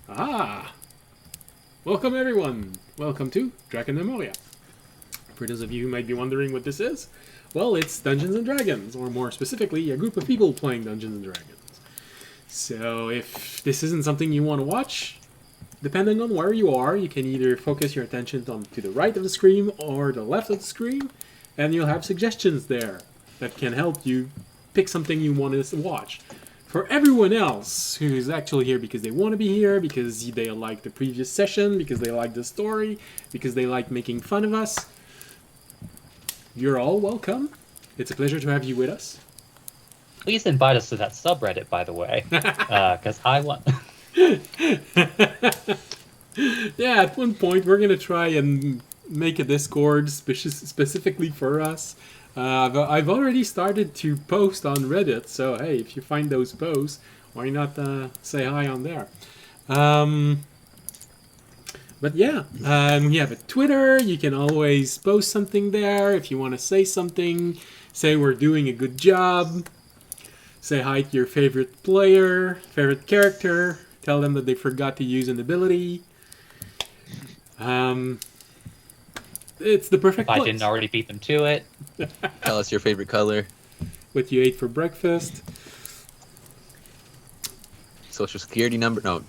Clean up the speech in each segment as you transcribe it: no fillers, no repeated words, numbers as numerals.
Ah! Welcome everyone! Welcome to Drakenmemoria. For those of you who might be wondering what this is, well, it's Dungeons and Dragons, or more specifically, a group of people playing Dungeons and Dragons. So if this isn't something you want to watch, depending on where you are, you can either focus your attention to the right of the screen or the left of the screen, and you'll have suggestions there that can help you pick something you want to watch. For everyone else who's actually here because they want to be here, because they like the previous session, because they like the story, because they like making fun of us, you're all welcome. It's a pleasure to have you with us. Please invite us to that subreddit, by the way, because I want. Yeah, at one point we're gonna try and make a Discord specifically for us. I've already started to post on Reddit, so hey, if you find those posts, why not say hi on there? But yeah, we have a Twitter. You can always post something there if you want to say something. Say we're doing a good job. Say hi to your favorite player, favorite character. Tell them that they forgot to use an ability. It's the perfect If I place. didn't already beat them to it. Tell us your favorite color, What you ate for breakfast. social security number. No.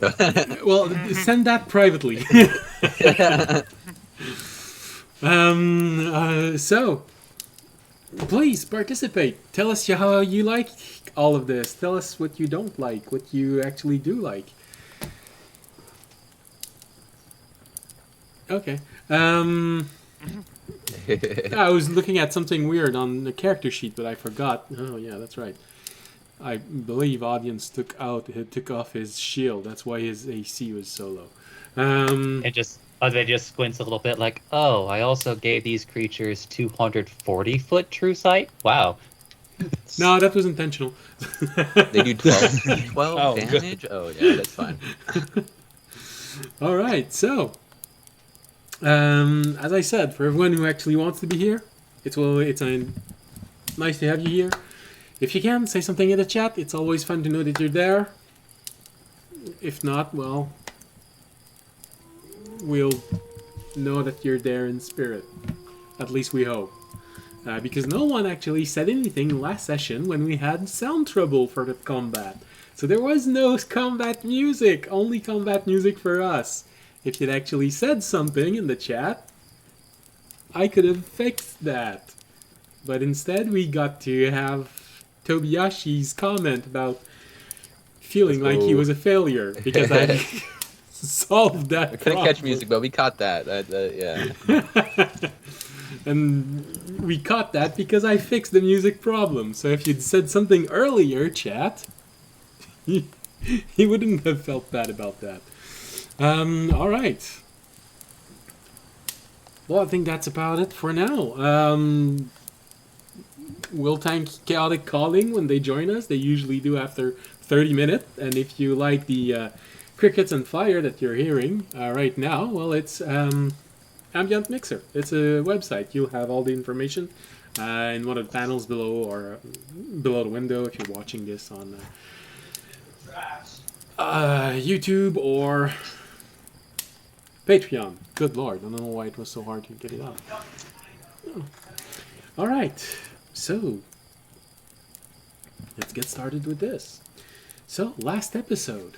Well, send that privately. So, please participate. Tell us how you like all of this. Tell us what you don't like, what you actually do like. Okay. I was looking at something weird on the character sheet, but I forgot. Oh yeah, that's right. I believe audience took off his shield. That's why his AC was so low. They just squints a little bit, like, oh, I also gave these creatures 240-foot true sight. Wow. No, that was intentional. They do 12 Oh, good. damage? Oh, yeah, that's fine. All right, so as I said, for everyone who actually wants to be here, it's nice to have you here. If you can, say something in the chat. It's always fun to know that you're there. If not, well, we'll know that you're there in spirit. At least we hope. Because no one actually said anything last session when we had sound trouble for the combat. So there was no combat music, only combat music for us. If you'd actually said something in the chat, I could have fixed that. But instead we got to have Tobiyashi's comment about feeling like he was a failure because I solved that We couldn't catch problem. music, but we caught that. Yeah. And we caught that because I fixed the music problem. So if you'd said something earlier, chat, he wouldn't have felt bad about that. All right. Well, I think that's about it for now. We'll thank Chaotic Calling when they join us. They usually do after 30 minutes. And if you like the crickets and fire that you're hearing right now, well, it's Ambient Mixer. It's a website. You'll have all the information in one of the panels below or below the window if you're watching this on YouTube or Patreon. Good lord, I don't know why it was so hard to get it out. Oh. All right, so let's get started with this. So, last episode,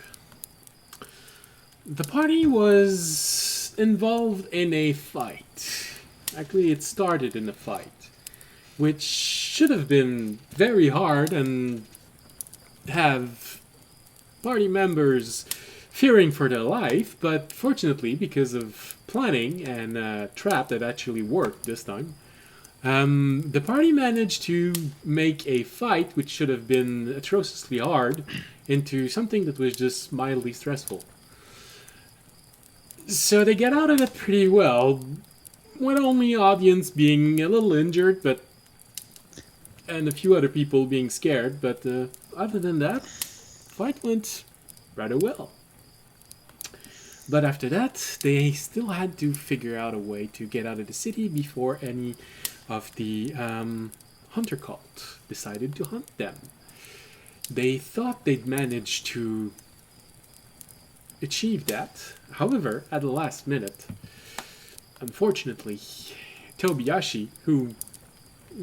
the party was involved in a fight. Actually, it started in a fight, which should have been very hard and have party members fearing for their life, but fortunately, because of planning and a trap that actually worked this time, the party managed to make a fight which should have been atrociously hard into something that was just mildly stressful. So they get out of it pretty well, with only audience being a little injured, and a few other people being scared, but other than that, fight went rather well. But after that, they still had to figure out a way to get out of the city before any of the hunter cult decided to hunt them. They thought they'd managed to achieve that. However, at the last minute, unfortunately, Tobiyashi, who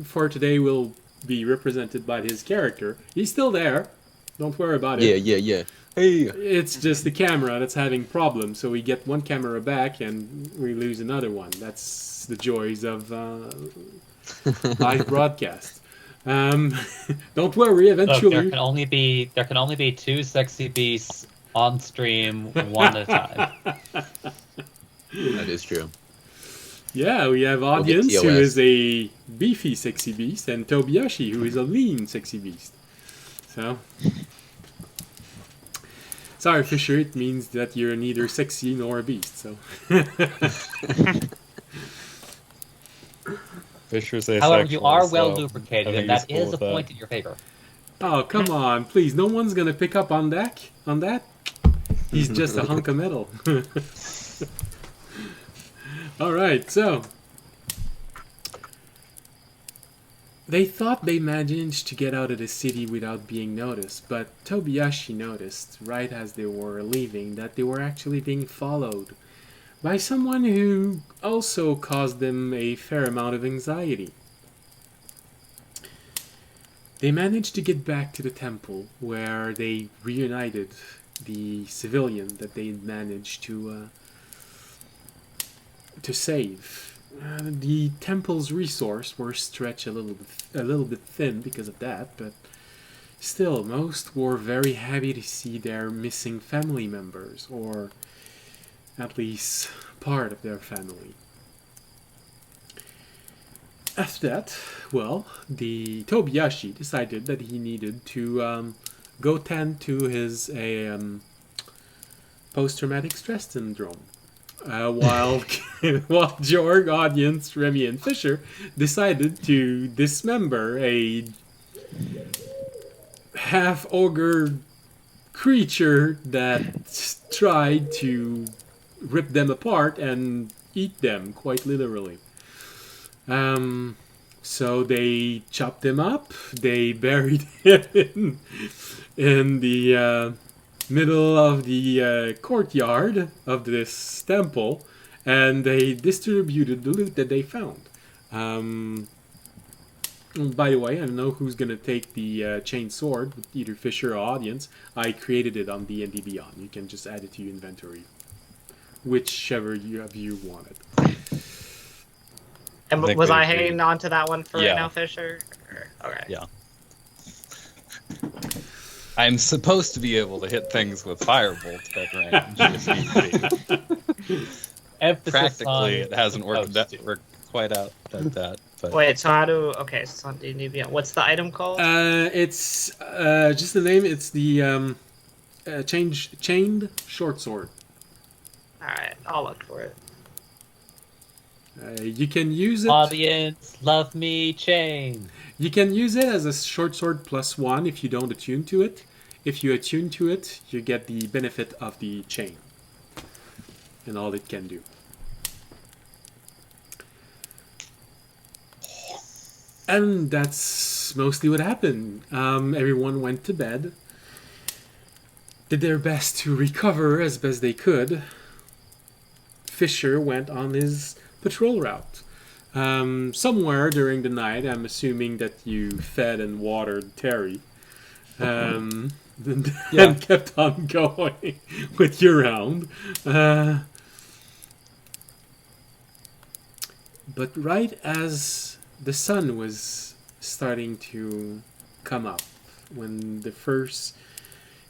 for today will be represented by his character, he's still there. Don't worry about it. Yeah. Hey. It's just the camera that's having problems, so we get one camera back and we lose another one. That's the joys of live broadcast. Don't worry, Look, eventually. there can only be 2 sexy beasts on stream, one at a time. That is true. Yeah, we have get Audience, who TOS. is a beefy sexy beast, and Tobiyashi, who is a lean sexy beast. So, sorry, Fisher, it means that you're neither sexy nor a beast. So, Fisher's However, you are asexual, well so lubricated, I and think that he's cool is a with that. point in your favor. oh come on, please, no one's gonna pick up on that. He's just a hunk of metal. All right, so they thought they managed to get out of the city without being noticed, but Tobiyashi noticed, right as they were leaving, that they were actually being followed by someone who also caused them a fair amount of anxiety. They managed to get back to the temple, where they reunited the civilian that they had managed to save. The temple's resources were stretched a little bit thin because of that, but still, most were very happy to see their missing family members, or at least part of their family. After that, well, the Tobiyashi decided that he needed to go tend to his post-traumatic stress syndrome. While while Jorg, Audience, Remy, and Fisher decided to dismember a half-ogre creature that tried to rip them apart and eat them, quite literally. So they chopped him up, they buried him in the middle of the courtyard of this temple, and they distributed the loot that they found. By the way, I don't know who's gonna take the chain sword with either Fisher or Audience. I created it on D&D Beyond. You can just add it to your inventory, whichever of you want it. And I think was we I agree. hanging on to that one for Yeah. right now, Fisher? Okay. Yeah. I'm supposed to be able to hit things with firebolt at range if need be. Emphasis Practically, on it hasn't worked supposed to. worked quite out at that. But Wait, so how do... Okay, so it's on D&D Beyond. What's the item called? It's just the name. It's the chained short sword. Alright, I'll look for it. You can use it. Audience, love me, chain. You can use it as a short sword +1 if you don't attune to it. If you attune to it, you get the benefit of the chain and all it can do. And that's mostly what happened. Everyone went to bed, did their best to recover as best they could. Fisher went on his patrol route. Somewhere during the night, I'm assuming that you fed and watered Terry. And kept on going with your round. But right as the sun was starting to come up, when the first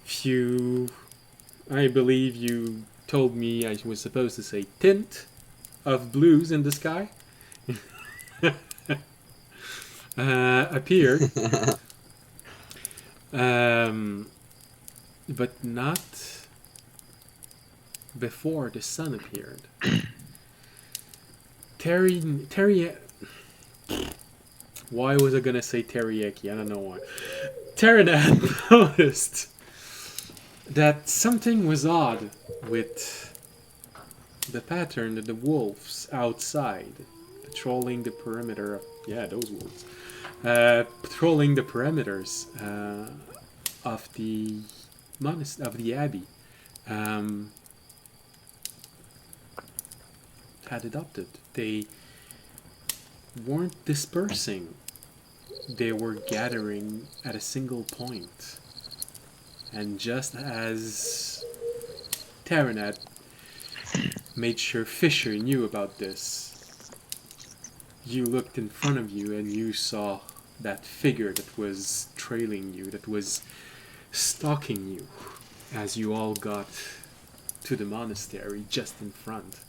few, I believe you told me I was supposed to say tint of blues in the sky appeared, but not before the sun appeared. Terry. Why was I gonna say teriyaki? I don't know why. Terranad noticed that something was odd with the pattern of the wolves outside, patrolling the perimeter. Those wolves. Patrolling the perimeters of the abbey. um, had adopted. They weren't dispersing. They were gathering at a single point. And just as Taranat made sure Fisher knew about this, you looked in front of you and you saw that figure that was trailing you, that was stalking you as you all got to the monastery just in front.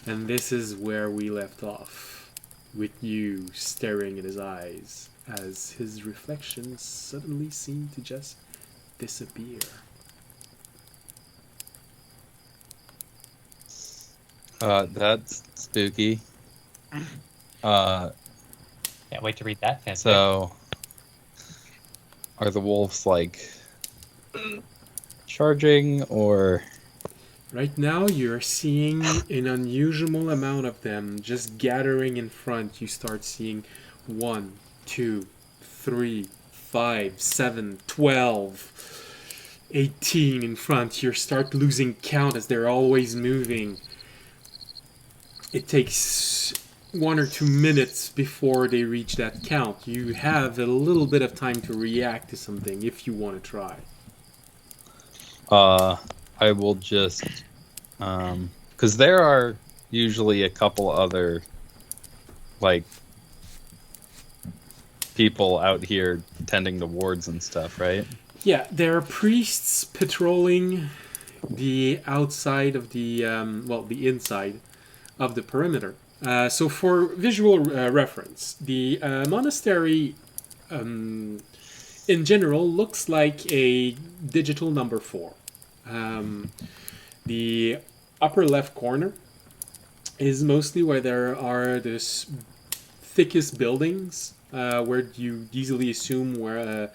And this is where we left off, with you staring in his eyes as his reflections suddenly seemed to just disappear. That's spooky. Can't wait to read that fanfic. So, are the wolves like charging or? Right now, you're seeing an unusual amount of them just gathering in front. You start seeing 1, 2, 3, 5, 7, 12, 18 in front. You start losing count as they're always moving. It takes 1 or 2 minutes before they reach that count. You have a little bit of time to react to something if you want to try. I will just, because there are usually a couple other, like, people out here tending the wards and stuff, right? Yeah, there are priests patrolling the outside of the, the inside of the perimeter. So for visual reference, the monastery in general looks like a digital number 4. The upper left corner is mostly where there are the thickest buildings, where you easily assume where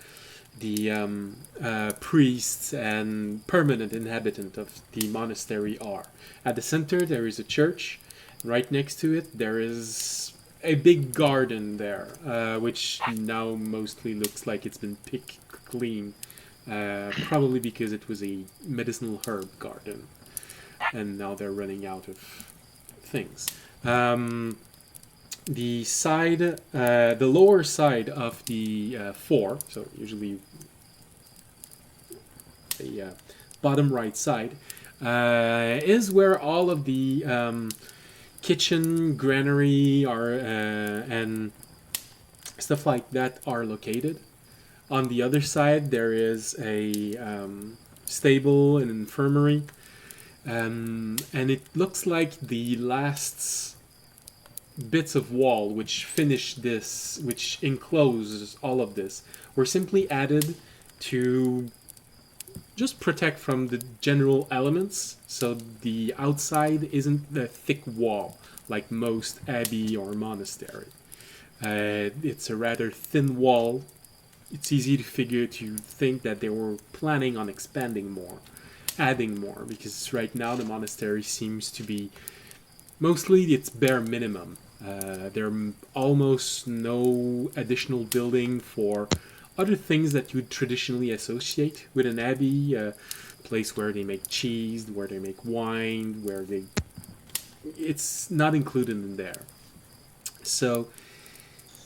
the priests and permanent inhabitant of the monastery are. At the center there is a church. Right next to it there is a big garden there, which now mostly looks like it's been picked clean, probably because it was a medicinal herb garden and now they're running out of things. The side, the lower side of the 4, so usually the bottom right side, is where all of the kitchen, granary, and stuff like that are located. On the other side, there is a stable, an infirmary, and it looks like the last bits of wall which finish this, which encloses all of this, were simply added to just protect from the general elements, so the outside isn't the thick wall like most abbey or monastery. It's a rather thin wall. It's easy to think that they were planning on expanding more, adding more, because right now the monastery seems to be mostly its bare minimum. There are almost no additional building for other things that you'd traditionally associate with an abbey, a place where they make cheese, where they make wine, it's not included in there. So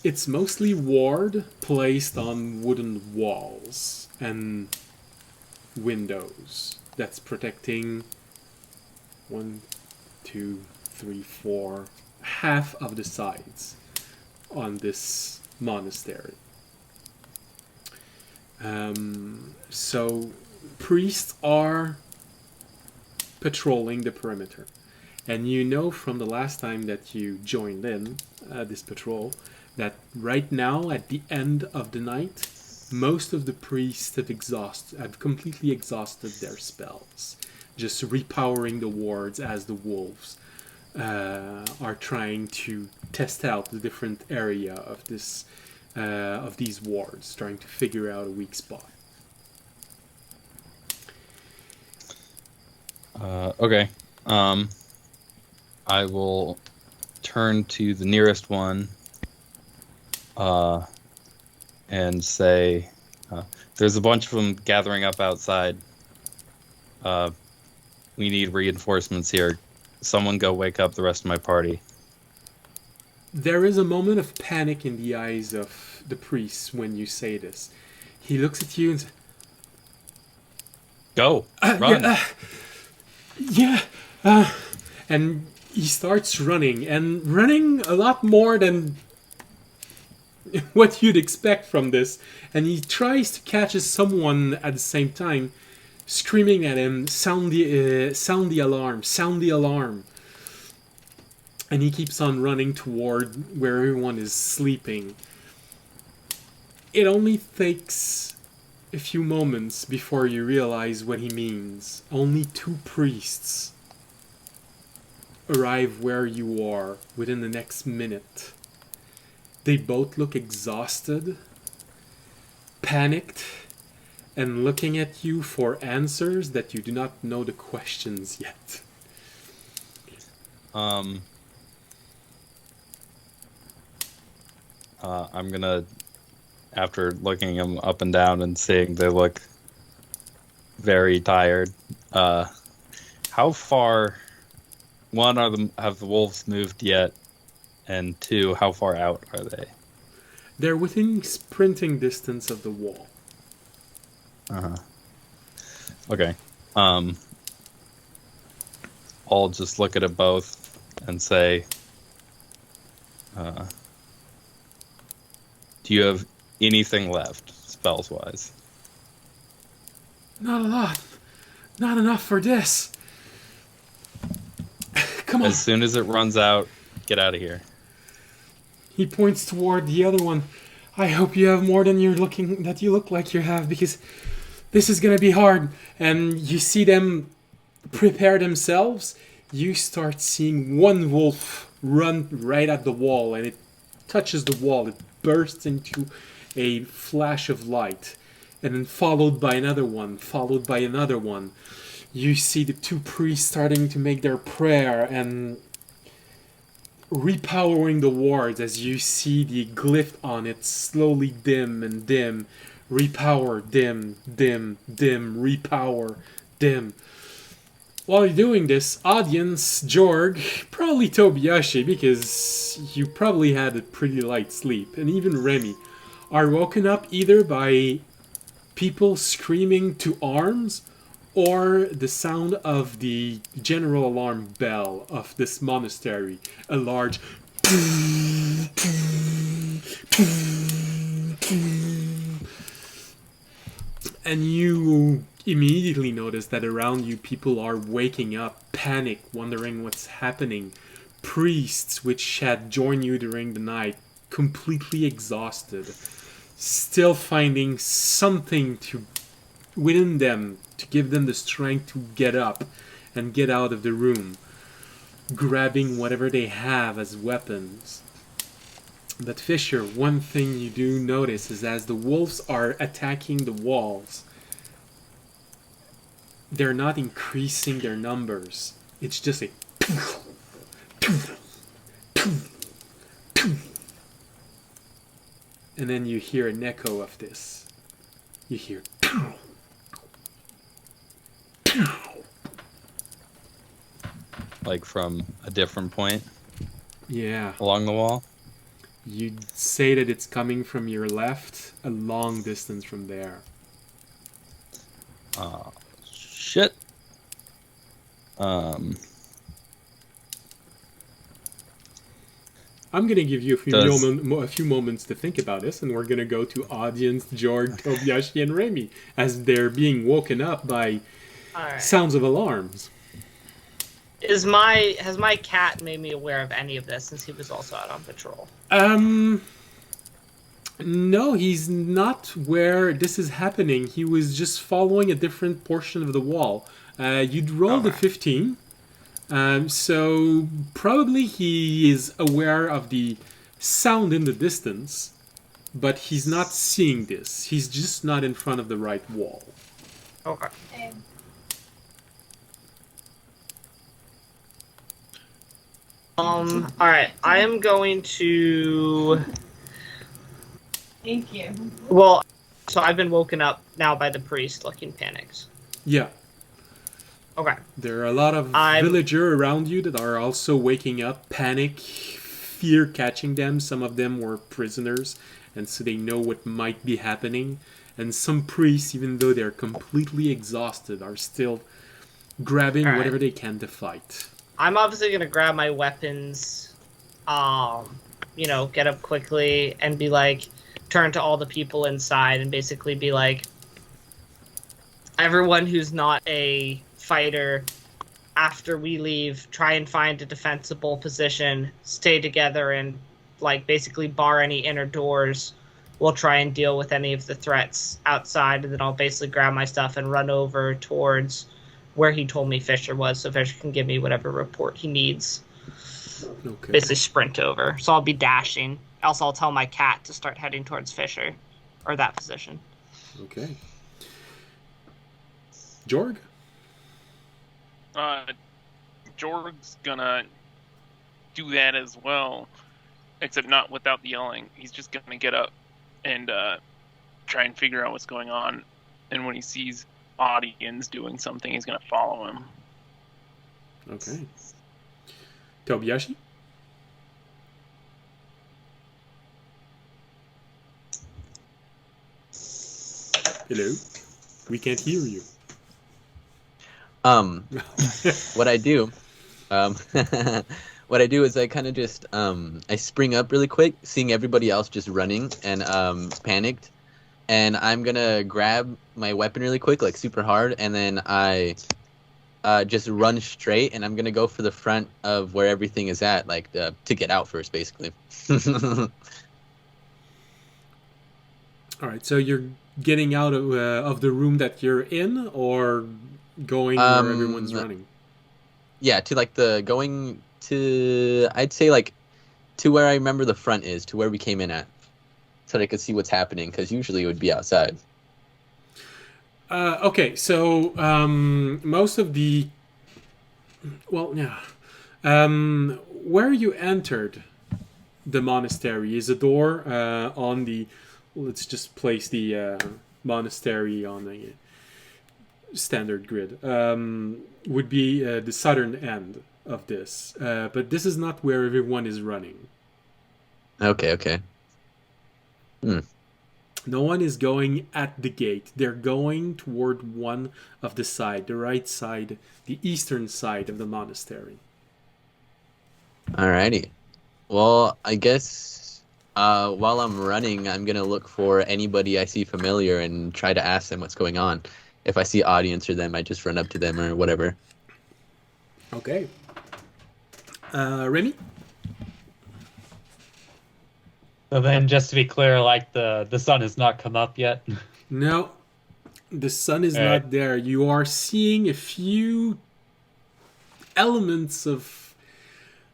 it's mostly ward placed on wooden walls and windows that's protecting 1, 2, 3, 4, half of the sides on this monastery. So priests are patrolling the perimeter, and you know from the last time that you joined in this patrol that right now at the end of the night most of the priests have completely exhausted their spells, just repowering the wards as the wolves are trying to test out the different area of this of these wards, trying to figure out a weak spot. Okay. I will turn to the nearest one and say, there's a bunch of them gathering up outside. we need reinforcements here. Someone go wake up the rest of my party. There is a moment of panic in the eyes of the priest when you say this. He looks at you and says, Go! Run! yeah, and he starts running, and running a lot more than what you'd expect from this. And he tries to catch someone at the same time, screaming at him, sound the alarm, sound the alarm. And he keeps on running toward where everyone is sleeping. It only takes a few moments before you realize what he means. Only 2 priests arrive where you are within the next minute. They both look exhausted, panicked, and looking at you for answers that you do not know the questions yet. I'm gonna, after looking them up and down and seeing they look very tired, how far, one, have the wolves moved yet? And 2, how far out are they? They're within sprinting distance of the wall. Okay. I'll just look at it both and say, do you have anything left, spells-wise? Not a lot. Not enough for this. Come on. As soon as it runs out, get out of here. He points toward the other one. I hope you have more than you look like you have, because this is gonna be hard. And you see them prepare themselves. You start seeing one wolf run right at the wall, and it touches the wall. It bursts into a flash of light, and then followed by another one, followed by another one. You see the 2 priests starting to make their prayer and repowering the wards as you see the glyph on it slowly dim and dim. Repower, dim, dim, dim, repower, dim. While you're doing this, audience, Jorg, probably Tobiyashi, because you probably had a pretty light sleep, and even Remy, are woken up either by people screaming to arms or the sound of the general alarm bell of this monastery. A large and you immediately notice that around you people are waking up, panic, wondering what's happening. Priests which had joined you during the night, completely exhausted, still finding something within them to give them the strength to get up and get out of the room, grabbing whatever they have as weapons. But Fisher, one thing you do notice is as the wolves are attacking the walls, they're not increasing their numbers. It's just a and then you hear an echo of this. You hear Like from a different point yeah. along the wall? You'd say that it's coming from your left, a long distance from there. Shit. I'm gonna give you Does- a few moments to think about this, and we're gonna go to audience, Jorg, Tobiyashi, and Remy as they're being woken up by Alright. sounds of alarms. Has my cat made me aware of any of this since he was also out on patrol? No, he's not where this is happening. He was just following a different portion of the wall. You'd rolled a 15. So probably he is aware of the sound in the distance, but he's not seeing this. He's just not in front of the right wall. Okay. Alright, I am going to... Thank you. Well, so I've been woken up now by the priest looking panicked. Yeah. Okay. There are a lot of villagers around you that are also waking up, panic, fear catching them. Some of them were prisoners, and so they know what might be happening. And some priests, even though they're completely exhausted, are still grabbing whatever they can to fight. I'm obviously going to grab my weapons, get up quickly and be like, turn to all the people inside and basically be like, everyone who's not a fighter, after we leave, try and find a defensible position, stay together, and like basically bar any inner doors. We'll try and deal with any of the threats outside, and then I'll basically grab my stuff and run over towards where he told me Fisher was, so Fisher can give me whatever report he needs. Okay. Basically sprint over. So I'll be dashing. Else I'll tell my cat to start heading towards Fisher, or that position. Okay. Jorg? Jorg's gonna do that as well, except not without the yelling. He's just gonna get up and try and figure out what's going on, and when he sees audience doing something, he's gonna follow him. Okay. Tobiyashi? Hello? We can't hear you. What I do, what I do is I kind of just, I spring up really quick, seeing everybody else just running and panicked, and I'm gonna grab my weapon really quick, like super hard, and then I just run straight, and I'm gonna go for the front of where everything is at, like to get out first, basically. All right, so you're getting out of the room that you're in, or going where everyone's running? Yeah, to like going to, I'd say like to where I remember the front is, to where we came in at, so that I could see what's happening, because usually it would be outside. Okay, so most of the... Well, yeah. Where you entered the monastery is a door on the... Let's just place the monastery on the standard grid. Would be the southern end of this. But this is not where everyone is running. Okay. No one is going at the gate. They're going toward one of the side, the right side, the eastern side of the monastery. Alrighty. Well, I guess while I'm running, I'm going to look for anybody I see familiar and try to ask them what's going on. If I see audience or them, I just run up to them or whatever. Okay. Remy? So then, just to be clear, like the sun has not come up yet. No, the sun is not there. You are seeing a few elements of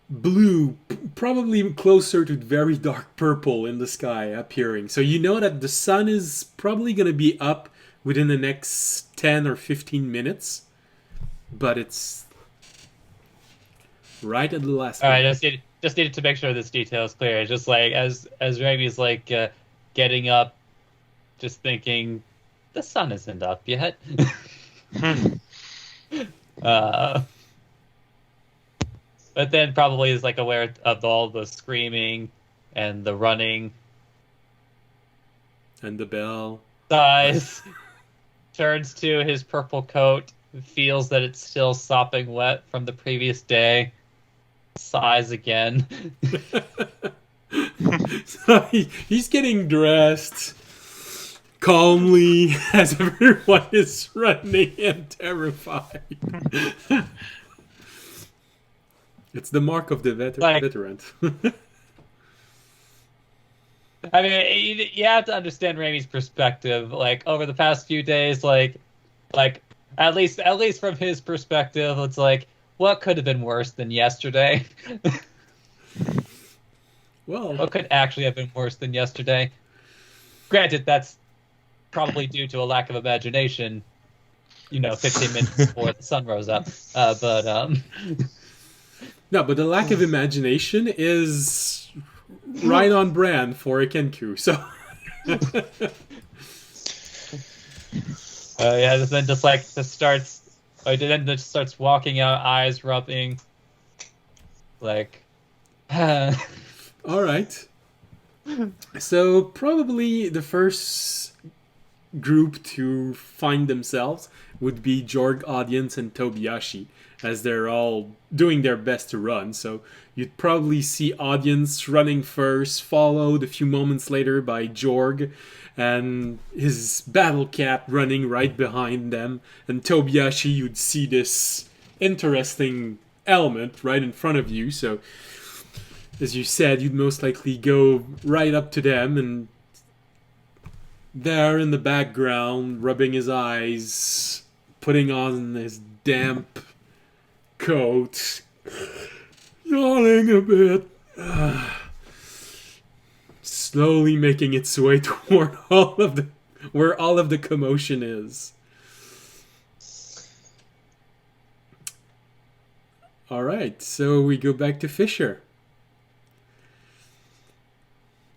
blue, probably closer to very dark purple in the sky appearing. So you know that the sun is probably going to be up within the next 10 or 15 minutes. But it's right at the last All right, minute. just needed to make sure this detail is clear. Just like as Remy's like getting up, just thinking the sun isn't up yet. But then probably is like aware of all the screaming and the running. And the bell. Sighs, turns to his purple coat, feels that it's still sopping wet from the previous day. Sighs again. So he's getting dressed calmly as everyone is running and terrified. It's the mark of the veteran. I mean, you have to understand Ramey's perspective. Like over the past few days, like at least from his perspective, it's like, what could have been worse than yesterday? Well, what could actually have been worse than yesterday? Granted, that's probably due to a lack of imagination. 15 minutes before the sun rose up. No, but the lack of imagination is right on brand for a Kenku. So, then just starts Like, then just starts walking out, eyes rubbing. Like, All right. So probably the first group to find themselves would be Jorg, Audience, and Tobiyashi, as they're all doing their best to run. So you'd probably see Audience running first, followed a few moments later by Jorg, and his battle cat running right behind them. And Tobiyashi, you'd see this interesting element right in front of you. So, as you said, you'd most likely go right up to them, and there in the background, rubbing his eyes, putting on his damp coat, yawning a bit, slowly making its way toward where all of the commotion is. All right, so we go back to Fisher.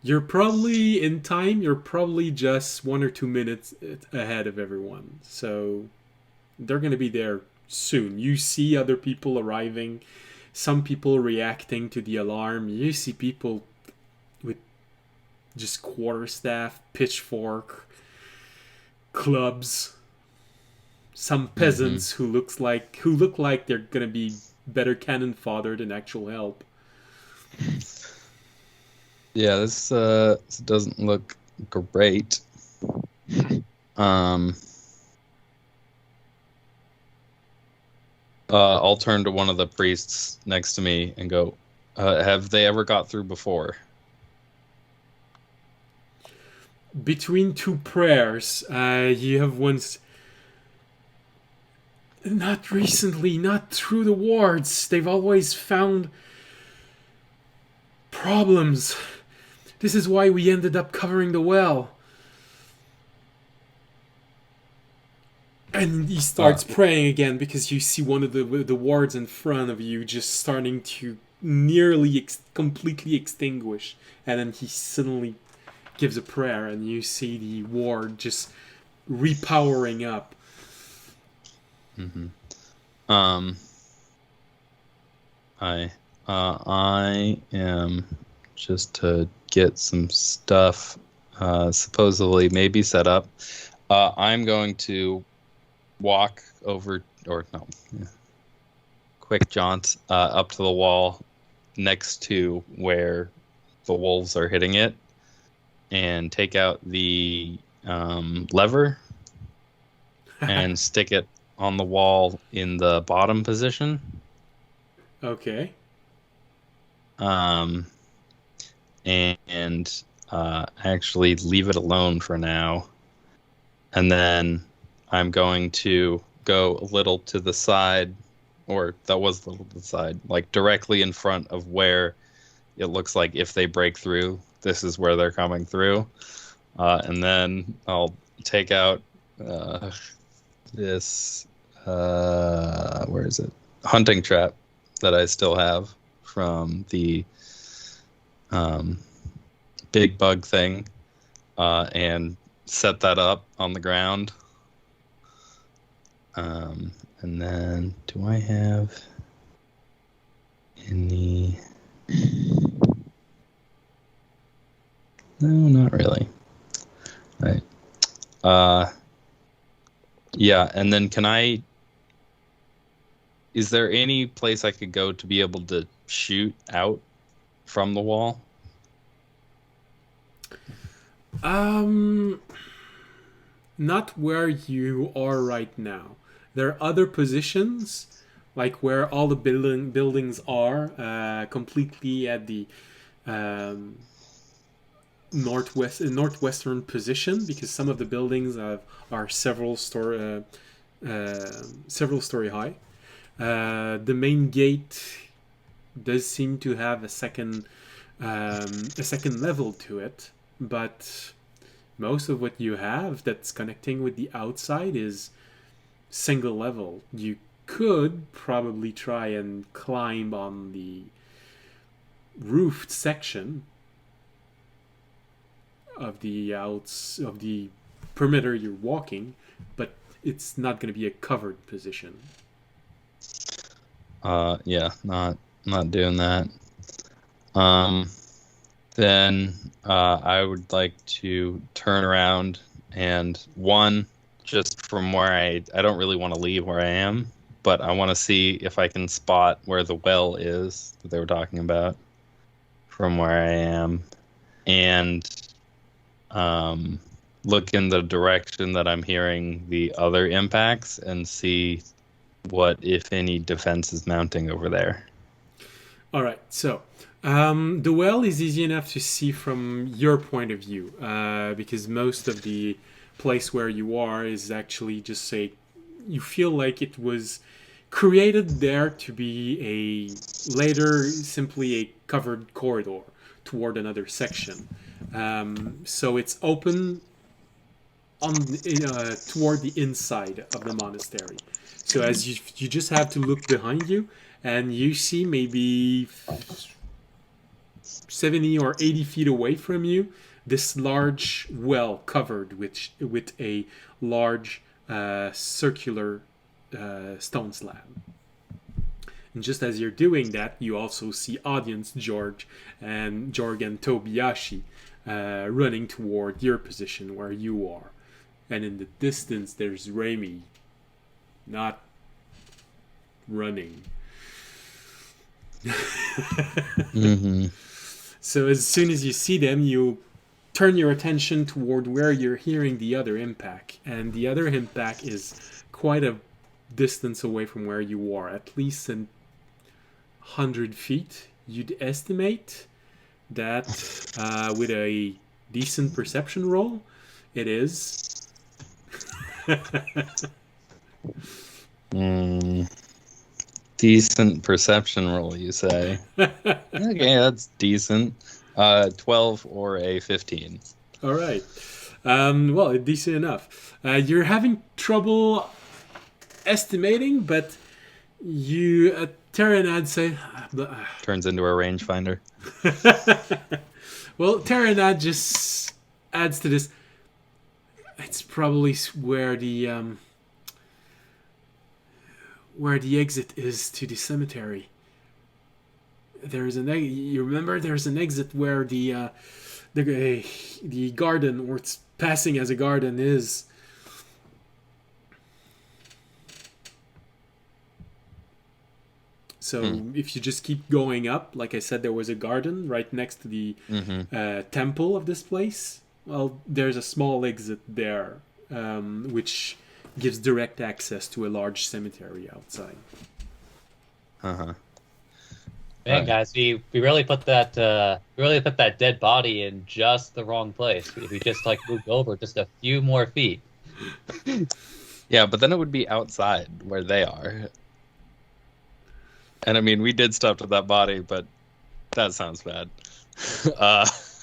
You're probably in time. You're probably just 1 or 2 minutes ahead of everyone, so they're gonna be there soon. You see other people arriving, some people reacting to the alarm. You see people with just quarterstaff, pitchfork, clubs. Some peasants who look like they're gonna be better cannon fodder than actual help. Yeah, this doesn't look great. I'll turn to one of the priests next to me and go, have they ever got through before? Between two prayers, you have once... Not recently, not through the wards. They've always found problems. This is why we ended up covering the well. And he starts praying again because you see one of the wards in front of you just starting to nearly completely extinguish. And then he suddenly gives a prayer and you see the ward just repowering up. Mm-hmm. I am just to get some stuff, supposedly maybe set up. I'm going to walk over, or no, quick jaunt up to the wall next to where the wolves are hitting it, and take out the lever and stick it on the wall in the bottom position. Okay. And actually leave it alone for now. And then I'm going to go a little to the side, or that was a little to the side, like directly in front of where it looks like if they break through, this is where they're coming through. And then I'll take out this, where is it? Hunting trap that I still have from the big bug thing, and set that up on the ground. And then, do I have any? No, not really. Right. Yeah, and then is there any place I could go to be able to shoot out from the wall? Not where you are right now. There are other positions, like where all the buildings are, completely at the northwestern position, because some of the buildings are several story high. The main gate does seem to have a second level to it, but most of what you have that's connecting with the outside is single level. You could probably try and climb on the roofed section of the perimeter you're walking, but it's not going to be a covered position. Yeah, not doing that. Then I would like to turn around and just from where I don't really want to leave where I am, but I want to see if I can spot where the well is that they were talking about from where I am, and look in the direction that I'm hearing the other impacts and see what, if any, defense is mounting over there. All right, so the well is easy enough to see from your point of view because most of the place where you are is actually just you feel like it was created there to be later simply a covered corridor toward another section. So it's open toward the inside of the monastery. So as you just have to look behind you, and you see maybe 70 or 80 feet away from you, this large well covered with a large circular stone slab. And just as you're doing that, you also see audience Jorg and Tobiyashi running toward your position where you are. And in the distance, there's Remy, not running. Mm-hmm. So as soon as you see them, you turn your attention toward where you're hearing the other impact. And the other impact is quite a distance away from where you are, at least 100 feet. You'd estimate that with a decent perception roll, it is. Decent perception roll, you say? Okay, that's decent. 12 or a 15. All right. Well, decent enough. You're having trouble estimating, but you, Terranad say... Turns into a rangefinder. Well, Terranad just adds to this. It's probably where the exit is to the cemetery. There's you remember there's an exit where the garden, or it's passing as a garden, is. So if you just keep going up, like I said, there was a garden right next to the temple of this place. Well, there's a small exit there, which gives direct access to a large cemetery outside. Man, guys, we really put that dead body in just the wrong place. If we just moved over just a few more feet. Yeah, but then it would be outside where they are. And I mean, we did stuff to that body, but that sounds bad.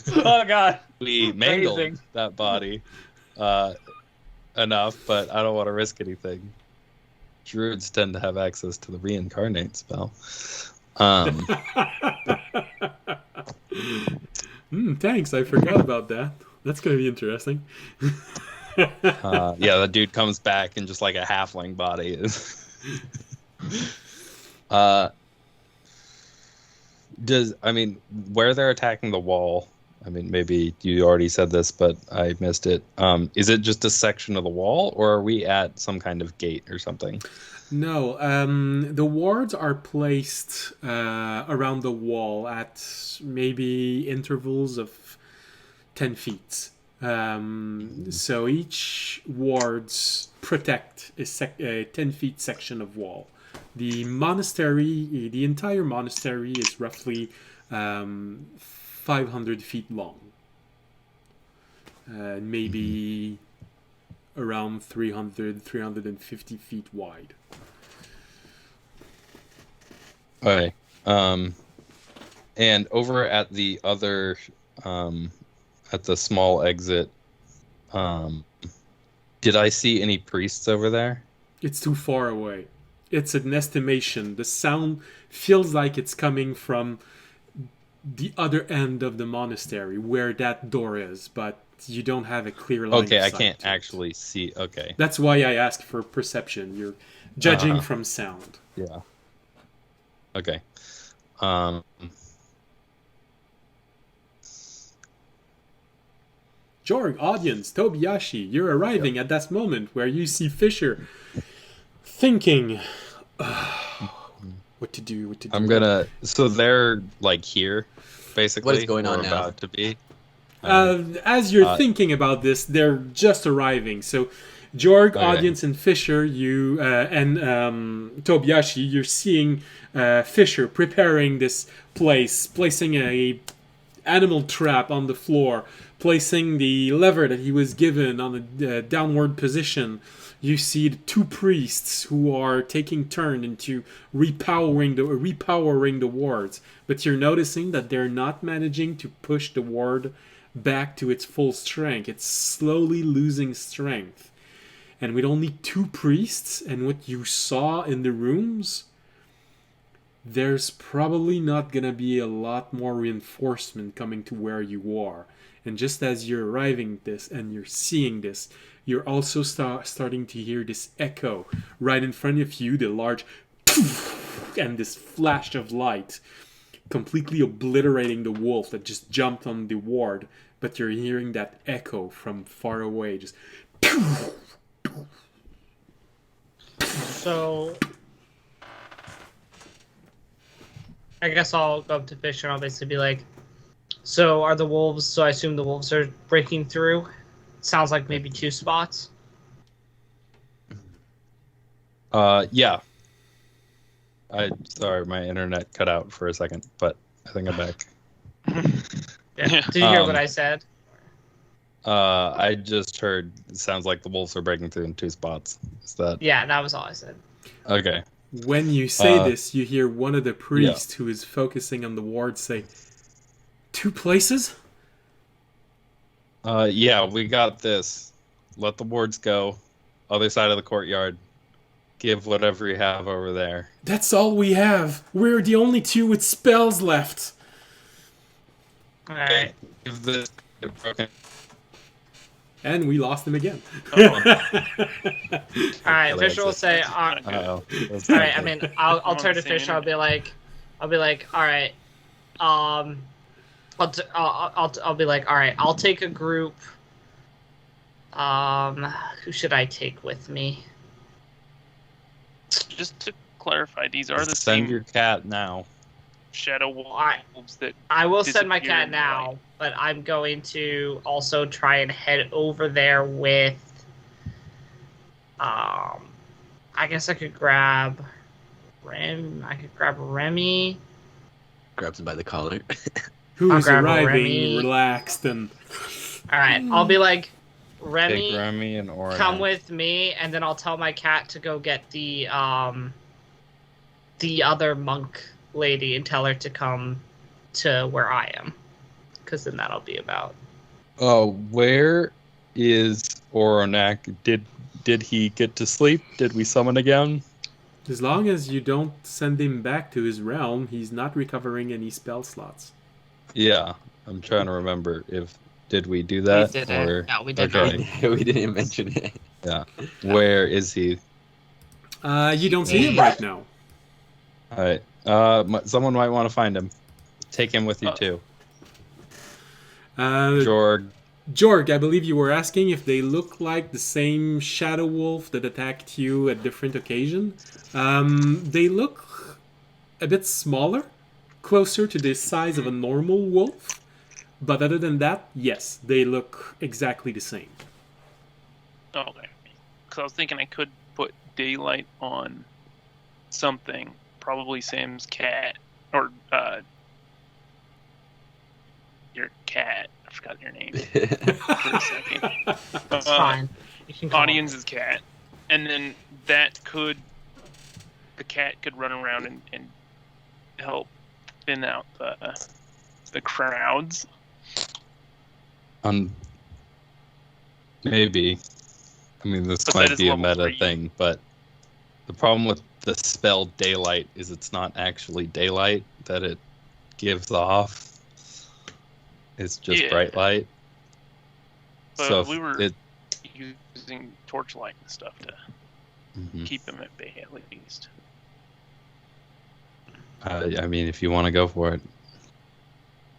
Oh God! We mangled that body enough, but I don't want to risk anything. Druids tend to have access to the reincarnate spell. Thanks, I forgot about that. That's going to be interesting. Yeah, the dude comes back in just like a halfling body. Where they're attacking the wall, I mean, maybe you already said this, but I missed it. Is it just a section of the wall, or are we at some kind of gate or something? No, the wards are placed around the wall at maybe intervals of 10 feet. So each wards protect a 10-feet section of wall. The entire monastery is roughly 500 feet long. Maybe around 350 feet wide. Okay. And over at the other, at the small exit, did I see any priests over there? It's too far away. It's an estimation. The sound feels like it's coming from the other end of the monastery, where that door is, but you don't have a clear line. Okay, of I sight can't to it. actually see. Okay. That's why I asked for perception. You're judging from sound. Yeah. Okay. Um. Jorg, audience, Tobiyashi, you're arriving at that moment where you see Fisher thinking, what to do, what to do. I'm gonna. So they're like here, basically. What is going on or now? About to be. As you're thinking about this, they're just arriving. So, Jorg, Okay. audience, and Fisher, you and Tobiyashi, you're seeing Fisher preparing this place, placing a animal trap on the floor, placing the lever that he was given on the downward position. You see the two priests who are taking turn into repowering the wards, but you're noticing that they're not managing to push the ward back to its full strength. It's slowly losing strength. And with only two priests and what you saw in the rooms, there's probably not gonna be a lot more reinforcement coming to where you are. And just as you're arriving at this and you're seeing this, you're also starting to hear this echo right in front of you, the large and this flash of light completely obliterating the wolf that just jumped on the ward, but you're hearing that echo from far away, just So I guess I'll go up to Fisher and I'll basically be like, so are the wolves, so I assume the wolves are breaking through? Sounds like maybe 2 spots. Yeah. Sorry, my internet cut out for a second, but I think I'm back. Yeah. Did you hear what I said? I just heard it sounds like the wolves are breaking through in 2 spots. Is that Yeah, that was all I said. okay? when you say this, you hear one of the priests who is focusing on the ward say, 2 places? Yeah, we got this. Let the wards go. Other side of the courtyard. Give whatever you have over there. That's all we have. We're the only 2 with spells left. Alright. Give this broken. And we lost him again. Alright, Fisher will say, Uh-oh. alright, I mean, I'll on turn the to same Fisher, I'll be like, alright, I'll be like, alright, I'll take a group. Who should I take with me? Just to clarify, these are the Send same your cat now. shadow wolves that I will send my disappear cat in now, light. but I'm going to also try and head over there with. I guess I could grab Remy. Grabs him by the collar. Who I'll is grab arriving, Remy. relaxed, and... All right, I'll be like, Take Remy, Remy and Orin. come with me, and then I'll tell my cat to go get the other monk lady and tell her to come to where I am, because then that'll be about. Oh, where is Oronak? Did he get to sleep? Did we summon again? As long as you don't send him back to his realm, he's not recovering any spell slots. Yeah, I'm trying to remember if did we do that didn't. or No, we did okay. We didn't mention it. Yeah, where is he? You don't see him right now. All right, someone might want to find him. Take him with you too, Jorg. Jorg, I believe you were asking if they look like the same shadow wolf that attacked you at different occasions. They look a bit smaller, closer to the size of a normal wolf. But other than that, yes, they look exactly the same. Oh, okay. Because I was thinking I could put daylight on something, probably Sam's cat, or your cat. I forgot your name for a second. It's fine. You can call Audience's cat, and then the cat could run around and help thin out the crowds. Maybe. I mean, this But might that is be a level meta 3. thing, but the problem with the spell daylight is it's not actually daylight that it gives off. It's just Yeah. bright light. But So we were it. using torchlight and stuff to Mhm. keep them at bay at least. I mean, if you want to go for it,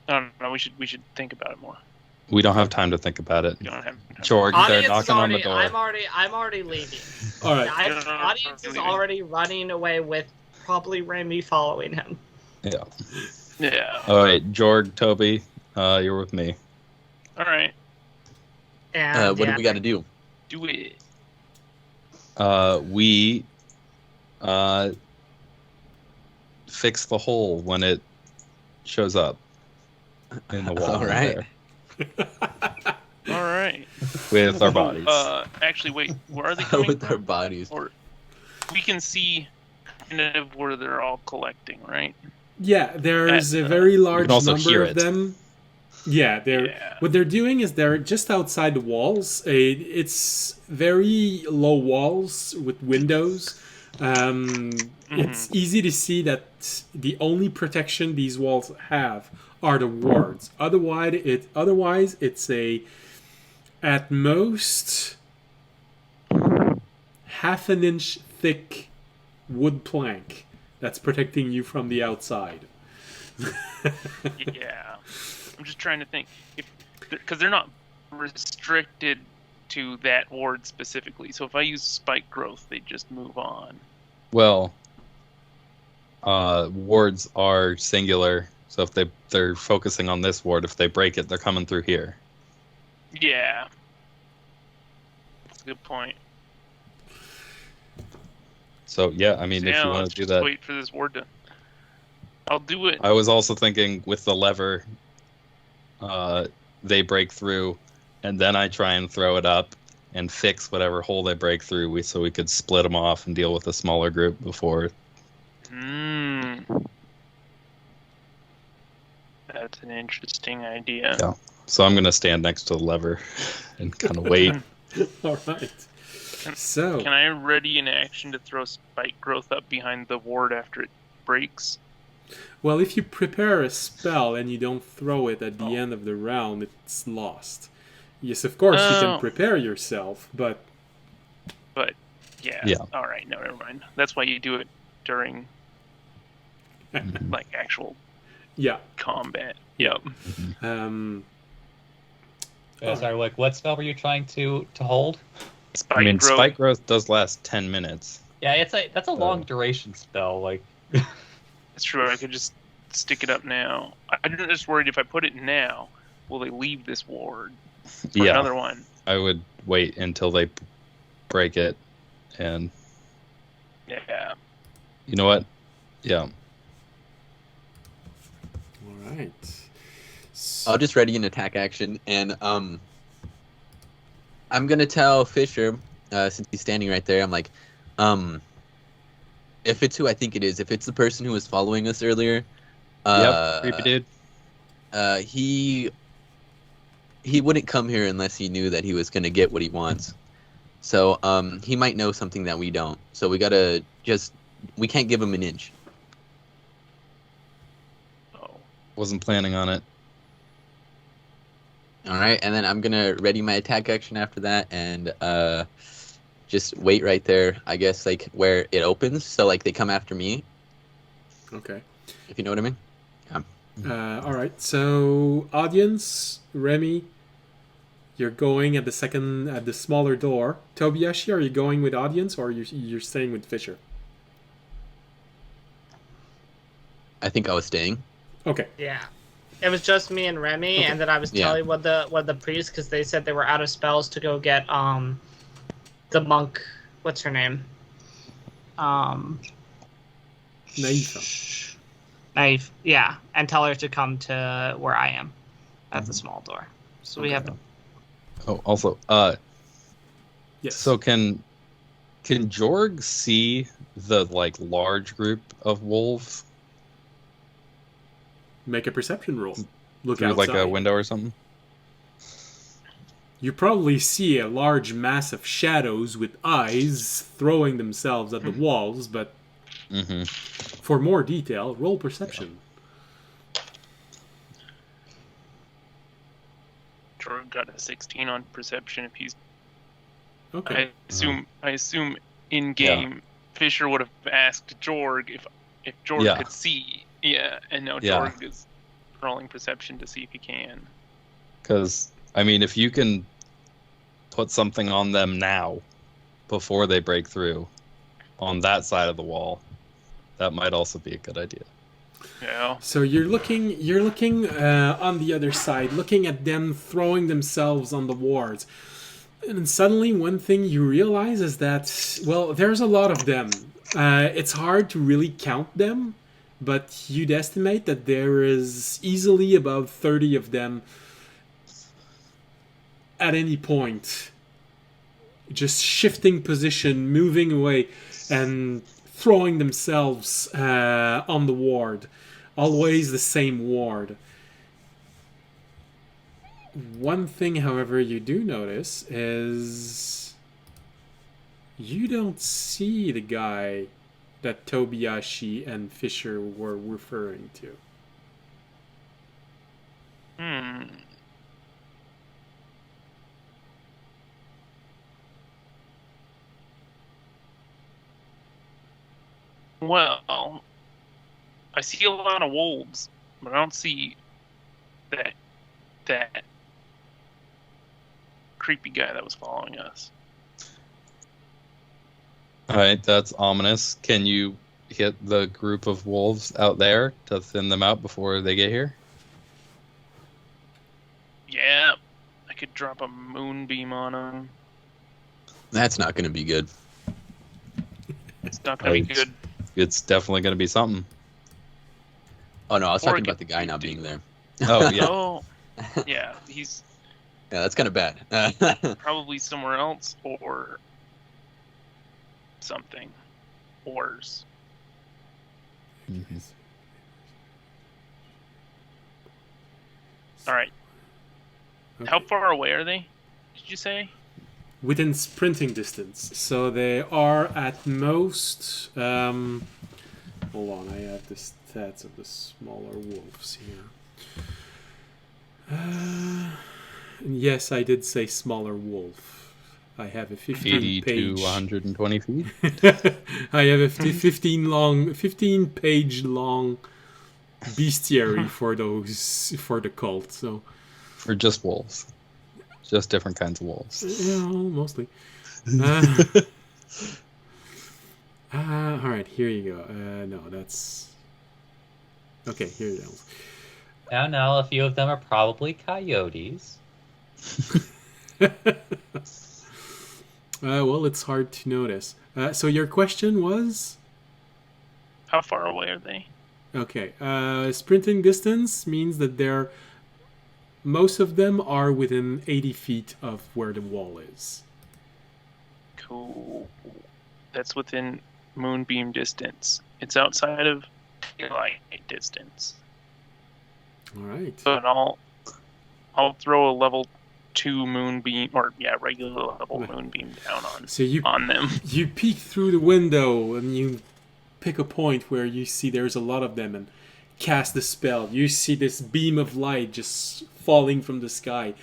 No, we should think about it more. we don't have time to think about it. We don't have. Jorg, they're Audience is knocking on the already. door. I'm already leaving. All right. Audience is already running away with probably Remy following him. Yeah. Yeah. All right, Jorg, Toby, you're with me. All right. And What do we got to do? Do it. We fix the hole when it shows up in the wall. All right. All right. With our bodies. Actually, wait. Where are they coming With from? our bodies. Or we can see kind of where they're all collecting, right? Yeah, there's a very large can also number hear of it. them. Yeah, what they're doing is they're just outside the walls. It's very low walls with windows. It's easy to see that the only protection these walls have are the wards. Otherwise, it's a at most half an inch thick wood plank that's protecting you from the outside. Yeah. I'm just trying to think because they're not restricted to that ward specifically. So if I use spike growth, they just move on. Well, wards are singular, so if they're focusing on this ward, if they break it, they're coming through here. Yeah. That's a good point. So yeah, I mean, So if you want let's to do just that, wait for this ward to. I'll do it. I was also thinking with the lever, they break through, and then I try and throw it up and fix whatever hole they break through, so we could split them off and deal with a smaller group before. That's an interesting idea. Yeah. So I'm gonna stand next to the lever and kind of wait. All right. So Can I ready an action to throw spike growth up behind the ward after it breaks? well, if you prepare a spell and you don't throw it at the end of the round, it's lost. Yes, of course you can Oh. prepare yourself, but But yeah. Yeah. All right. No, never mind. That's why you do it during like actual yeah. combat. Yep. Sorry, like what spell were you trying to hold? Spike I mean, growth. spike growth does last 10 minutes. Yeah, that's a long duration spell. Like, That's true. I could just stick it up now. I'm just worried if I put it now, will they leave this ward for Yeah. another one? I would wait until they break it, and Yeah. you know what? Yeah. All right. I'll just ready an attack action, and I'm gonna tell Fisher, since he's standing right there, I'm like, if it's who I think it is, if it's the person who was following us earlier, Yep. Creepy dude. he wouldn't come here unless he knew that he was gonna get what he wants. So he might know something that we don't. So we gotta we can't give him an inch. Oh. Wasn't planning on it. All right, and then I'm gonna ready my attack action after that, and just wait right there. I guess like where it opens, so like they come after me. Okay. If you know what I mean. All right. So, audience, Remy, you're going at the smaller door. Tobiyashi, are you going with audience or you're staying with Fisher? I think I was staying. Okay. Yeah. It was just me and Remy, and then I was Yeah. telling what the priest, because they said they were out of spells to go get the monk. What's her name? Naifa. Naive. Yeah, and tell her to come to where I am, at the small door. So we Okay. have to. Oh, also, Yes. so can Jorg see the like large group of wolves Make a perception roll. Look through outside. like a window or something? You probably see a large mass of shadows with eyes throwing themselves at the walls, but Mm-hmm. for more detail, roll perception. Jorg got a 16 on perception. If he's, Okay. I assume in game, Fisher would have asked Jorg if Jorg Yeah. could see. Yeah, and now Yeah. Jorg is rolling perception to see if he can. Because, I mean, if you can put something on them now, before they break through, on that side of the wall, that might also be a good idea. Yeah. So you're looking on the other side, looking at them throwing themselves on the wards. And suddenly one thing you realize is that, well, there's a lot of them. It's hard to really count them, but you'd estimate that there is easily about 30 of them at any point. Just shifting position, moving away, and throwing themselves on the ward. Always the same ward. One thing, however, you do notice is you don't see the guy that Tobiyashi and Fisher were referring to. Well, I see a lot of wolves, but I don't see that creepy guy that was following us. Alright, that's ominous. Can you hit the group of wolves out there to thin them out before they get here? Yeah, I could drop a moonbeam on him. That's not going to be good. It's not gonna be Right. good. It's definitely going to be something. Oh, no, I was Or talking it about the could guy be not deep. being there. Oh, yeah. Oh, yeah, he's Yeah, that's kind of bad. probably somewhere else or something. Ors. Mhm. All right. Okay. How far away are they? Did you say? Within sprinting distance. So they are at most... hold on, I have the stats of the smaller wolves here. And yes, I did say smaller wolf. I have a 15 80 page... to 120 feet? I have a 15 page long bestiary for the cult. So Or just wolves? Just different kinds of wolves. yeah, mostly. All right, here you go. No, that's okay. Here you go. Now, a few of them are probably coyotes. Well, it's hard to notice. So your question was? How far away are they? Okay. Sprinting distance means that most of them are within 80 feet of where the wall is. Cool. That's within moonbeam distance. It's outside of daylight distance. All right. But I'll throw a level 2 moonbeam, or regular level moonbeam down So on them. you peek through the window and you pick a point where you see there's a lot of them and cast the spell. You see this beam of light just falling from the sky,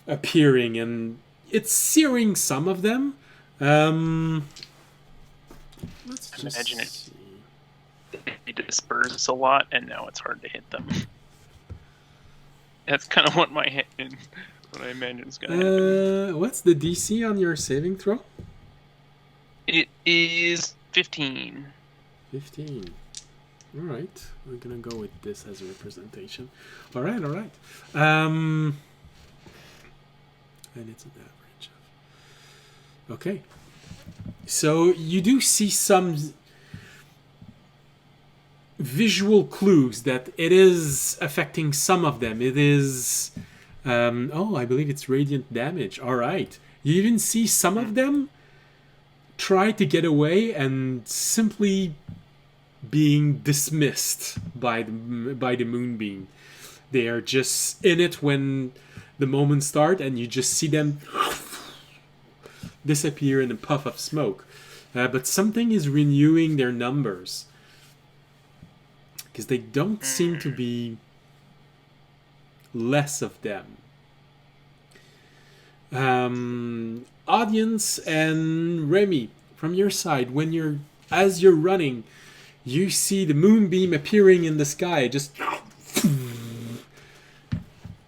appearing, and it's searing some of them. Let's just Imagine it. see. They disperse a lot, and now it's hard to hit them. That's kind of what what I imagine is going to happen. What's the DC on your saving throw? It is 15. 15. All right, we're gonna go with this as a representation. All right. And it's an average of... Okay. So you do see some visual clues that it is affecting some of them. It is... I believe it's radiant damage. All right. You even see some of them try to get away and simply being dismissed by the moonbeam. They are just in it when the moments start, and you just see them disappear in a puff of smoke. But something is renewing their numbers, because they don't seem to be less of them. Audience and Remy, from your side, as you're running, you see the moonbeam appearing in the sky, just.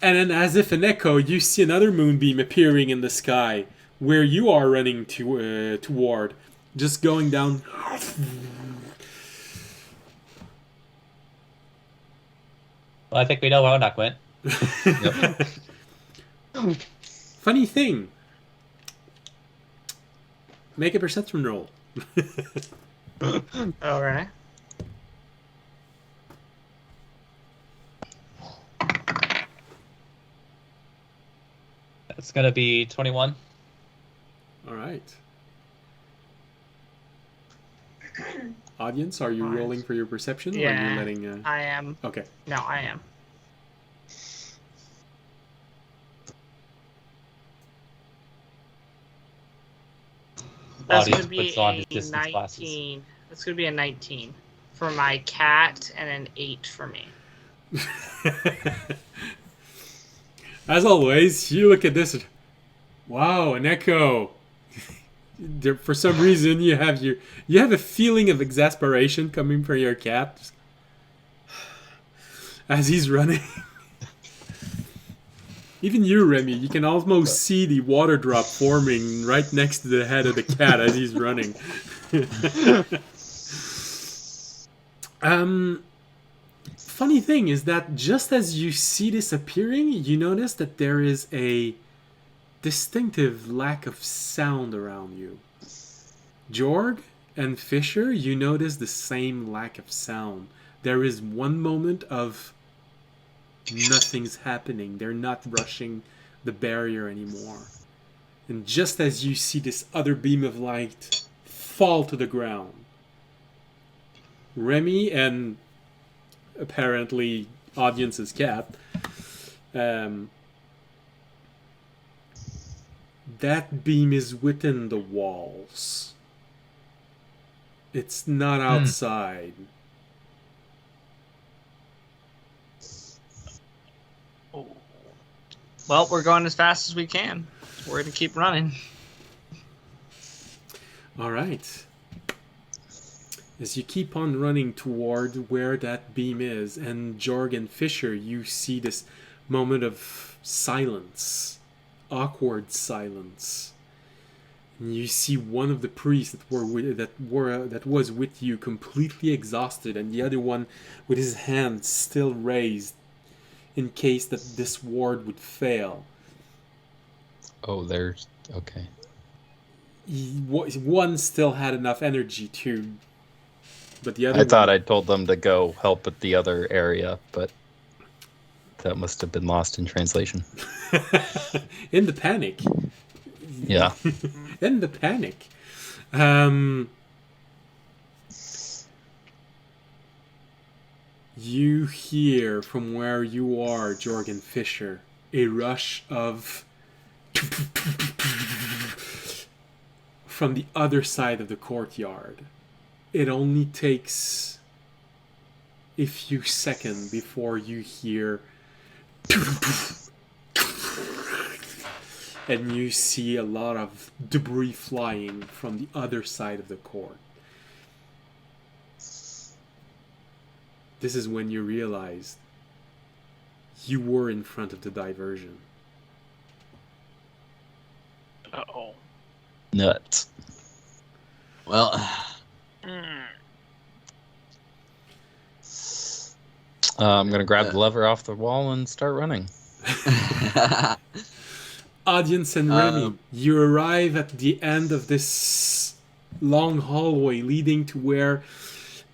And then, as if an echo, you see another moonbeam appearing in the sky where you are running toward, just going down. Well, I think we know where Onak went. Funny thing. Make a perception roll. All right. It's gonna be 21. All right. Audience, are you Alright. rolling for your perception? Or are Yeah, you letting? I am. Okay. No, I am. That's Audience gonna be puts on a his distance 19. glasses. That's gonna be a 19 for my cat and an 8 for me. As always, you look at this. And, wow, an echo. For some reason, you have a feeling of exasperation coming from your cat as he's running. Even you, Remy, you can almost see the water drop forming right next to the head of the cat as he's running. Funny thing is that just as you see this appearing, you notice that there is a distinctive lack of sound around you. Jorg and Fisher, you notice the same lack of sound. There is one moment of nothing's happening. They're not rushing the barrier anymore. And just as you see this other beam of light fall to the ground, Remy and apparently audience's cat, that beam is within the walls. It's not outside. Oh. Well, we're going as fast as we can. We're gonna keep running. All right. As you keep on running toward where that beam is, and Jorg and Fisher, you see this moment of silence, awkward silence. And you see one of the priests that was with you completely exhausted, and the other one with his hand still raised in case that this ward would fail. Oh, there's okay. One still had enough energy to, but the other I thought one, I told them to go help at the other area, but that must have been lost in translation. in the panic. Yeah. In the panic. You hear from where you are, Jorgen Fisher, a rush of from the other side of the courtyard. It only takes a few seconds before you hear and you see a lot of debris flying from the other side of the court. This is when you realize you were in front of the diversion. Uh-oh. Nuts. Well, I'm going to grab the lever off the wall and start running. Audience and Remy, you arrive at the end of this long hallway leading to where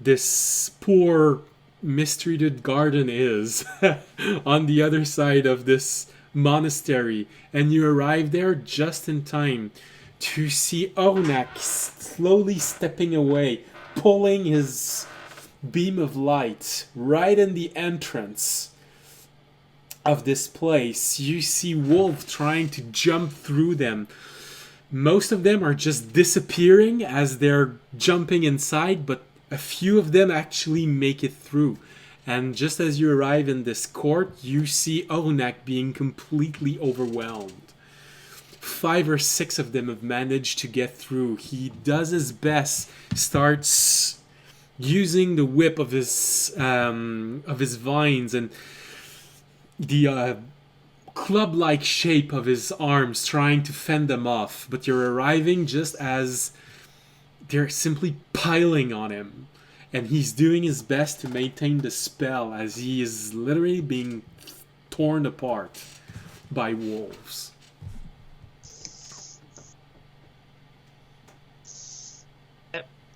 this poor mistreated garden is on the other side of this monastery, and you arrive there just in time to see Ornak slowly stepping away, pulling his beam of light right in the entrance of this place. You see Wolf trying to jump through them. Most of them are just disappearing as they're jumping inside, but a few of them actually make it through. And just as you arrive in this court, you see Ornak being completely overwhelmed. 5 or 6 of them have managed to get through. He does his best, starts using the whip of his vines and the club-like shape of his arms, trying to fend them off. But you're arriving just as they're simply piling on him, and he's doing his best to maintain the spell as he is literally being torn apart by wolves.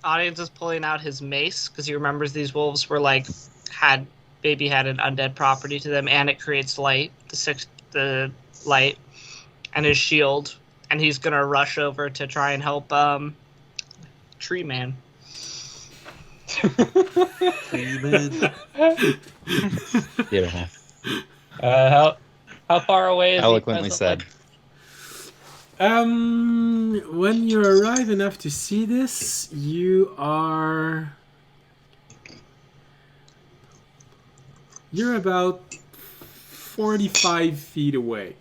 Audience is pulling out his mace because he remembers these wolves were like had an undead property to them, and it creates light, the light, and his shield, and he's gonna rush over to try and help Tree Man. Beautiful. How far away is he Eloquently presently? said. When you arrive enough to see this, you're about 45 feet away.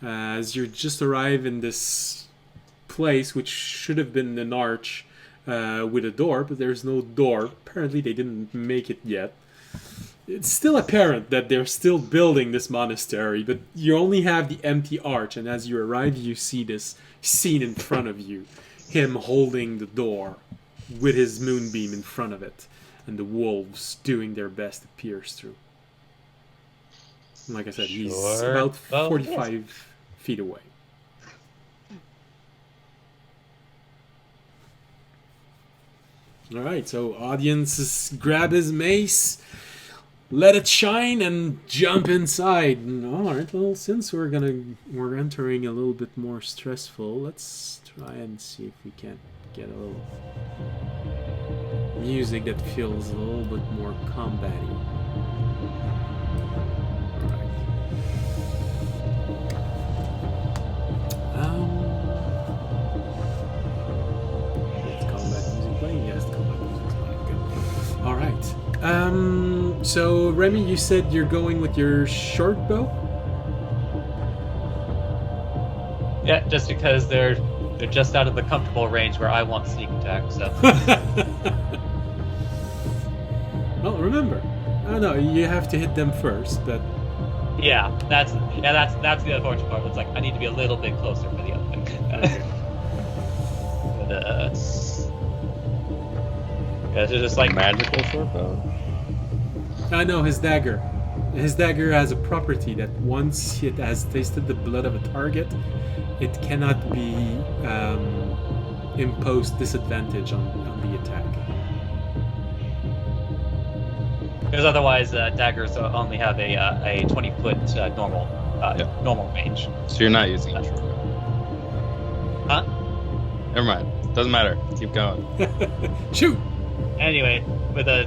As you just arrive in this place, which should have been an arch with a door, but there's no door. Apparently they didn't make it yet. It's still apparent that they're still building this monastery, but you only have the empty arch, and as you arrive, you see this scene in front of you. Him holding the door with his moonbeam in front of it, and the wolves doing their best to pierce through. Like I said, he's Sure. about Well, 45 feet away. Alright, so audiences grab his mace, let it shine, and jump inside. Alright, well, since we're entering a little bit more stressful, let's try and see if we can get a little music that feels a little bit more combat-y. It's combat music playing? Yes, combat music's playing. Good. Alright. So Remy, you said you're going with your short bow? Yeah, just because they're just out of the comfortable range where I want sneak attack. So Well, remember. Oh no, you have to hit them first, but yeah, that's the unfortunate part. It's like I need to be a little bit closer for the other thing. But, yeah, it's just like Magical short bow. I know his dagger. His dagger has a property that once it has tasted the blood of a target, it cannot be imposed disadvantage on the attack. because otherwise daggers only have a 20-foot normal range. So you're not using a short bow. Huh? Never mind. Doesn't matter. Keep going. Shoot! Anyway, with a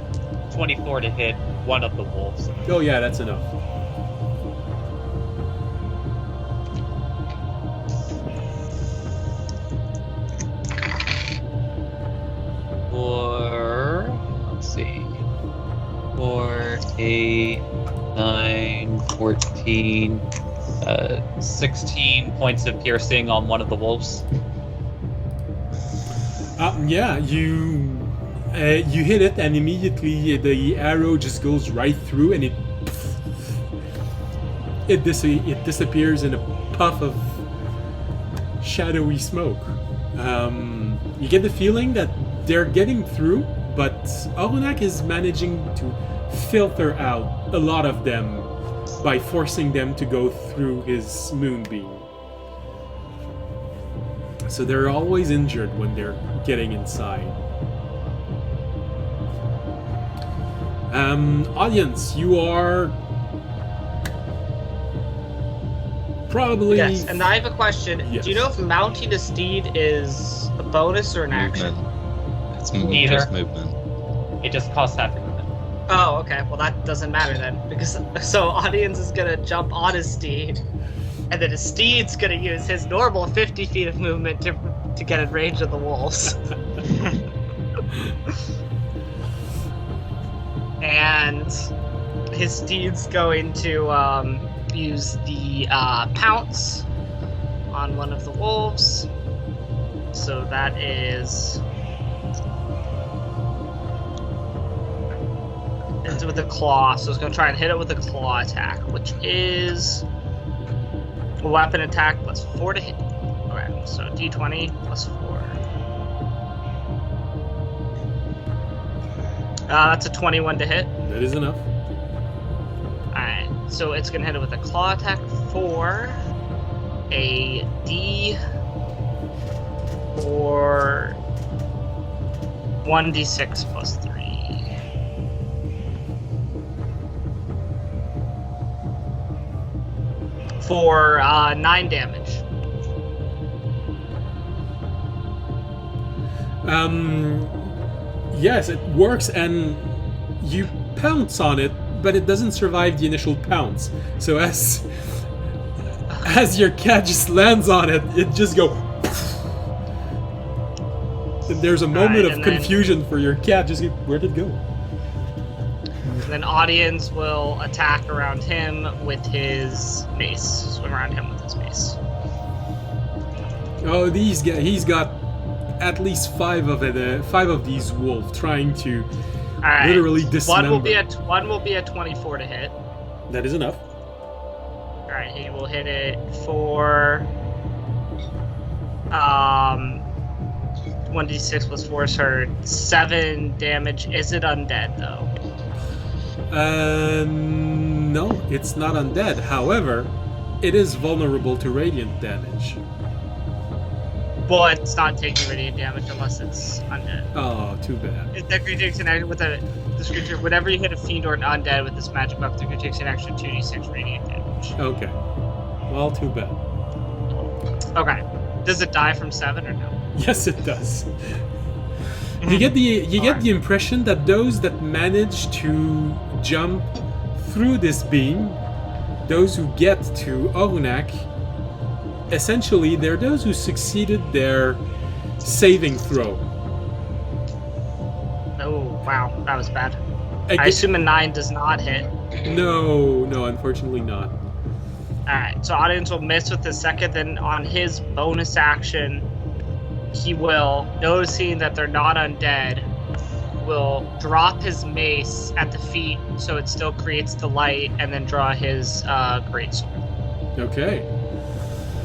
24 to hit one of the wolves. Oh yeah, that's enough. For, let's see, for 8, 9, 14, 16 points of piercing on one of the wolves. Yeah, you hit it, and immediately the arrow just goes right through, and it disappears in a puff of shadowy smoke. You get the feeling that they're getting through, but Arunak is managing to filter out a lot of them by forcing them to go through his moonbeam. So they're always injured when they're getting inside. Audience, you are probably... Yes, and I have a question. Yes. Do you know if mounting a steed is a bonus or an action? Movement. It's Neither. just movement. It just costs half your movement. Oh, okay. Well, that doesn't matter then, because so audience is gonna jump on his steed, and then his steed's gonna use his normal 50 feet of movement to get in range of the wolves. And his steed's going to use the pounce on one of the wolves. So that is... It's with a claw, so it's going to try and hit it with a claw attack, which is a weapon attack plus 4 to hit. Okay, so d20 plus 4. That's a 21 to hit. That is enough. Alright, so it's going to hit it with a claw attack for a or 1d6 plus 3. For 9 damage. Yes, it works, and you pounce on it, but it doesn't survive the initial pounce. So as your cat just lands on it, it just go. And there's a moment of confusion for your cat. Just where did it go? And then audience will attack around him with his mace. Swim around him with his mace. Oh, he's got at least 5 of these wolves trying to literally dismember. One will be a 24 to hit. That is enough. All right, he will hit it for 1d6 plus 4 is hurt. 7 damage. Is it undead though? No, it's not undead. However, it is vulnerable to radiant damage. Well, it's not taking radiant damage unless it's undead. Oh, too bad. The creature takes an action with this creature. Whenever you hit a fiend or an undead with this magic buff, the creature takes an extra 2d6 radiant damage. Okay. Well, too bad. Okay. Does it die from 7 or no? Yes, it does. You get the impression that those that manage to jump through this beam, those who get to Orunak, essentially they're those who succeeded their saving throw. Oh, wow. That was bad. I assume a 9 does not hit. No, unfortunately not. Alright, so audience will miss with the second, then on his bonus action, he will, noticing that they're not undead, will drop his mace at the feet so it still creates the light, and then draw his greatsword. Okay.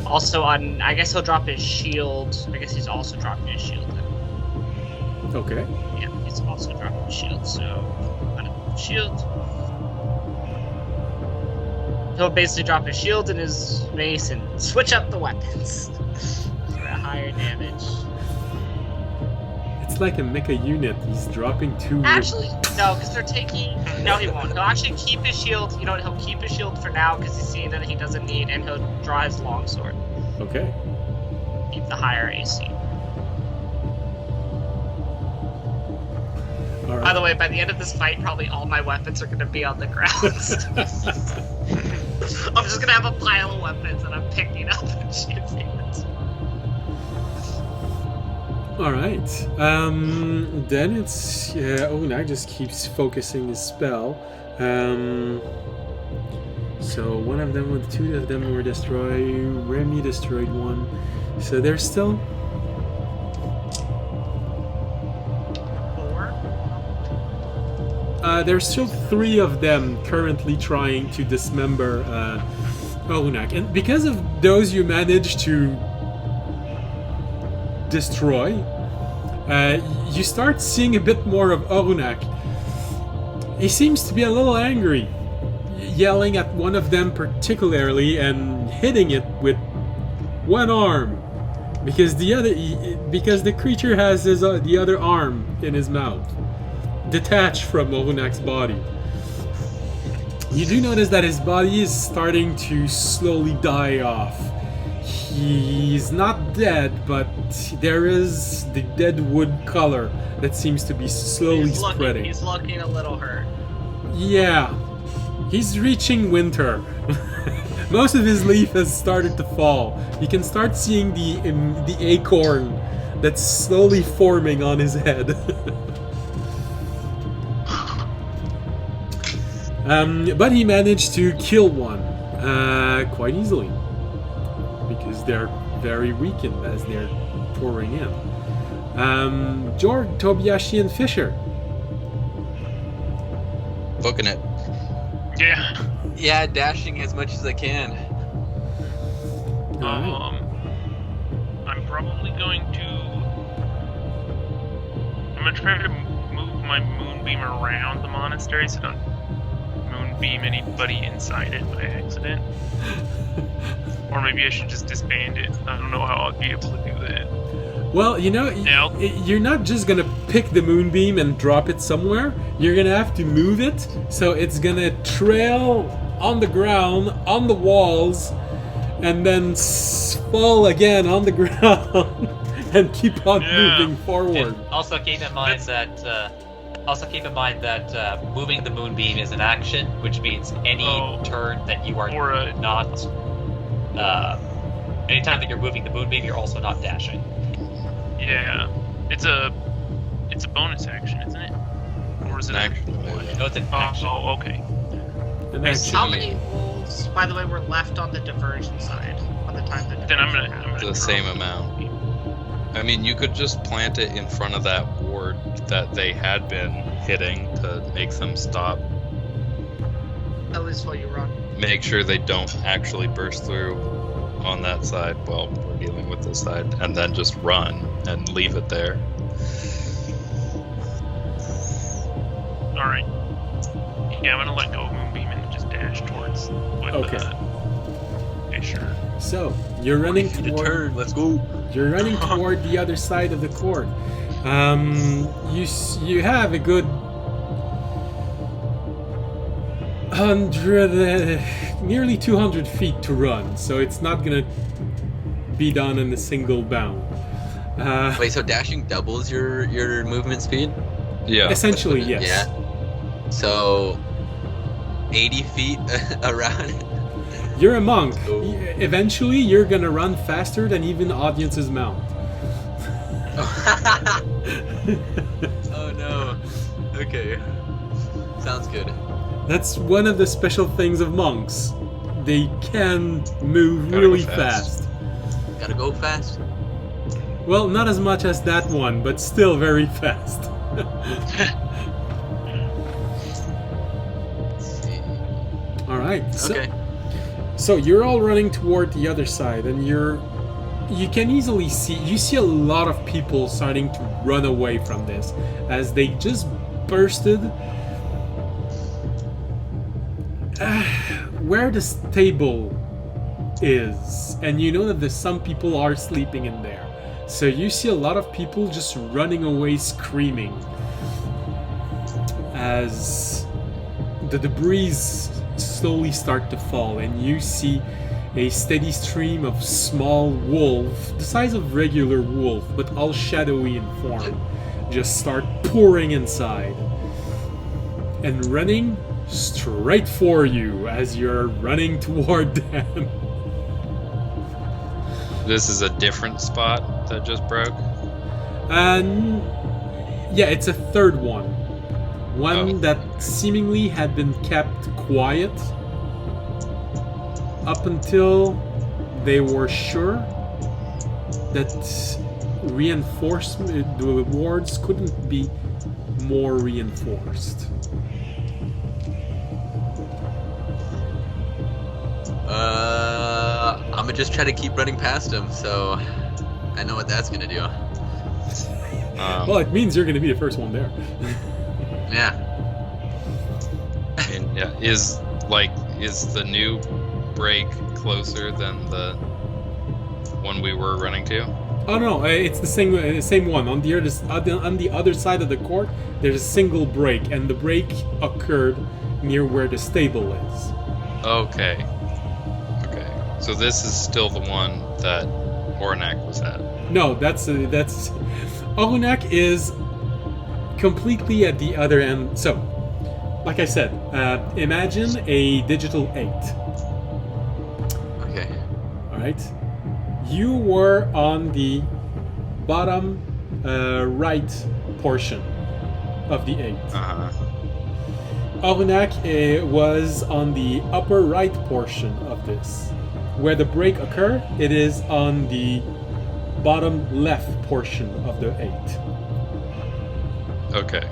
Also, I guess he'll drop his shield. I guess he's also dropping his shield then. Okay. Yeah, he's also dropping his shield, so shield. He'll basically drop his shield and his mace and switch up the weapons for a higher damage. It's like a mecha unit. He's dropping 2. Actually, no, because they're taking. No, he won't. He'll actually keep his shield. You know, he'll keep his shield for now because he's seeing that he doesn't need, and he'll draw his longsword. Okay. Keep the higher AC. All right. By the way, by the end of this fight, probably all my weapons are going to be on the ground. I'm just going to have a pile of weapons that I'm picking up and shooting it. Alright. Then it's... Orunak just keeps focusing his spell. So 1 of them, 2 of them were destroyed. Remy destroyed 1. So there's still... 4? There's still 3 of them currently trying to dismember Orunak. And because of those you managed to destroy, you start seeing a bit more of Orunak. He seems to be a little angry, yelling at one of them particularly and hitting it with 1 arm because the creature has the other arm in his mouth, detached from Orunak's body. You do notice that his body is starting to slowly die off. He's not dead, but there is the dead wood color that seems to be slowly spreading. He's looking a little hurt. Yeah, he's reaching winter. Most of his leaf has started to fall. You can start seeing the acorn that's slowly forming on his head. But he managed to kill one quite easily because they're very weakened as they're pouring in. Jorg, Tobiashi, and Fisher. Booking it. Yeah. Yeah, dashing as much as I can. Alright. I'm probably going to. I'm gonna try to move my moonbeam around the monastery so I don't moonbeam anybody inside it by accident. Or maybe I should just disband it. I don't know how I'll be able to do that. Well, you know, you're not just gonna pick the moonbeam and drop it somewhere. You're gonna have to move it, so it's gonna trail on the ground, on the walls, and then fall again on the ground and keep on moving forward. And also keep in mind that moving the moonbeam is an action, which means any turn that you are not. Anytime that you're moving the moonbeam, you're also not dashing. Yeah, it's a bonus action, isn't it? Or is it An action. No, it's an action. Oh, okay. And that's How many wolves, by the way, were left on the diversion side on the time that? Then I'm gonna The same amount. I mean, you could just plant it in front of that ward that they had been hitting to make them stop. That was what you were on. Make sure they don't actually burst through on that side while we're dealing with this side, and then just run and leave it there. All right. Yeah, I'm gonna let go of Moonbeam and just dash towards with Fisher. So you're running The toward. turn, let's go. You're running toward the other side of the court. You have a good 100, nearly 200 feet to run, so it's not gonna be done in a single bound. Wait, so dashing doubles your movement speed? Yeah. Essentially, yes. Yeah. So 80 feet around. You're a monk. Oh. Eventually, you're gonna run faster than even audiences mount. Oh no. Okay. Sounds good. That's one of the special things of monks. They can move Gotta really go fast. Gotta go fast. Well, not as much as that one, but still very fast. Let's see. All right. Okay. So you're all running toward the other side, and you can easily see a lot of people starting to run away from this as they just bursted where the stable is, and you know that some people are sleeping in there. So you see a lot of people just running away screaming as the debris slowly start to fall, and you see a steady stream of small wolf, the size of regular wolf, but all shadowy in form, just start pouring inside and running straight for you as you're running toward them. This is a different spot that just broke. And yeah, it's a third one. One that seemingly had been kept quiet up until they were sure that the wards couldn't be more reinforced. I'm gonna just try to keep running past him, so I know what that's gonna do. Well, it means you're going to be the first one there. Yeah. And yeah, is the new break closer than the one we were running to? Oh no, it's the same one. On the other side of the court, there's a single break, and the break occurred near where the stable is. Okay. So this is still the one that Ornak was at. No, that's Orunak is completely at the other end. So, like I said, imagine a digital 8. Okay. All right. You were on the bottom right portion of the 8. Uh-huh. Orunak was on the upper right portion of this. where the break occur, it is on the bottom left portion of the 8. Okay.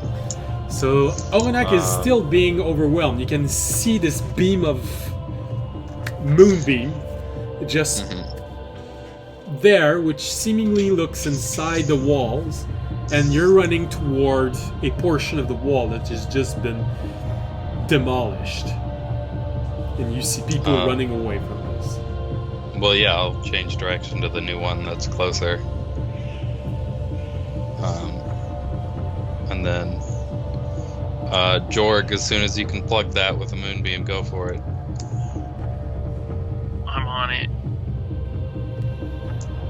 So Olenek is still being overwhelmed. You can see this beam of moonbeam just there, which seemingly looks inside the walls, and you're running toward a portion of the wall that has just been demolished. And you see people running away from this. Well, yeah, I'll change direction to the new one that's closer. And then, Jorg, as soon as you can plug that with a moonbeam, go for it. I'm on it.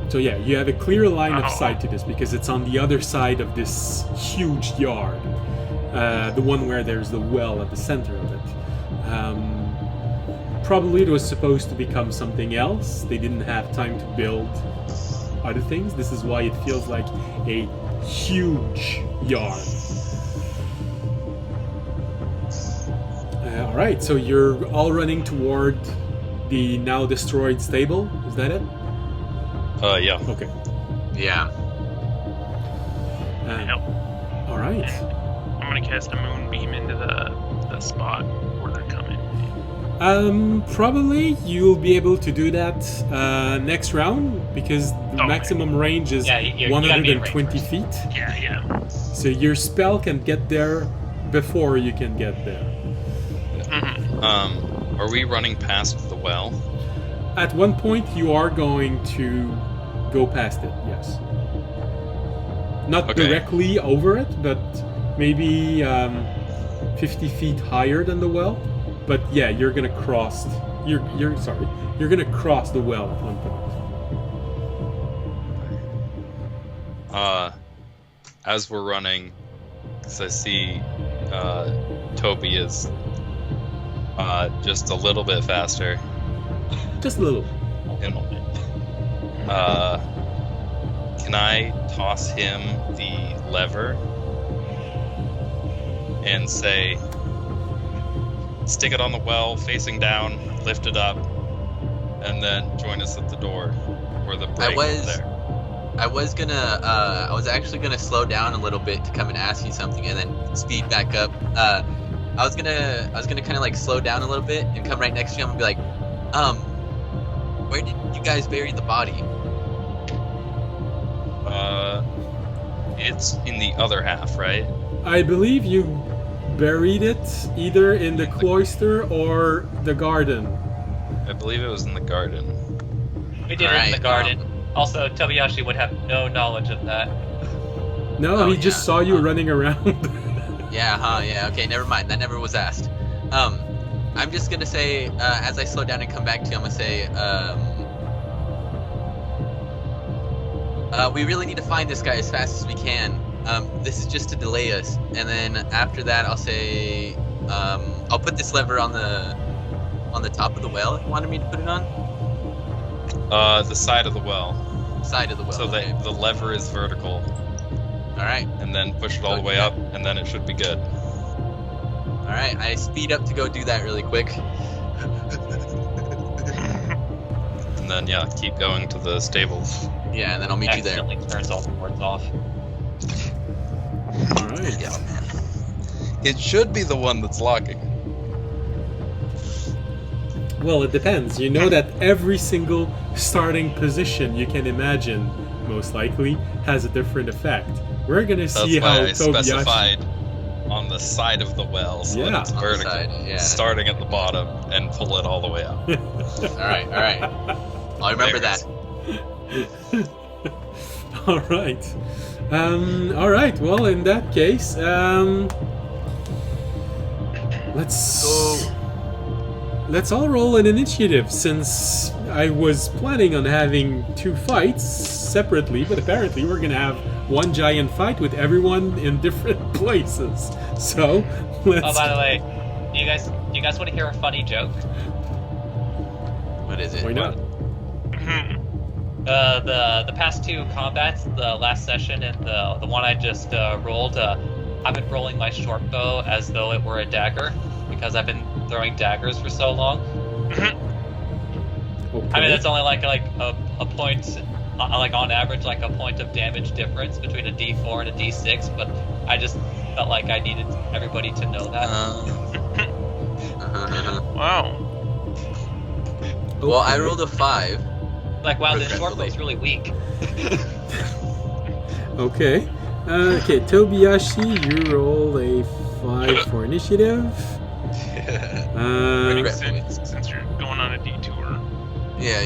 So yeah, you have a clear line of sight to this because it's on the other side of this huge yard. The one where there's the well at the center of it. Probably it was supposed to become something else. They didn't have time to build other things. This is why it feels like a huge yard. Alright, so you're all running toward the now destroyed stable. Is that it? Yeah. Okay. Yeah. Help. Alright. I'm gonna cast a moonbeam into the spot where they're coming. Probably you'll be able to do that next round because the maximum range is you 120 feet. Yeah. So your spell can get there before you can get there. Are we running past the well? At one point you are going to go past it, yes. Not directly over it, but maybe 50 feet higher than the well. But yeah, you're gonna cross. You're gonna cross the well at one point. As we're running, because I see Toby is just a little bit faster. Just a little. And, can I toss him the lever and say, stick it on the well, facing down, lift it up, and then join us at the door where the break is there? I was actually gonna slow down a little bit to come and ask you something, and then speed back up. I was gonna kind of like slow down a little bit and come right next to you and be like, where did you guys bury the body? It's in the other half, right? I believe you buried it either in the cloister or the garden. I believe it was in the garden. We did it in the garden. Also, Tobiyashi would have no knowledge of that. No, he just saw you running around. Yeah, okay, never mind. That never was asked. I'm just gonna say, as I slow down and come back to you, I'm gonna say, we really need to find this guy as fast as we can. This is just to delay us. And then after that, I'll say, I'll put this lever on the top of the well if you wanted me to put it on. The side of the well. Side of the well. So okay. the lever is vertical. All right. And then push it all the way up, and then it should be good. All right. I speed up to go do that really quick. And then keep going to the stables. Yeah, and then I'll meet you there. Accidentally turns all the boards off. All right. Yeah, man. It should be the one that's locking. Well, it depends. You know that every single starting position you can imagine, most likely, has a different effect. We're gonna see That's why how I Tobiyashi... specified on the side of the well, so that it's Yeah. vertical, side, yeah. starting at the bottom and pull it all the way up. All right. I'll remember There that. All right. All right. Well, in that case, let's all roll an initiative, since I was planning on having 2 fights separately, but apparently we're gonna have one giant fight with everyone in different places. So let's. Oh, by the way, do you guys want to hear a funny joke? What is it? Why not? The past 2 combats, the last session and the one I just rolled, I've been rolling my short bow as though it were a dagger because I've been throwing daggers for so long. Okay. I mean, that's only like a point, like on average, like a point of damage difference between a D4 and a D6. But I just felt like I needed everybody to know that. Wow. Well, I rolled a 5. Like, wow, this Regretfully. Shortbow's really weak. Okay. Okay, Tobiyashi, you roll a 5 for initiative. Regretfully. Since you're going on a detour. Yeah.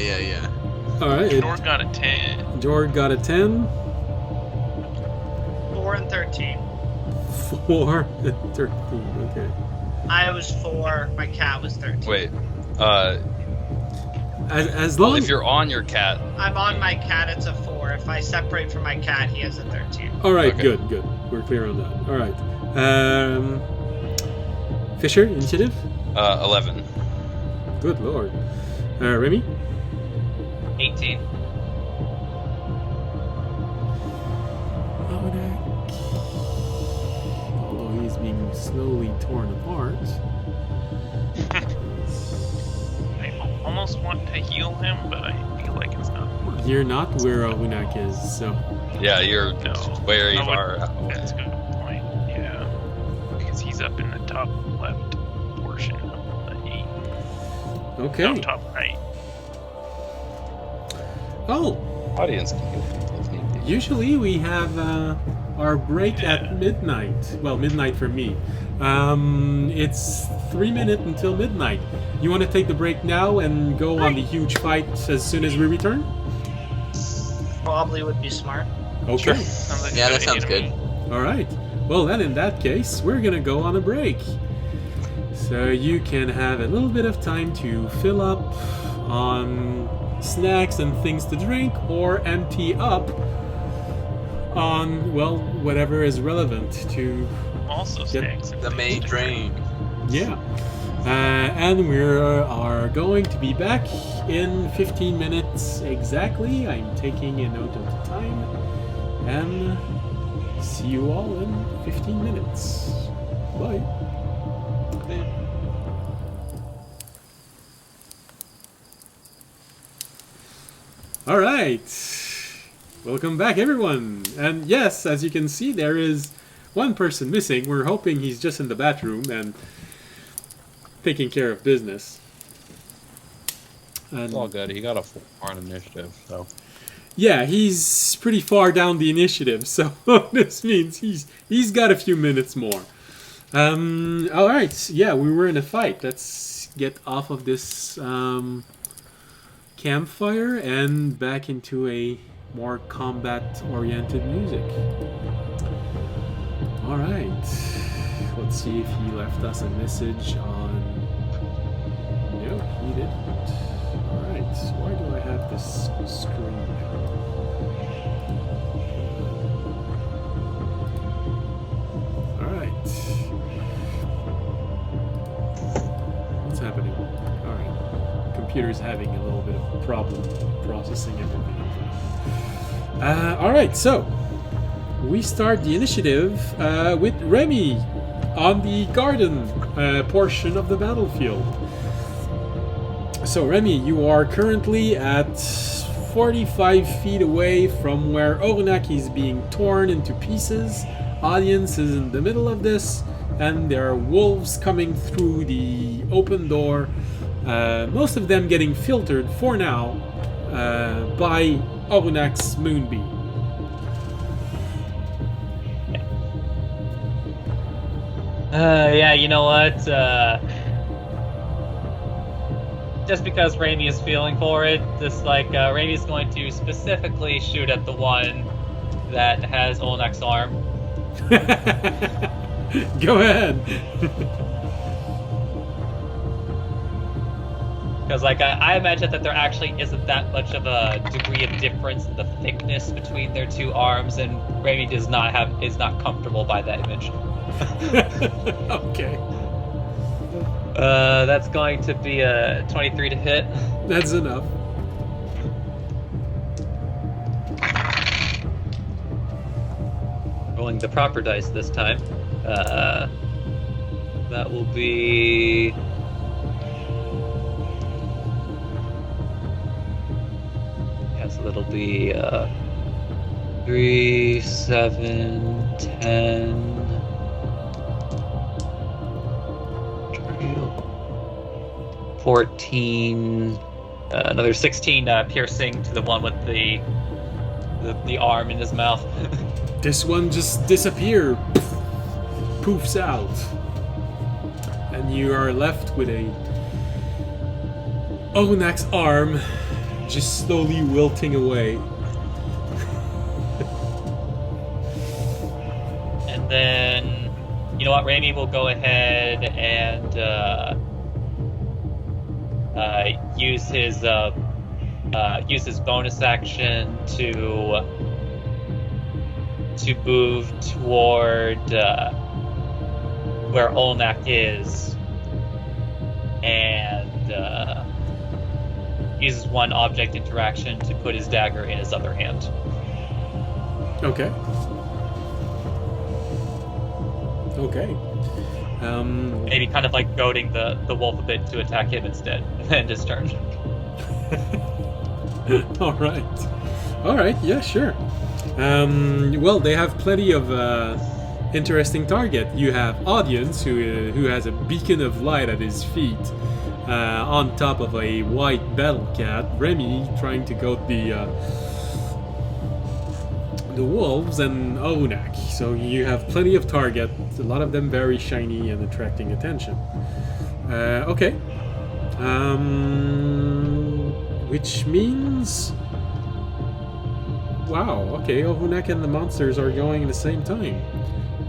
Alright, Jorg got a 10. Jorg got a 10. 4 and 13. 4 and 13, okay. I was 4. My cat was 13. Wait. As Well, long if you're on your cat, I'm on my cat. It's a 4. If I separate from my cat, he has a 13. Alright, Okay. good. We're clear on that. Alright. Fisher, initiative? 11. Good lord. Remy? 18. Although he's being slowly torn apart. I almost want to heal him, but I feel like it's not worth You're not where Ohunak is, so... Yeah, you're No. where you I would- are. That's a good point. Yeah. Because he's up in the top left portion of the heap. Okay. No, top right. Oh, Audience can heal people if need be. usually we have our break Yeah. at midnight. Well, midnight for me. It's 3 minutes until midnight. You want to take the break now and go on the huge fight as soon as we return? Probably would be smart. Okay. Sure. Sounds like a Yeah, that idea sounds to good. me. All right. Well, then in that case, we're gonna go on a break. So you can have a little bit of time to fill up on snacks and things to drink, or empty up on, well, whatever is relevant to, Also snacks. and The things main to drain. yeah. And we are going to be back in 15 minutes exactly. I'm taking a note of the time. And see you all in 15 minutes. Bye. All right. Welcome back, everyone. And yes, as you can see, there is one person missing. We're hoping he's just in the bathroom and taking care of business. And It's all good. He got a 4 on initiative, so. yeah, he's pretty far down the initiative, so this means he's got a few minutes more. All right, yeah, we were in a fight. Let's get off of this campfire and back into a more combat-oriented music. All right, let's see if he left us a message on. No, he didn't. All right, why do I have this screen? Alright. What's happening? Alright. Computer's having a little bit of a problem processing everything. Alright, so we start the initiative with Remy on the garden portion of the battlefield. So Remy, you are currently at 45 feet away from where Orunak is being torn into pieces. Audience is in the middle of this, and there are wolves coming through the open door. Most of them getting filtered for now by Orunak's moonbeam. Yeah, you know what? Just because Raimi is feeling for it, just like Raimi's going to specifically shoot at the one that has Olnek's arm. Go ahead. Because like I imagine that there actually isn't that much of a degree of difference in the thickness between their two arms, and Raimi is not comfortable by that image. Okay. That's going to be a 23 to hit. That's enough. Rolling the proper dice this time. That will be it'll be 3, 7, 10. 14, another 16 piercing to the one with the arm in his mouth. This one just disappears, poofs out, and you are left with a Onak's arm just slowly wilting away. And then, you know what, Raimi will go ahead and use his bonus action to move toward where Olnak is, and uses one object interaction to put his dagger in his other hand. Okay. Okay. Maybe kind of like goading the wolf a bit to attack him instead, and his turn. All right. Yeah, sure. Well, they have plenty of interesting target. You have Audience, who has a beacon of light at his feet, on top of a white battle cat. Remy trying to goad the wolves, and Onak. So you have plenty of target. A lot of them very shiny and attracting attention. Okay. Which means... Wow, okay, Ohunak and the monsters are going at the same time.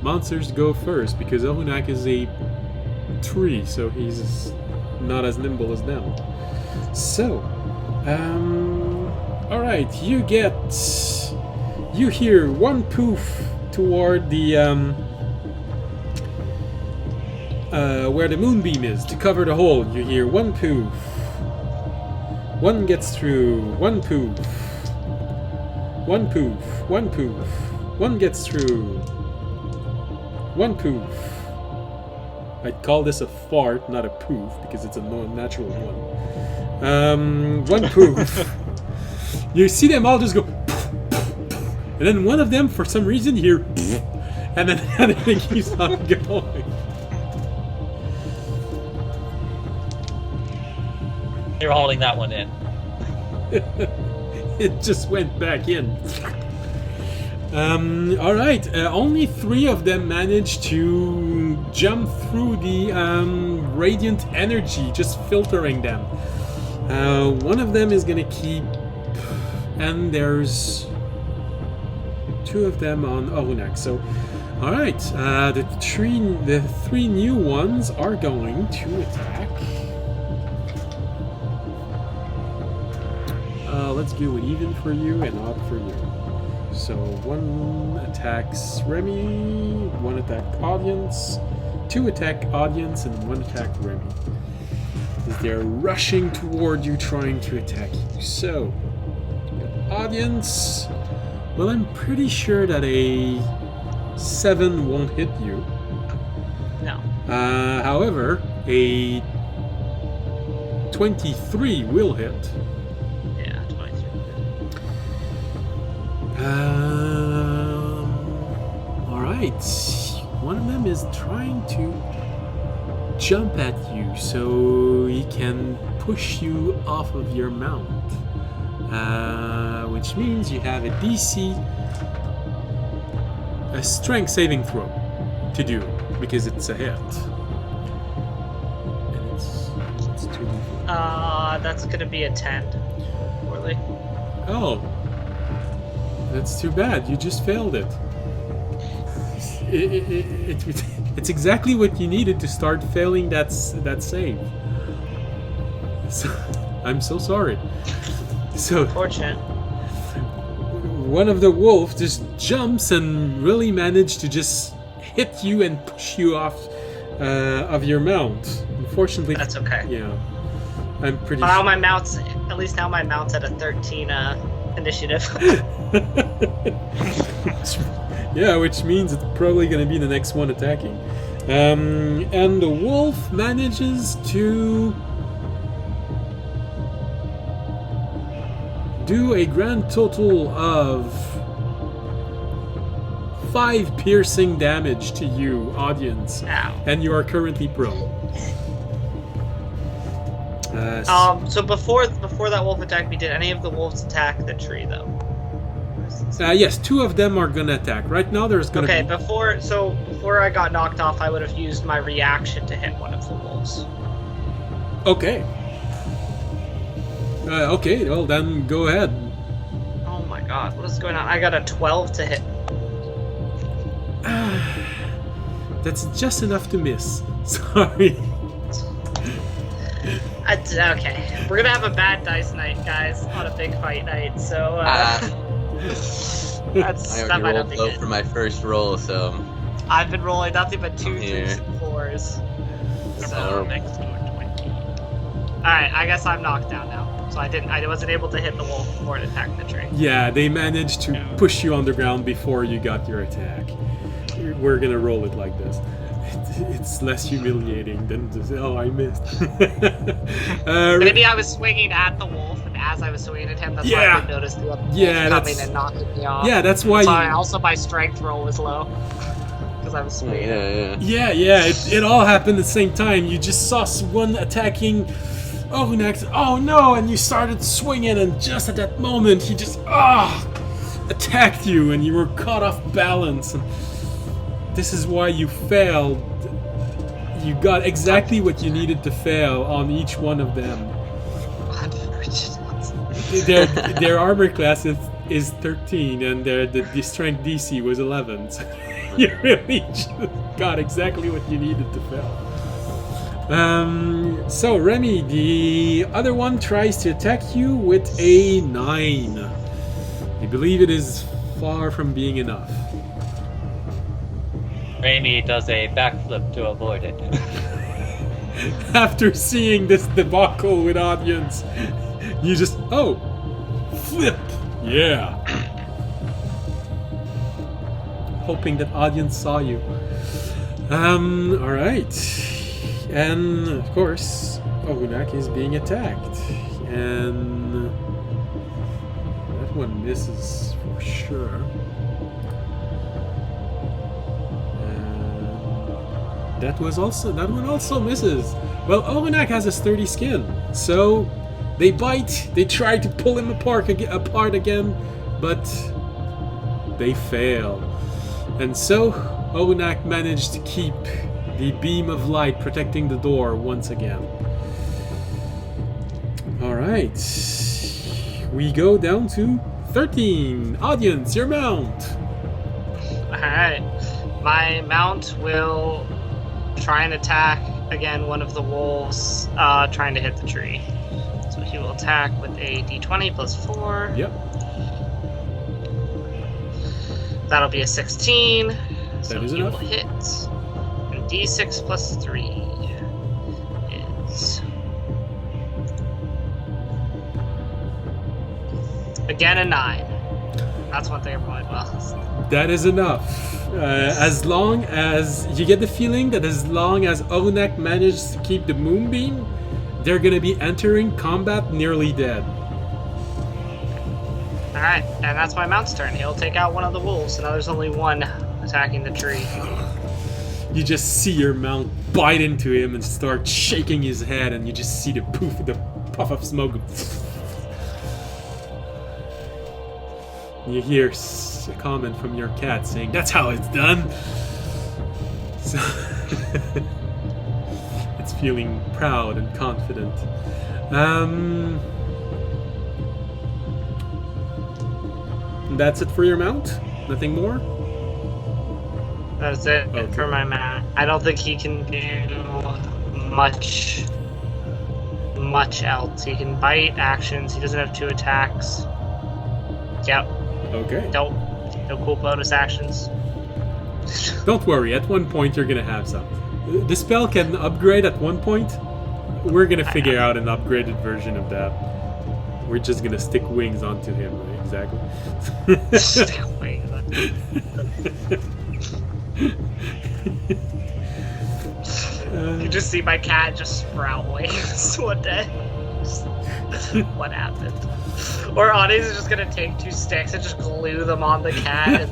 Monsters go first, because Ohunak is a tree, so he's not as nimble as them. So, alright, you hear one poof toward the, where the moonbeam is, to cover the hole. You hear one poof. One gets through, one poof. One poof, one poof. One gets through. One poof. I'd call this a fart, not a poof, because it's a natural one. One poof. You see them all just go poof, poof, poof. And then one of them, for some reason, you hear and then the other thing keeps on going. You're holding that one in. It just went back in. Alright, only 3 of them managed to jump through the radiant energy, just filtering them. One of them is gonna keep, and there's 2 of them on Orunak. So, alright, the 3 new ones are going to attack. Let's go with even for you and odd for you. So 1 attacks Remy, 1 attack Audience, 2 attack Audience, and 1 attack Remy. As they're rushing toward you, trying to attack you. So, Audience, well, I'm pretty sure that a 7 won't hit you. No. However, a 23 will hit. Alright. One of them is trying to jump at you so he can push you off of your mount. Which means you have a DC, a strength saving throw to do, because it's a hit. And it's 2d4. That's gonna be a 10. Poorly. Oh. That's too bad. You just failed it. It's exactly what you needed to start failing that save. So, I'm so sorry. So, Fortunate. One of the wolves just jumps and really managed to just hit you and push you off of your mount. Unfortunately, that's okay. Yeah, I'm pretty. Well, my mount's at least now. My mount's at a 13 initiative. Yeah, which means it's probably going to be the next one attacking. And the wolf manages to do a grand total of 5 piercing damage to you, audience, Ow. and you are currently prone. So before that wolf attacked me, did any of the wolves attack the tree though? Yes, 2 of them are gonna attack. Right now, there's gonna Okay, be... before I got knocked off, I would have used my reaction to hit one of the wolves. Okay. Okay, well then go ahead. Oh my god, what is going on? I got a 12 to hit. That's just enough to miss. Sorry. Okay, we're gonna have a bad dice night, guys, on a big fight night. So I that already might not rolled be low good. for my first roll, so I've been rolling nothing but 2, Here. 3s, and 4s. So So, next to a 20. alright, I guess I'm knocked down now. So I wasn't able to hit the wolf before it attacked the tree. Yeah, they managed to push you on the ground before you got your attack. We're gonna roll it like this. It's less humiliating than just, oh, I missed. Maybe I was swinging at the wolf, and as I was swinging at him, that's why I didn't notice the other wolf coming that's- and knocking me off. yeah, that's why So you... also my strength roll was low. Because I was swinging. yeah. It all happened at the same time. You just saw one attacking Orunak. Oh no! And you started swinging, and just at that moment, he just attacked you, and you were caught off balance. And this is why you failed. You got exactly what you needed to fail on each one of them. Their armor class is 13, and the strength DC was 11. So you really just got exactly what you needed to fail. So Remy, the other one tries to attack you with a 9. I believe it is far from being enough. Raimi does a backflip to avoid it. After seeing this debacle with audience, you just flip, yeah. Hoping that audience saw you. All right, and of course, Orunak is being attacked, and that one misses for sure. That one also misses. Well, Orunak has a sturdy skin, so they bite. They try to pull him apart again, but they fail. And so Orunak managed to keep the beam of light protecting the door once again. All right, we go down to 13. Audience, your mount. Alright, my mount will try and attack again one of the wolves, trying to hit the tree. So he will attack with a d20 plus 4. Yep, That'll be a 16. So that is he enough. will hit. And d6 plus 3 is again a 9. That's one thing I'm going well. That is enough. As long as you get the feeling that as long as Orunak manages to keep the moonbeam, they're gonna be entering combat nearly dead. Alright, and that's my mount's turn. He'll take out one of the wolves, so now there's only one attacking the tree. You just see your mount bite into him and start shaking his head, and you just see the puff of smoke. You hear a comment from your cat saying, "That's how it's done." So it's feeling proud and confident. That's it for your mount? Nothing more? That's it Okay. for my mount. I don't think he can do much else. He can bite actions. He doesn't have 2 attacks. Yep. Okay. No cool bonus actions. Don't worry, at one point you're gonna have some. The spell can upgrade at one point. We're gonna figure out an upgraded version of that. We're just gonna stick wings onto him, right? Exactly. Wait, you just see my cat just sprout wings one day. what happened. Or Ani's is just gonna take 2 sticks and just glue them on the cat, and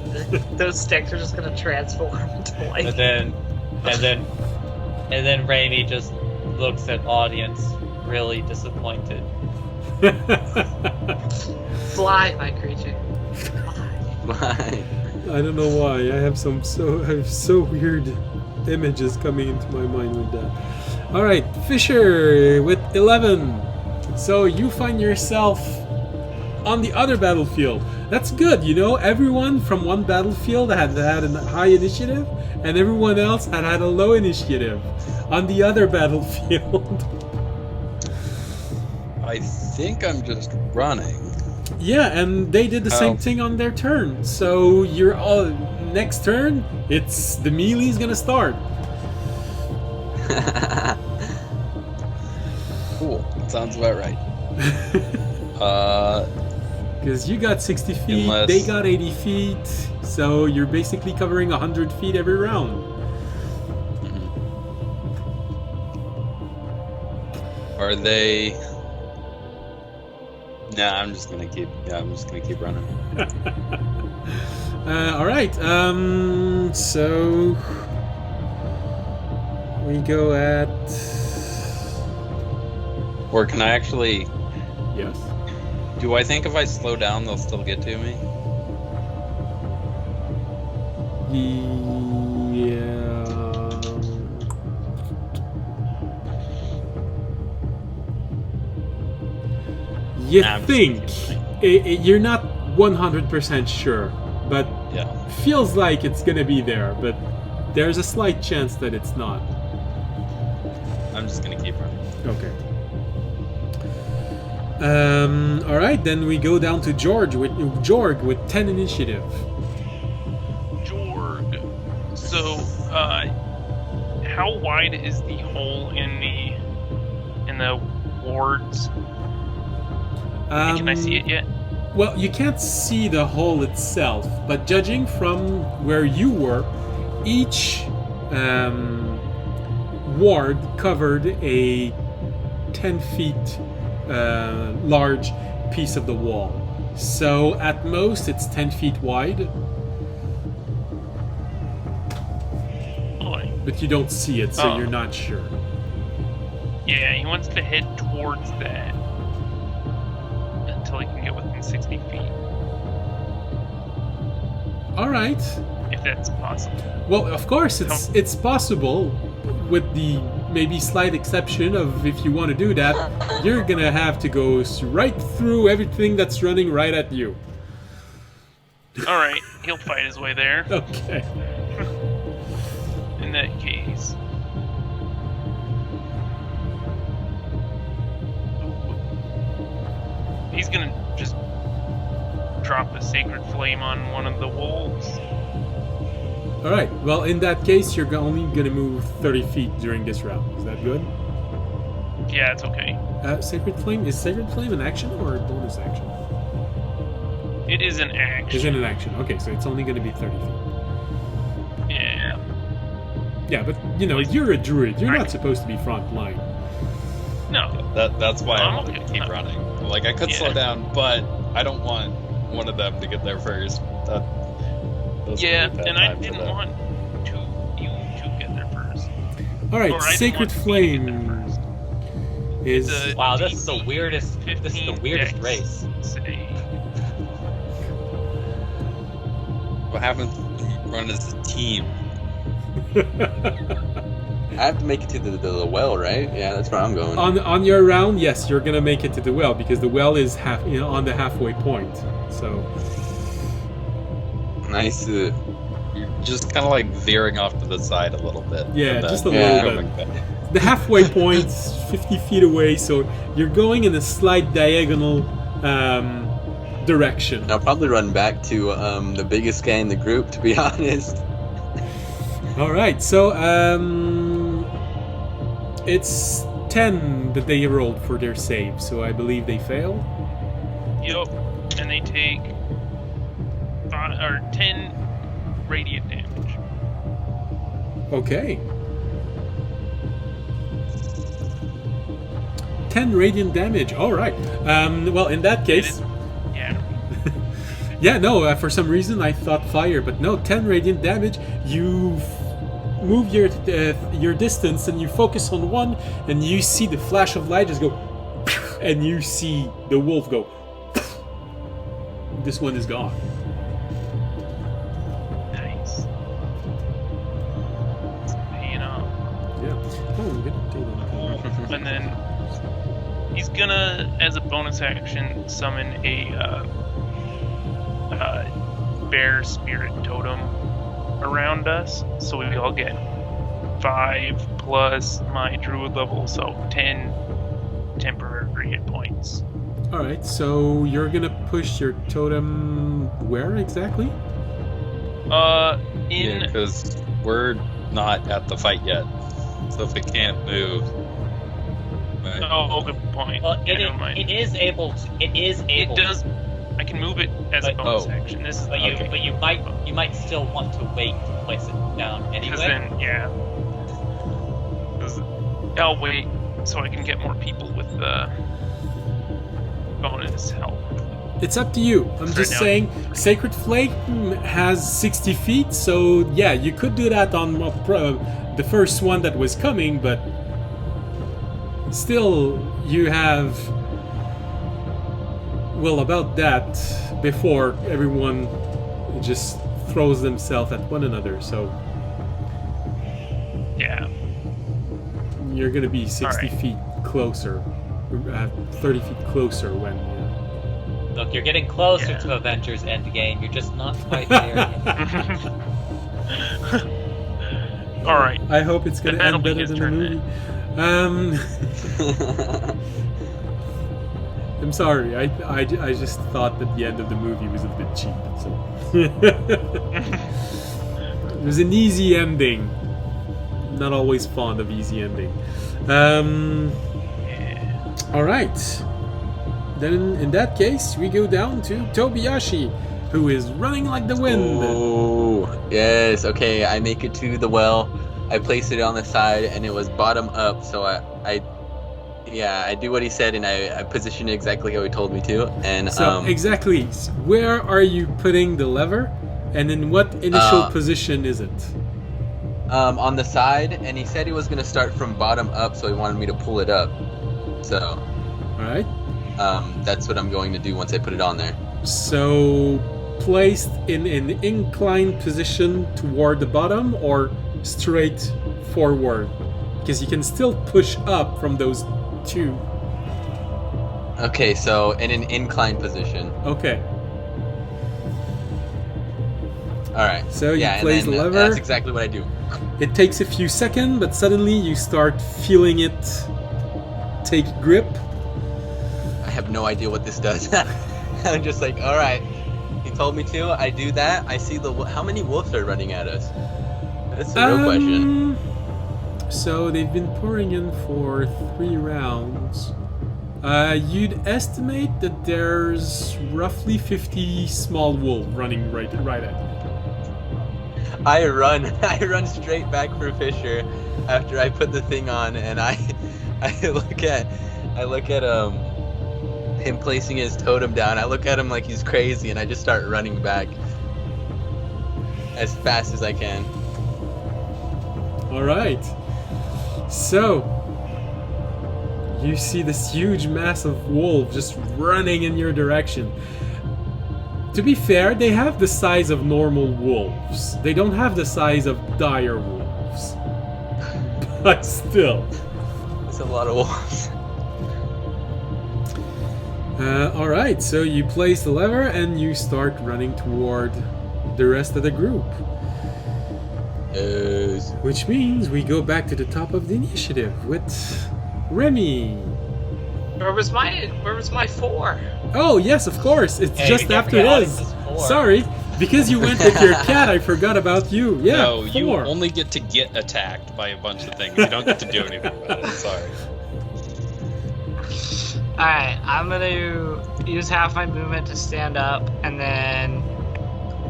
those sticks are just gonna transform into like. And then Raimi just looks at audience, really disappointed. Fly, my creature. Why? I don't know why. I have so weird images coming into my mind with that. All right, Fisher with 11. So you find yourself on the other battlefield. That's good, you know. Everyone from one battlefield had a high initiative, and everyone else had a low initiative on the other battlefield. I think I'm just running. Yeah, and they did the same thing on their turn. So you're all next turn. It's the melee's gonna start. Cool. Sounds about right. Because you got 60 feet, Unless- they got 80 feet, so you're basically covering 100 feet every round. Are they? Nah, I'm just gonna keep running. All right. So we go at. Or can I actually? Yes. Do I think if I slow down, they'll still get to me? Yeah. You Nah, I'm just think gonna keep you're not 100% sure, but Yeah. feels like it's gonna be there. But there's a slight chance that it's not. I'm just gonna keep running. Okay. All right, then we go down to Jorg with 10 initiative. Jorg. So, how wide is the hole in the wards? Can I see it yet? Well, you can't see the hole itself, but judging from where you were, each ward covered a 10 feet large piece of the wall. So at most it's 10 feet wide, Boy. but you don't see it, so Oh. you're not sure. Yeah, he wants to head towards that until he can get within 60 feet, All right. if that's possible. Well, of course, it's possible, with the maybe slight exception of if you want to do that, you're gonna have to go right through everything that's running right at you. All right, he'll fight his way there. Okay. In that case, he's gonna just drop a sacred flame on one of the wolves. All right. Well, in that case, you're only gonna move 30 feet during this round. Is that good? Yeah, it's okay. Sacred Flame, is Sacred Flame an action or a bonus action? It is an action. Is it an action? Okay, so it's only gonna be 30 feet. Yeah. Yeah, but you know, you're a druid. You're not supposed to be front line. No. That's why I I'm wanted okay. to keep running. Like I could slow down, but I don't want one of them to get there first. That's Yeah, really bad and I time for didn't that. want you to get there first. All right, Or I didn't Sacred want me to get there Flame first. is. The Wow, this is the DC weirdest. This is the 15 weirdest dex race. save. What happens when you run as a team? I have to make it to the well, right? Yeah, that's where I'm going. on your round, yes, you're gonna make it to the well because the well is on the halfway point. So Nice. You're just kind of like veering off to the side a little bit. Yeah, and then just a little coming back. the halfway point's 50 feet away, so you're going in a slight diagonal direction. I'll probably run back to the biggest guy in the group, to be honest. All right, so it's 10 that they rolled for their save, so I believe they fail. Yup. And they take 10 radiant damage. Okay. 10 radiant damage. All right. Well, in that case, Yeah. yeah, no. For some reason, I thought fire, but no. 10 radiant damage. You move your distance and you focus on one, and you see the flash of light just go, and you see the wolf go. This one is gone. Nice. You know. Yeah. Oh, we got data. And then he's gonna, as a bonus action, summon a bear spirit totem around us, so we all get 5 plus my druid level, so 10 temporary hit points. All right. So you're gonna push your totem where exactly? In because we're not at the fight yet, so if it can't move. Right. oh, good point. Well, Yeah, never mind. it is able to. It is able. It does. I can move it as a But- bonus action. This is But you might still want to wait to place it down because anyway. then, yeah. 'Cause I'll wait so I can get more people with the bonus help. It's up to you. I'm Right just now. saying, Sacred Flame has 60 feet, so yeah, you could do that on the first one that was coming, but still, you have, well, about that before everyone just throws themselves at one another, so Yeah. you're gonna be 60 Alright. feet closer, 30 feet closer when. Look, you're getting closer Yeah. to Avengers Endgame. You're just not quite there yet. All right. I hope it's gonna That'll end be better his than the turn movie. I'm sorry. I just thought that the end of the movie was a bit cheap. So it was an easy ending. Not always fond of easy ending. All right. Then in that case, we go down to Tobiyashi, who is running like the wind. Oh, yes. Okay, I make it to the well. I place it on the side, and it was bottom up. So I do what he said, and I position it exactly how he told me to. And So exactly, where are you putting the lever, and in what initial position is it? on the side, and he said he was gonna start from bottom up, so he wanted me to pull it up. So All right. that's what I'm going to do once I put it on there. So placed in an inclined position toward the bottom or straight forward, because you can still push up from those two. Okay, so in an inclined position. Okay. All right. So you yeah, place and the then lever. that's exactly what I do. It takes a few seconds, but suddenly you start feeling it take grip. I have no idea what this does. I'm just like, all right. He told me to. I do that. I see how many wolves are running at us. That's the real question. So they've been pouring in for 3 rounds. You'd estimate that there's roughly 50 small wolves running right at you. I run straight back for Fisher after I put the thing on, and I look at him placing his totem down. I look at him like he's crazy, and I just start running back as fast as I can. All right. So you see this huge mass of wolves just running in your direction. To be fair, they have the size of normal wolves. They don't have the size of dire wolves. But still. It's a lot of wolves. Alright, so you place the lever and you start running toward the rest of the group. Yes. Which means we go back to the top of the initiative with Remy. Where was my 4? Oh, yes, of course. It's Hey, just you after forgot this. it was 4. Sorry. Because you went with your cat, I forgot about you. Yeah, No, 4. you only get to get attacked by a bunch of things. You don't get to do anything about it. Sorry. Alright, I'm gonna use half my movement to stand up and then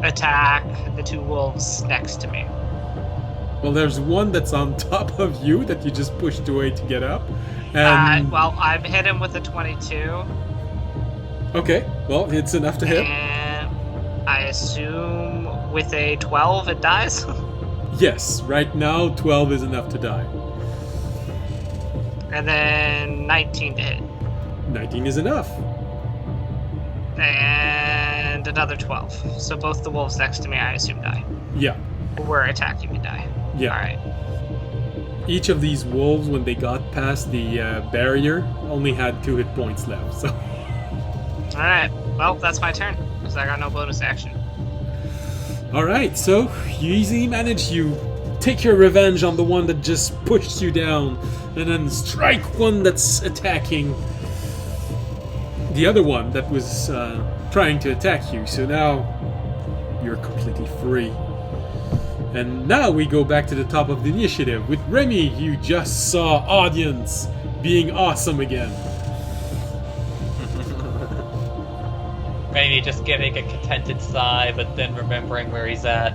attack the 2 wolves next to me. Well, there's one that's on top of you that you just pushed away to get up. And Well, I've hit him with a 22. okay, well, it's enough to hit. And I assume with a 12 it dies? Yes, right now 12 is enough to die. And then 19 to hit. 19 is enough. And another 12. So both the wolves next to me, I assume, die. Yeah, We're attacking me, die. yeah. Alright. Each of these wolves, when they got past the barrier, only had 2 hit points left. So, Alright. Well, that's my turn. Because I got no bonus action. all right. So you easily manage. You take your revenge on the one that just pushed you down, and then strike one that's attacking the other one that was trying to attack you. So now you're completely free. And now we go back to the top of the initiative. With Remy, you just saw audience being awesome again. Maybe just giving a contented sigh, but then remembering where he's at.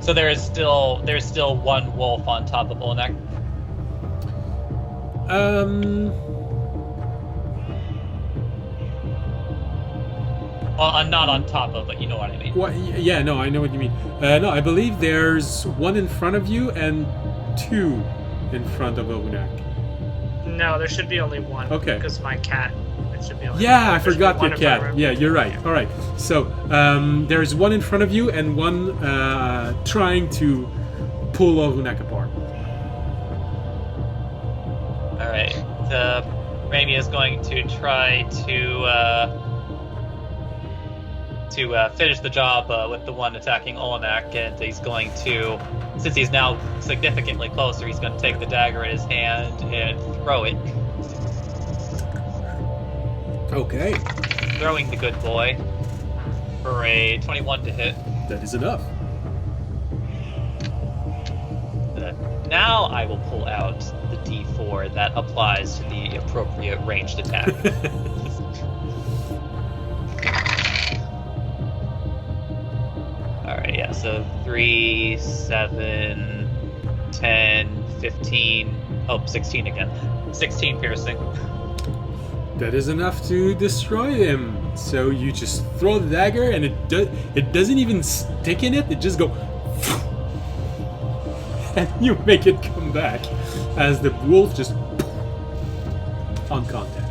So there's still one wolf on top of Olnek. Well, I'm not on top of, but you know what I mean. What? Yeah, no, I know what you mean. No, I believe there's one in front of you and 2 in front of Ogunak. No, there should be only one. Okay. Because my cat. It should be only Yeah, one. I There should forgot be one your in front cat. of him. Yeah, you're right. All right. So there's one in front of you and one trying to pull Ogunak apart. All right. Rami is going to try to finish the job with the one attacking Olenak, and he's going to, since he's now significantly closer, he's going to take the dagger in his hand and throw it. Okay, Throwing the good boy for a 21 to hit. that is enough. Now I will pull out the D4 that applies to the appropriate ranged attack. Alright, yeah, so 3, 7, 10, 15, 16 again. 16 piercing. That is enough to destroy him. So you just throw the dagger, and it doesn't even stick in it. It just go, and you make it come back as the wolf just on contact.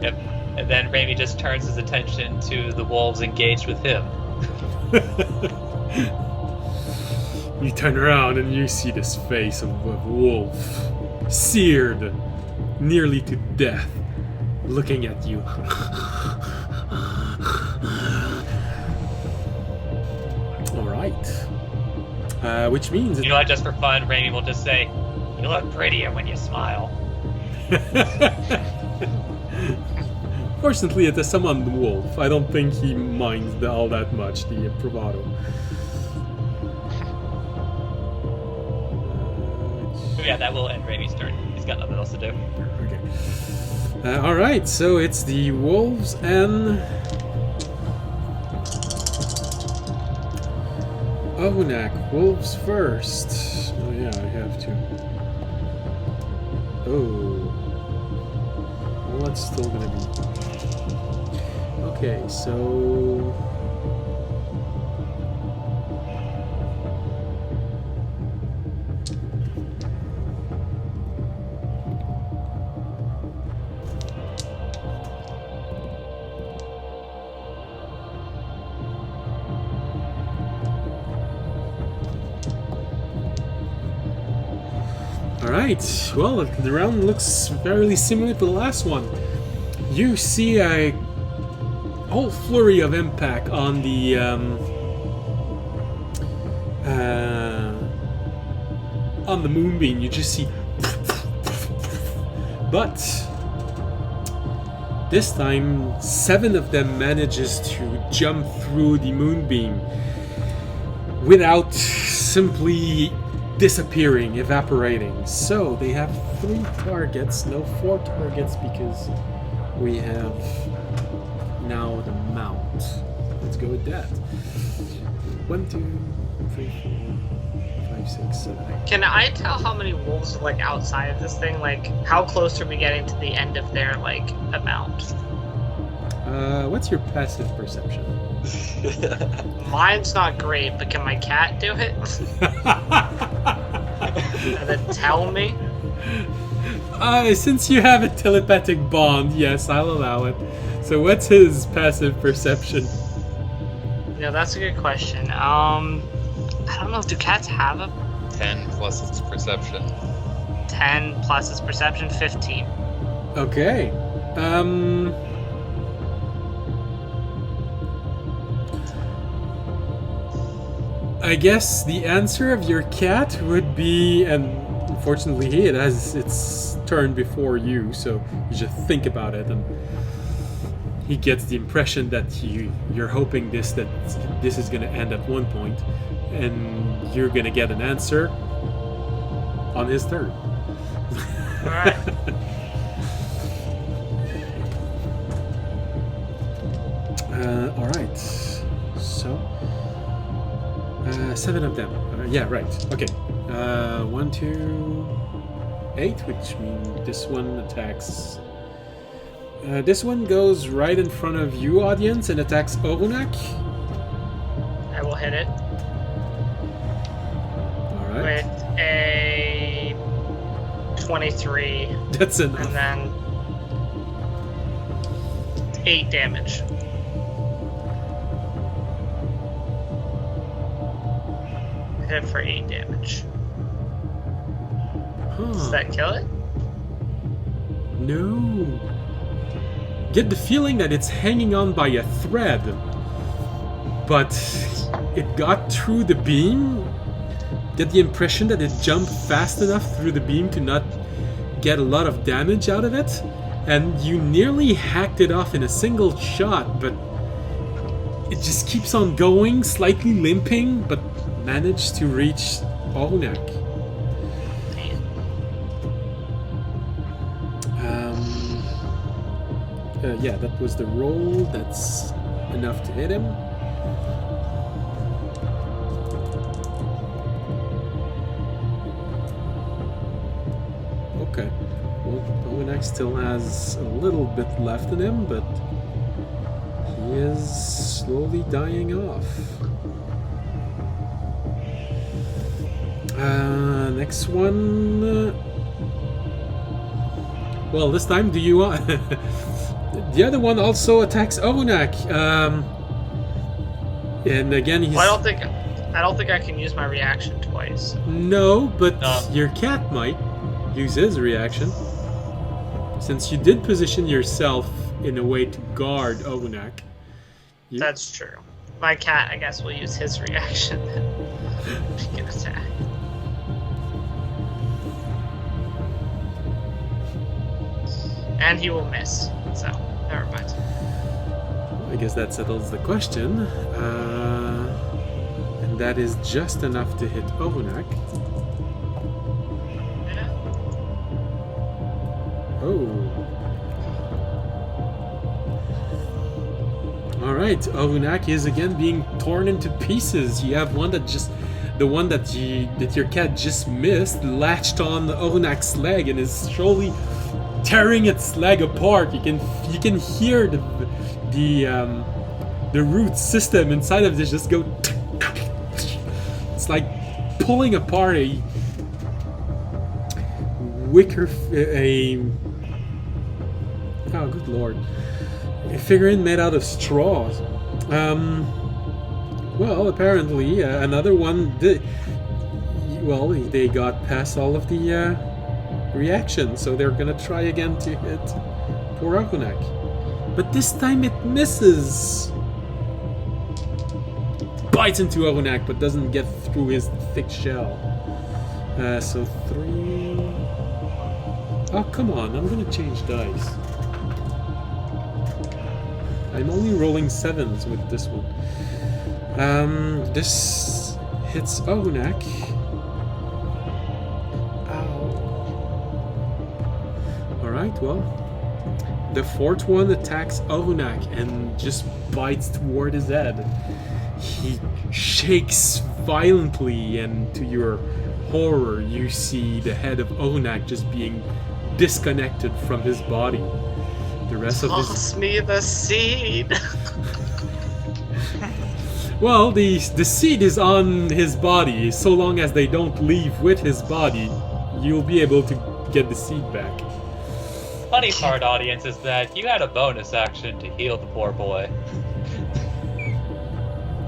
Yep. And then Raimi just turns his attention to the wolves engaged with him. You turn around and you see this face of a wolf, seared nearly to death, looking at you. Alright. Which means... You know what, just for fun, Raimi will just say, "You look prettier when you smile." Fortunately, it's a summoned wolf. I don't think he minds all that much, the bravado. Yeah, that will end Raimi's turn. He's got nothing else to do. Okay. Alright, so it's the wolves and... Ogunak, wolves first. Oh yeah, I have to. Oh. Well, that's still gonna be... Okay, so... Alright, well, the round looks fairly similar to the last one. You see a whole flurry of impact on the moonbeam. You just see, but this time 7 of them manages to jump through the moonbeam without simply disappearing, evaporating. So they have 3 targets, no 4 targets, because we have now the mount. Let's go with that. 1, 2, 3, 4, 5, 6, 7, 8. Can I tell how many wolves are like outside of this thing? Like, how close are we getting to the end of their like amount? What's your passive perception? Mine's not great, but can my cat do it? And then tell me? Since you have a telepathic bond, yes, I'll allow it. So what's his passive perception? Yeah, that's a good question. I don't know. Do cats have a 10 plus its perception. 10 plus its perception? 15. Okay. I guess the answer of your cat would be, and unfortunately it has its turn before you, so you just think about it, and he gets the impression that you're hoping this is going to end at one point, and you're going to get an answer on his turn. Alright. Alright. So 7 of them. Yeah, right. Okay. 1, 2, 8, which means this one attacks. This one goes right in front of you, audience, and attacks Orunak. I will hit it Alright. with a 23, That's enough. and then 8 damage. Hit it for 8 damage. Does Huh. that kill it? No. Get the feeling that it's hanging on by a thread, but it got through the beam. Get the impression that it jumped fast enough through the beam to not get a lot of damage out of it, and you nearly hacked it off in a single shot, but it just keeps on going, slightly limping, but managed to reach Orunak. Yeah, that was the roll. That's enough to hit him. Okay. Well, Orunak still has a little bit left in him, but he is slowly dying off. Next one. Well, this time, do you want? The other one also attacks Orunak. And again, he's. Well, I don't think I can use my reaction twice. No, but No. your cat might use his reaction. Since you did position yourself in a way to guard Orunak. That's true. My cat, I guess, will use his reaction then. He can attack. And he will miss. So, never mind. I guess that settles the question. And that is just enough to hit Orunak. Yeah. Oh. Alright, Orunak is again being torn into pieces. You have one that the one that your cat just missed latched on Orunak's leg and is slowly tearing its leg apart. You can hear the root system inside of this just go. It's like pulling apart a wicker oh good lord, a figurine made out of straws. Well, apparently another one did. Well, they got past all of the reaction, so they're gonna try again to hit poor Orunak. But this time it misses. Bites into Orunak, but doesn't get through his thick shell. So 3. Oh, come on, I'm gonna change dice. I'm only rolling 7s with this one. This hits Orunak. Alright, well, the fourth one attacks Orunak and just bites toward his head. he shakes violently, and to your horror, you see the head of Onak just being disconnected from his body. The rest of his... Toss me the seed. Well, the seed is on his body. So long as they don't leave with his body, you'll be able to get the seed back. Funny part, audience, is that you had a bonus action to heal the poor boy.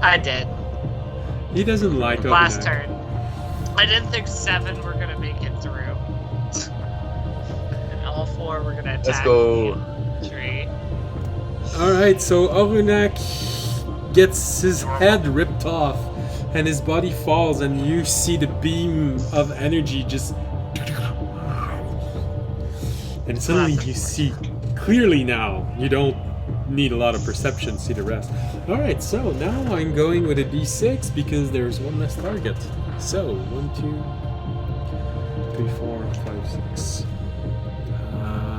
I did. He doesn't like Last Onak. turn. I didn't think 7 were gonna make it through. And all 4 were gonna attack. Let's go. The tree. Alright, so Orunak gets his head ripped off and his body falls, and you see the beam of energy just... And suddenly you see clearly now. You don't need a lot of perception to see the rest. Alright, so now I'm going with a d6 because there's one less target. So, 1, 2, 3, 4, 5, 6.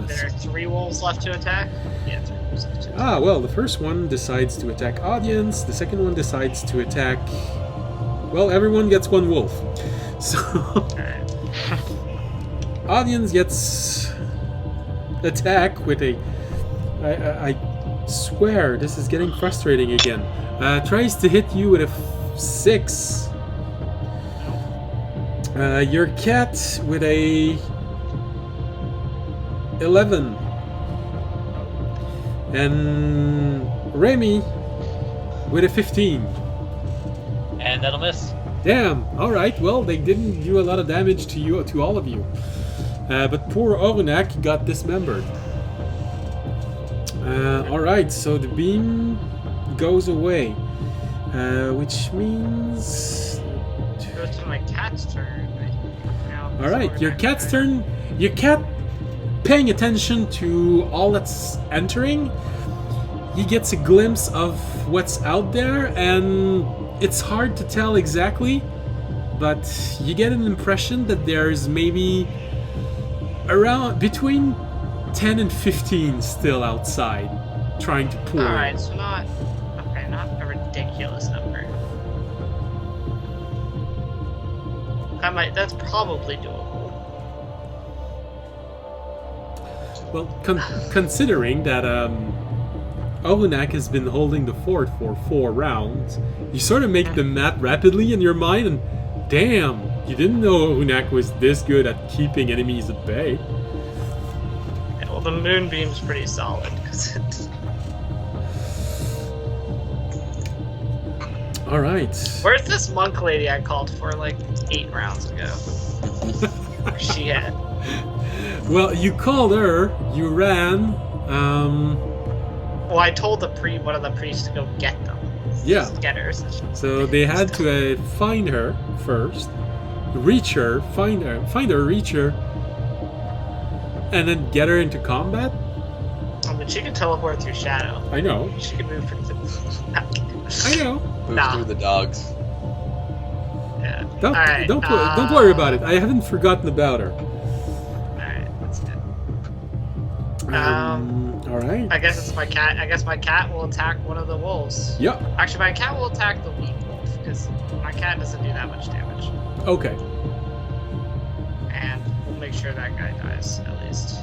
There are 3 wolves left to attack? Yeah, 3 wolves left to attack. Ah, well, the first one decides to attack audience, the second one decides to attack... Well, everyone gets 1 wolf. So... Alright. Audience gets... attack with a... I swear, this is getting frustrating again. Tries to hit you with a 6. Your cat with a... 11. And Remy with a 15. And that'll miss. Damn. All right. Well, they didn't do a lot of damage to you, to all of you. But poor Orunak got dismembered. All right. So the beam goes away, which means. It goes to my cat's turn. Now, All right. Your cat's turn. Your cat, paying attention to all that's entering, he gets a glimpse of what's out there, and it's hard to tell exactly, but you get an impression that there's maybe around between 10 and 15 still outside trying to pull. Alright, so not a ridiculous number. That's probably doable. Well, considering that Orunak has been holding the fort for 4 rounds, you sort of make the math rapidly in your mind, and damn, you didn't know Orunak was this good at keeping enemies at bay. Yeah, well, the moonbeam's pretty solid because it's. All right. Where's this monk lady I called for like 8 rounds ago? Where's she at? Well, you called her. You ran. Well, I told one of the priests to go get them. Yeah. Get her. So they had to find her first, reach her, find her, reach her, and then get her into combat. Oh, but she can teleport through shadow. I know. She can move pretty I know. Move Nah. through the dogs. Yeah. Don't Alright, don't worry about it. I haven't forgotten about her. Alright, that's good. All right. I guess it's my cat. I guess my cat will attack one of the wolves. Yep. Actually, my cat will attack the weak wolf because my cat doesn't do that much damage. Okay. And we'll make sure that guy dies at least,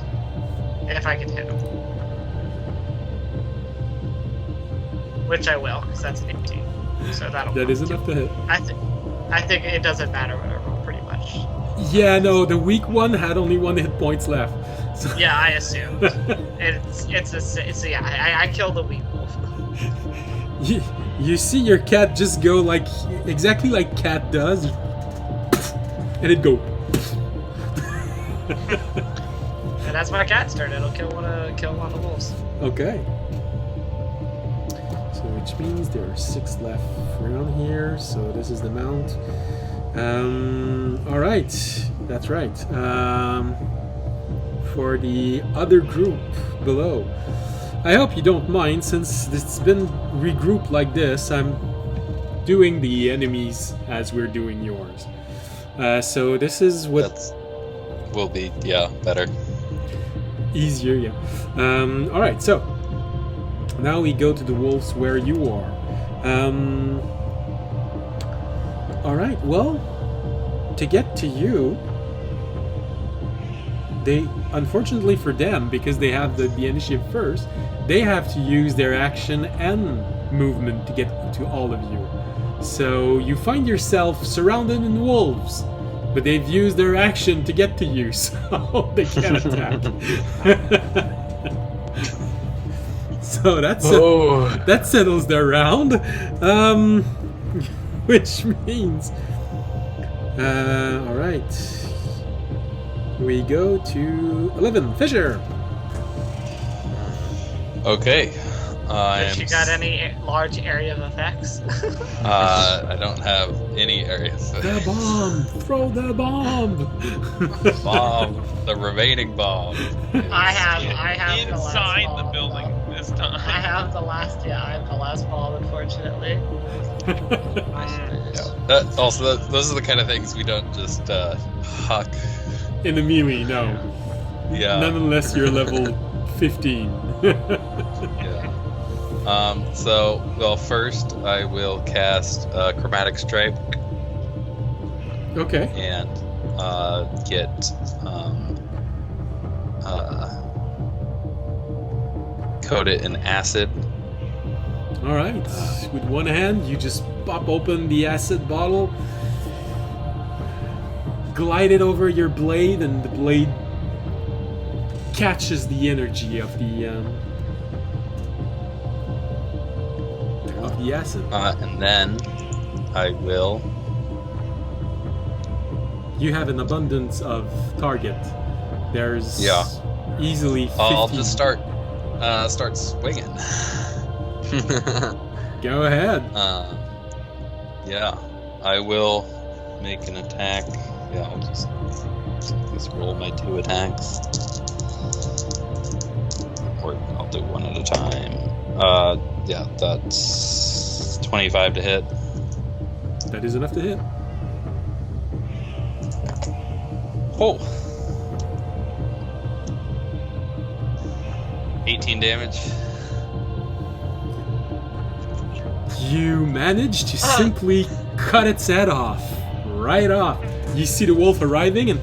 if I can hit him. Which I will, because that's an 18. So that'll. That count. is enough to hit. I think it doesn't matter what I roll, pretty much. Yeah, no, the weak one had only 1 hit points left. So Yeah, I assumed. I killed the weak wolf. you see your cat just go like exactly like cat does, and it go. And that's my cat's turn. It'll kill one of the wolves. Okay. So which means there are 6 left around here. So this is the mount. All right, that's right. For the other group below, I hope you don't mind, since it's been regrouped like this. I'm doing the enemies as we're doing yours. So this is what Will be, better. easier, yeah. All right, so now we go to the wolves where you are. All right. Well, to get to you, they, unfortunately for them, because they have the initiative first, they have to use their action and movement to get to all of you. So you find yourself surrounded in wolves, but they've used their action to get to you, so they can't attack. So that settles their round, which means, all right. We go to 11, Fisher. Okay. Has she got any large area of effects? I don't have any areas. The bomb! Throw the bomb! Bomb. The remaining bomb. I have the last Inside ball, the building though. this time. I have the last ball, unfortunately. Also, those are the kind of things we don't just huck. In the melee, no. Yeah. None unless you're level 15. Yeah. Well, first I will cast Chromatic Stripe Okay. and get coat it in acid. Alright. With one hand, you just pop open the acid bottle, glide it over your blade, and the blade catches the energy of the acid. And then I will. You have an abundance of target. There's easily 50. I'll just start swinging. Go ahead. Yeah, I will make an attack. Yeah, I'll just roll my 2 attacks. Or I'll do one at a time. Yeah, that's 25 to hit. That is enough to hit. Oh! 18 damage. You manage to simply cut its head off. Right off. You see the wolf arriving, and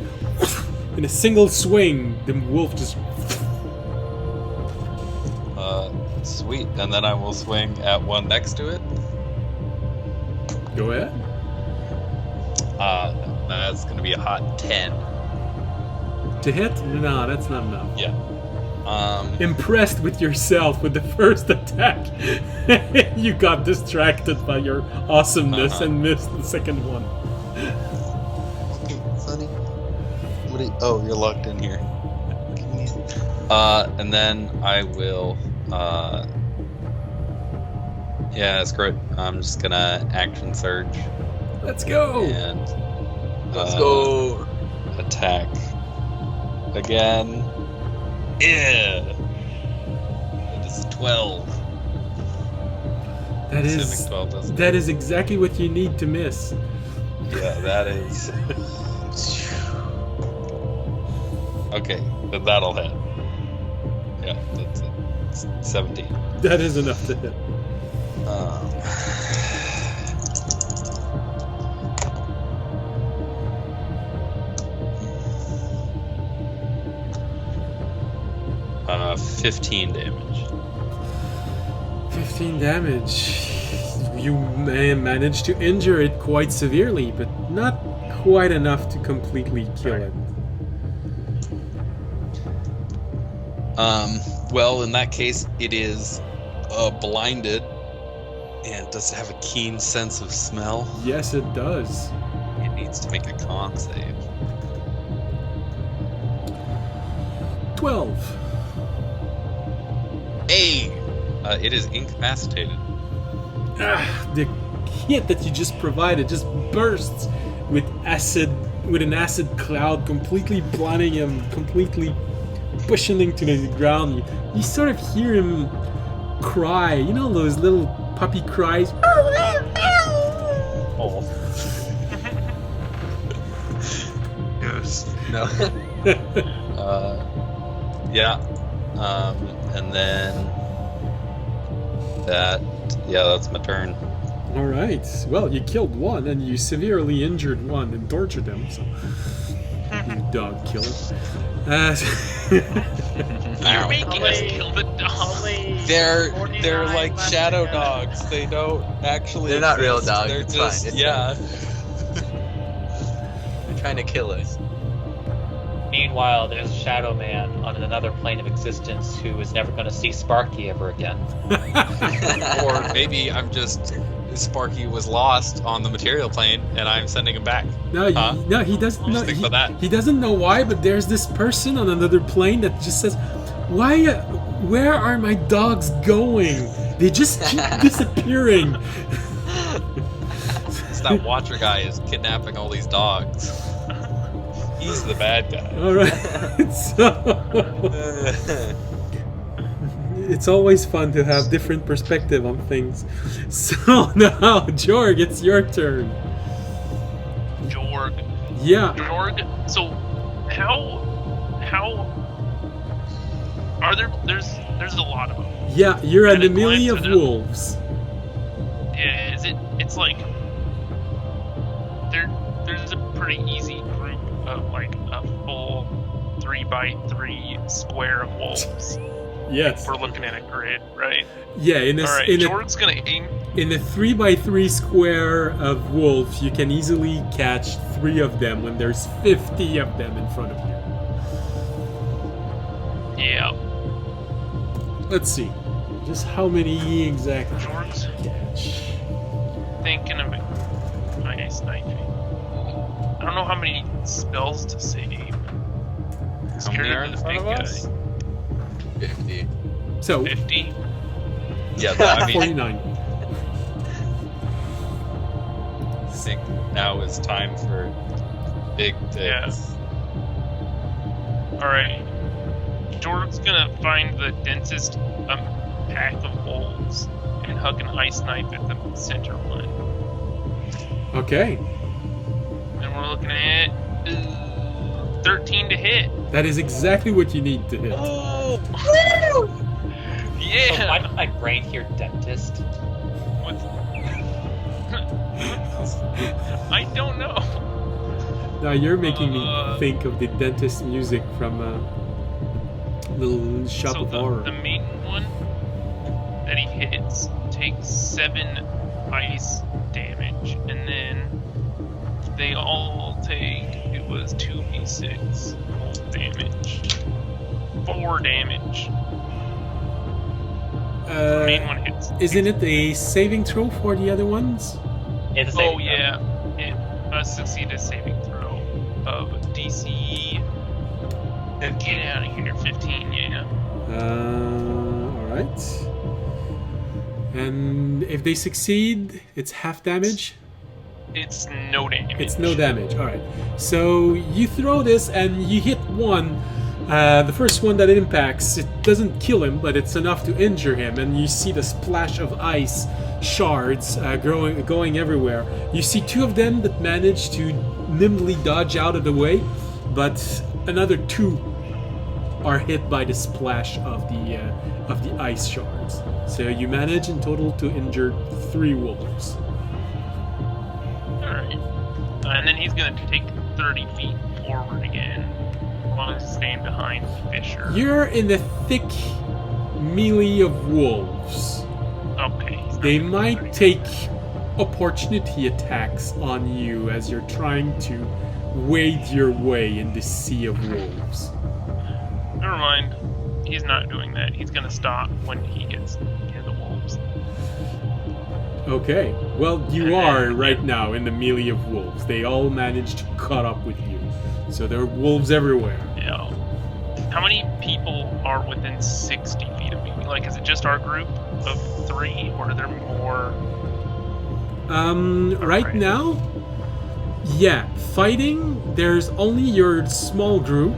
in a single swing, the wolf just... Sweet. And then I will swing at one next to it. Go ahead. That's gonna be a hot 10. To hit? No, that's not enough. Yeah. Impressed with yourself with the first attack. You got distracted by your awesomeness and missed the second one. Okay, Sonny. Oh, you're locked in here. And then I will. Yeah, screw it. I'm just gonna action surge. Let's go. And Let's go. Attack again. Yeah. It is 12. That Specific is 12 doesn't that is exactly what you need to miss. Yeah, that is. Okay, then that'll hit. Yeah, that's it. It's 17. That is enough to hit. Um, 15 damage. 15 damage. You may manage to injure it quite severely, but not quite enough to completely kill it. Well, in that case, it is blinded, and does it have a keen sense of smell? Yes, it does. It needs to make a con save. 12. Hey! It is incapacitated. The hit that you just provided just bursts with acid, with an acid cloud, completely blinding him, completely pushing him to the ground. You sort of hear him cry. You know those little puppy cries? Oh. Yes. No. Yeah. And then that's my turn. All right. Well, you killed one, and you severely injured one and tortured him. So, you dog killer. You're making us kill the dog. They're like shadow dogs. They don't actually. They're not real exist. dogs. They're It's just fine. It's yeah. They're trying to kill us. Meanwhile, there's a Shadow Man on another plane of existence who is never going to see Sparky ever again. Or maybe I'm just Sparky was lost on the material plane, and I'm sending him back. No, Huh? no, he doesn't know. Just think about that. He doesn't know why, but there's this person on another plane that just says, "Why? Where are my dogs going? They just keep disappearing." It's that Watcher guy is kidnapping all these dogs. He's the bad guy. All right, so it's always fun to have different perspective on things. So now, Jorg, it's your turn. Jorg. Yeah. Jorg. So, how are there's a lot of them. Yeah, you're At an a Amelie glance, of it is- wolves. Yeah, it's like there's a pretty easy group of like a full 3x3 square of wolves. Yes. We're looking at a grid, right? Yeah, in a, All right, in a Jorg's gonna aim. in a 3x3 square of wolves, you can easily catch 3 of them when there's 50 of them in front of you. Yeah, Let's see. Just how many exactly Jorg's catch? thinking of nice knifing. I don't know how many spells to save. How many are in front of us? 50. So, 50. Yeah, I mean, 49. I think now is time for big things. Yeah. All right. Jorg's gonna find the densest pack of wolves and hug an ice knife at the center one. Okay. And we're looking at 13 to hit. That is exactly what you need to hit. So Yeah. why did my brain hear dentist? What's- I don't know. Now you're making me Uh, think of the dentist music from Little Shop So of Horror. the main one that he hits takes 7 ice damage, and then they all take, it was 2d6 cold damage, 4 damage. The main one hits. Isn't it a saving throw for the other ones? It's a Oh saving throw. yeah, it must succeed a saving throw of DC. Get out of here, 15. Yeah. Alright. And if they succeed, it's half damage? It's no damage. It's no damage. Alright. So you throw this and you hit one. The first one that it impacts, it doesn't kill him, but it's enough to injure him. And you see the splash of ice shards going everywhere. You see 2 of them that manage to nimbly dodge out of the way, but another 2 are hit by the splash of the ice shards. So you manage in total to injure 3 wolves. Alright. And then he's gonna take 30 feet forward again. While he's staying behind Fisher. You're in the thick melee of wolves. Okay. he's not They gonna might 30. take opportunity attacks on you as you're trying to wade your way in the sea of wolves. Never mind. He's not doing that. He's gonna stop when he gets near the wolves. Okay, well, you are right now in the melee of wolves. They all managed to cut up with you. So there are wolves everywhere. Yeah. How many people are within 60 feet of me? Like, is it just our group of 3, or are there more? Right Alright. now, yeah, fighting, there's only your small group.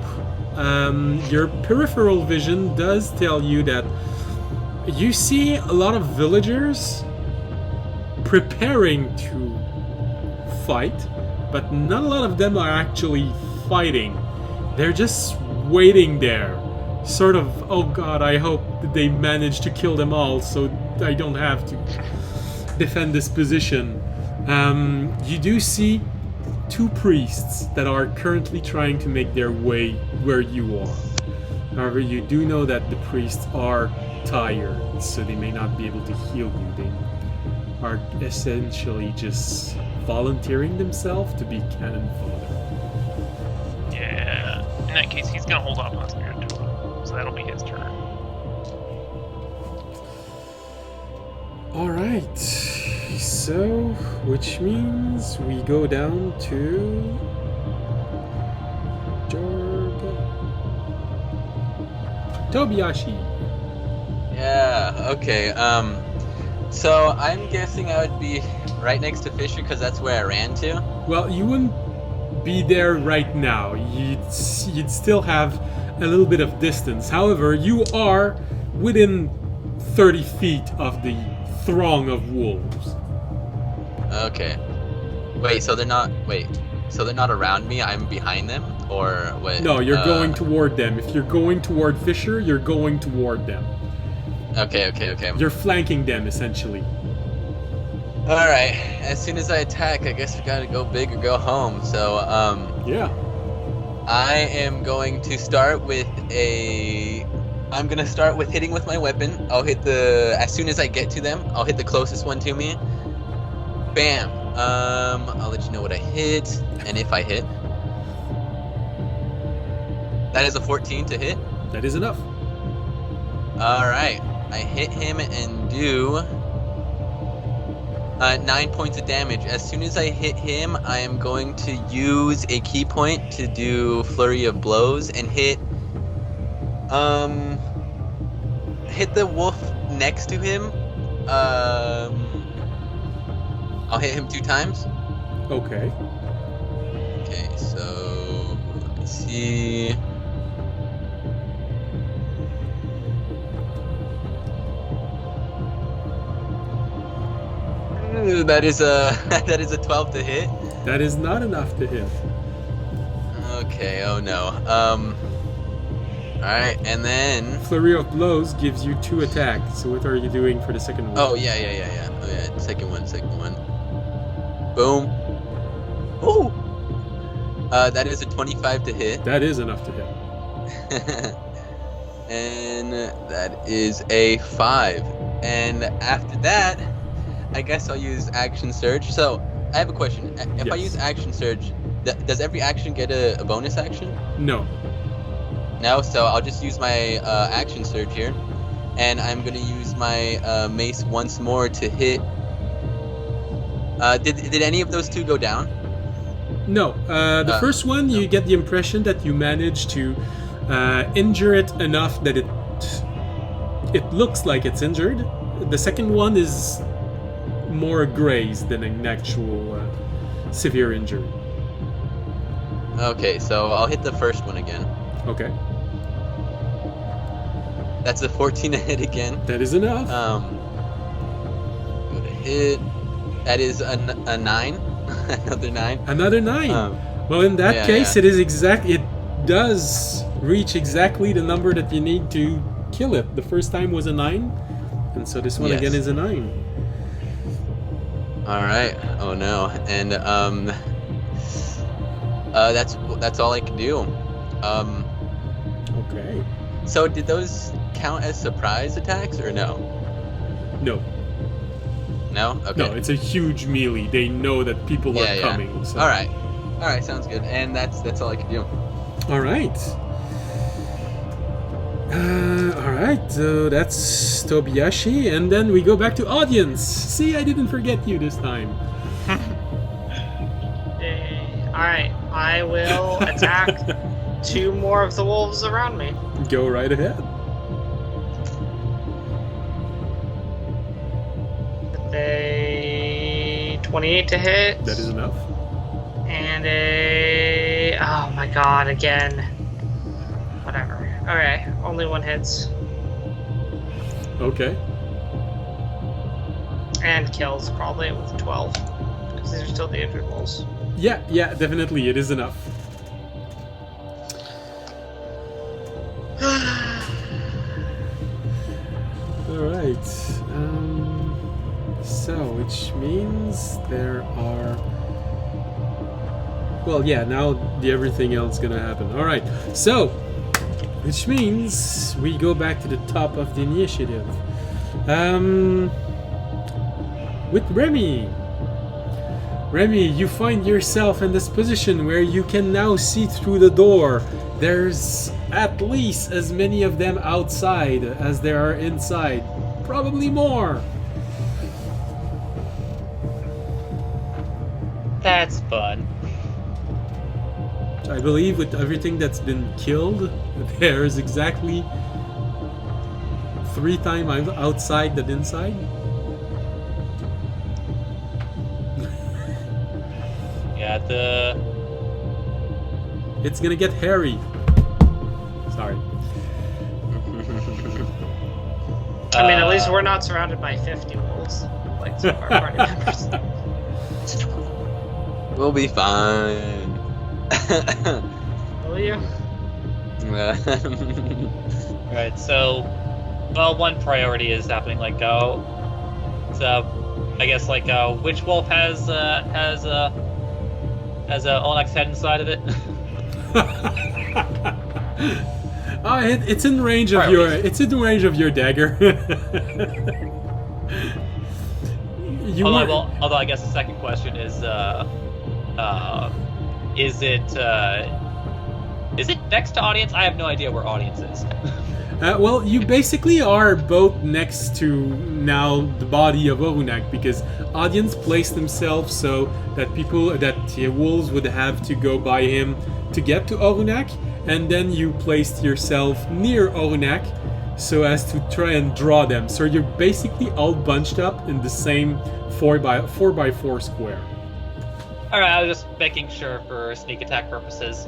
Your peripheral vision does tell you that you see a lot of villagers preparing to fight, but not a lot of them are actually fighting. They're just waiting there. Sort of, oh god, I hope that they manage to kill them all so I don't have to. defend this position, you do see 2 priests that are currently trying to make their way where you are. However, you do know that the priests are tired, so they may not be able to heal you. They are essentially just volunteering themselves to be cannon fodder. Yeah. In that case, he's gonna hold off on Spirit Totem, so that'll be his turn. Alright, so, which means we go down to Tobiyashi. Yeah, okay. So I'm guessing I would be right next to Fisher because that's where I ran to. Well, you wouldn't be there right now. You'd still have a little bit of distance. However, you are within 30 feet of the throng of wolves. Okay. Wait, so they're not around me, I'm behind them? Or what? No, you're going toward them. If you're going toward Fisher, you're going toward them. Okay. You're flanking them, essentially. Alright, as soon as I attack, I guess we gotta go big or go home. So, Yeah. I am going to start with I'm gonna start with hitting with my weapon. As soon as I get to them, I'll hit the closest one to me. Bam! I'll let you know what I hit, and if I hit. That is a 14 to hit. That is enough. Alright, I hit him and do 9 points of damage. As soon as I hit him, I am going to use a key point to do flurry of blows and hit the wolf next to him. I'll hit him 2 times. Okay. Okay, so let me see. Ooh, that is a 12 to hit. That is not enough to hit. Okay, oh no. Alright, and then Flurry of Blows gives you 2 attacks. So what are you doing for the second one? Oh yeah. Oh yeah, second one. Boom. Ooh! That is a 25 to hit. That is enough to hit. And that is a 5. And after that, I guess I'll use Action Surge. So, I have a question. If I Yes. use Action Surge, does every action get a bonus action? No. No, so I'll just use my Action Surge here. And I'm going to use my mace once more to hit. Did any of those 2 go down? No. The first one, you get the impression that you managed to injure it enough that it looks like it's injured. The second one is more grazed than an actual severe injury. Okay, so I'll hit the first one again. Okay. That's a 14 to hit again. That is enough. Go to hit. That is a 9. Another 9. Another 9. Well, in that case, yeah. it does reach exactly the number that you need to kill it. The first time was a 9, and so this one Yes. again is a 9. All right. Oh no. And that's all I can do. Okay. So did those count as surprise attacks or no? No. No. Okay. No, it's a huge melee. They know that people are coming. So. All right. Sounds good. And that's all I can do. All right. All right. So that's Tobiyashi, and then we go back to audience. See, I didn't forget you this time. Alright, I will attack 2 more of the wolves around me. Go right ahead. A 28 to hit. That is enough. And a... Oh my god, again. Whatever. Okay, only 1 hits. Okay. And kills, probably with 12. Because these are still the injured wolves. Yeah, definitely, it is enough. All right. So So, which means there are... Well, yeah, now everything else is gonna happen. Alright, so, which means we go back to the top of the initiative. With Remy. Remy, you find yourself in this position where you can now see through the door. There's at least as many of them outside as there are inside. Probably more. That's fun. I believe with everything that's been killed, there's exactly 3 times outside than inside. Yeah, It's gonna get hairy. Sorry. I mean, at least we're not surrounded by 50 wolves, like some of our party members. We'll be fine. Will you? Right, so, well, one priority is happening, like, so, I guess, like, which wolf has a onyx head inside of it? It's in range of your dagger. Although I guess the second question is it next to audience? I have no idea where audience is. Well, you basically are both next to now the body of Orunak, because audience placed themselves so that wolves would have to go by him to get to Orunak, and then you placed yourself near Orunak so as to try and draw them. So you're basically all bunched up in the same 4x4 square. Alright, I was just making sure for sneak attack purposes.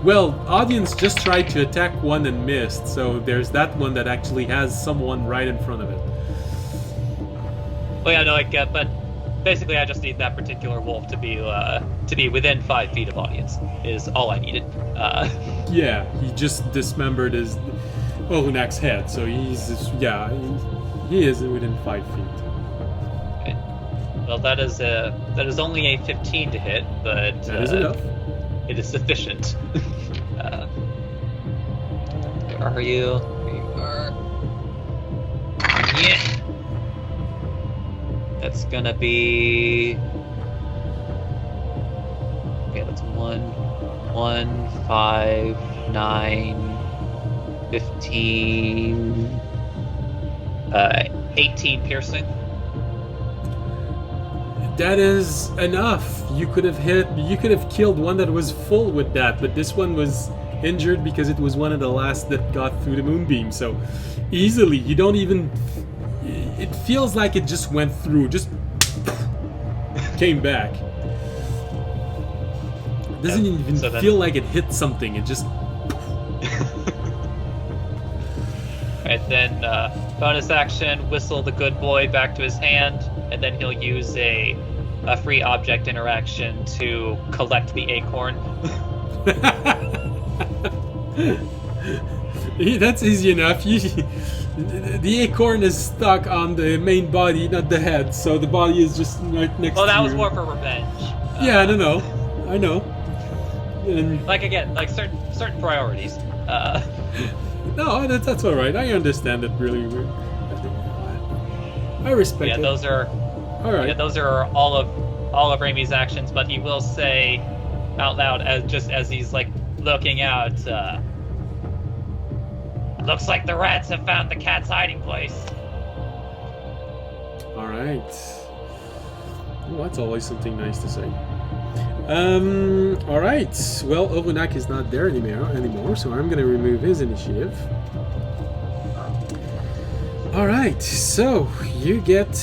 Well, audience just tried to attack one and missed, so there's that one that actually has someone right in front of it. Well, yeah, no, but basically I just need that particular wolf to be within 5 feet of audience, is all I needed. Yeah, he just dismembered his Orunak's head, so he is within 5 feet. Okay. Well, that is only a 15 to hit, but That is enough. it is sufficient. Where are you? There you are. Yeah. That's gonna be... Okay, that's 1, 5, 9, 15... 18 piercing. That is enough. You could have killed one that was full with that, but this one was injured because it was one of the last that got through the moonbeam. So easily, you don't even... It feels like it just went through, just came back. It doesn't even feel like it hit something, it just... Alright, then bonus action, whistle the good boy back to his hand, and then he'll use a free object interaction to collect the acorn. That's easy enough. The acorn is stuck on the main body, not the head, so the body is just right next to you. Well, that was more for revenge. Yeah, I know. And, like, again, like certain priorities. no, that's all right. I understand it really. I respect it. Those are all right. Yeah, those are all of Raimi's actions, but he will say out loud as he's like looking out. Looks like the rats have found the cat's hiding place. All right. Well, that's always something nice to say. All right. Well, Orunak is not there anymore, so I'm gonna remove his initiative. All right. So you get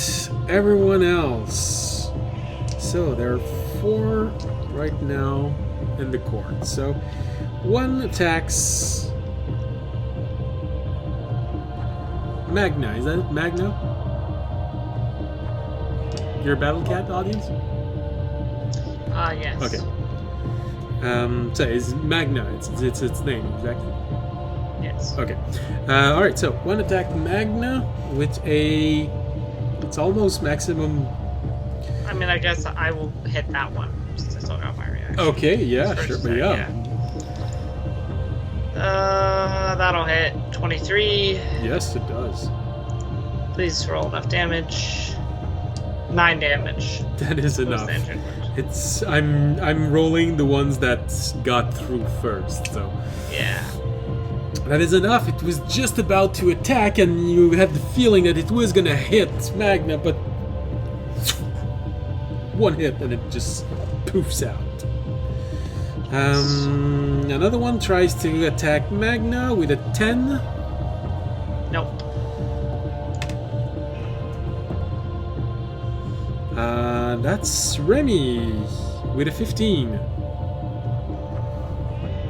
everyone else. So there are 4 right now in the court. So one attacks Magna. Is that it? Magna? Your battle cat, audience? Yes. Okay. So it's Magna. It's its name exactly. Yes. Okay. Alright, so one attack Magna with a... It's almost maximum... I mean, I guess I will hit that one since I still got my reaction. Okay, yeah, First sure, but attack, that'll hit 23. Yes, it does. Please roll enough damage. 9 damage. That is What was enough. the injured one? It's... I'm rolling the ones that got through first, so... Yeah. That is enough. It was just about to attack, and you had the feeling that it was gonna hit Magna, but one hit and it just poofs out. Another one tries to attack Magna with a 10. Nope. That's Remy with a 15.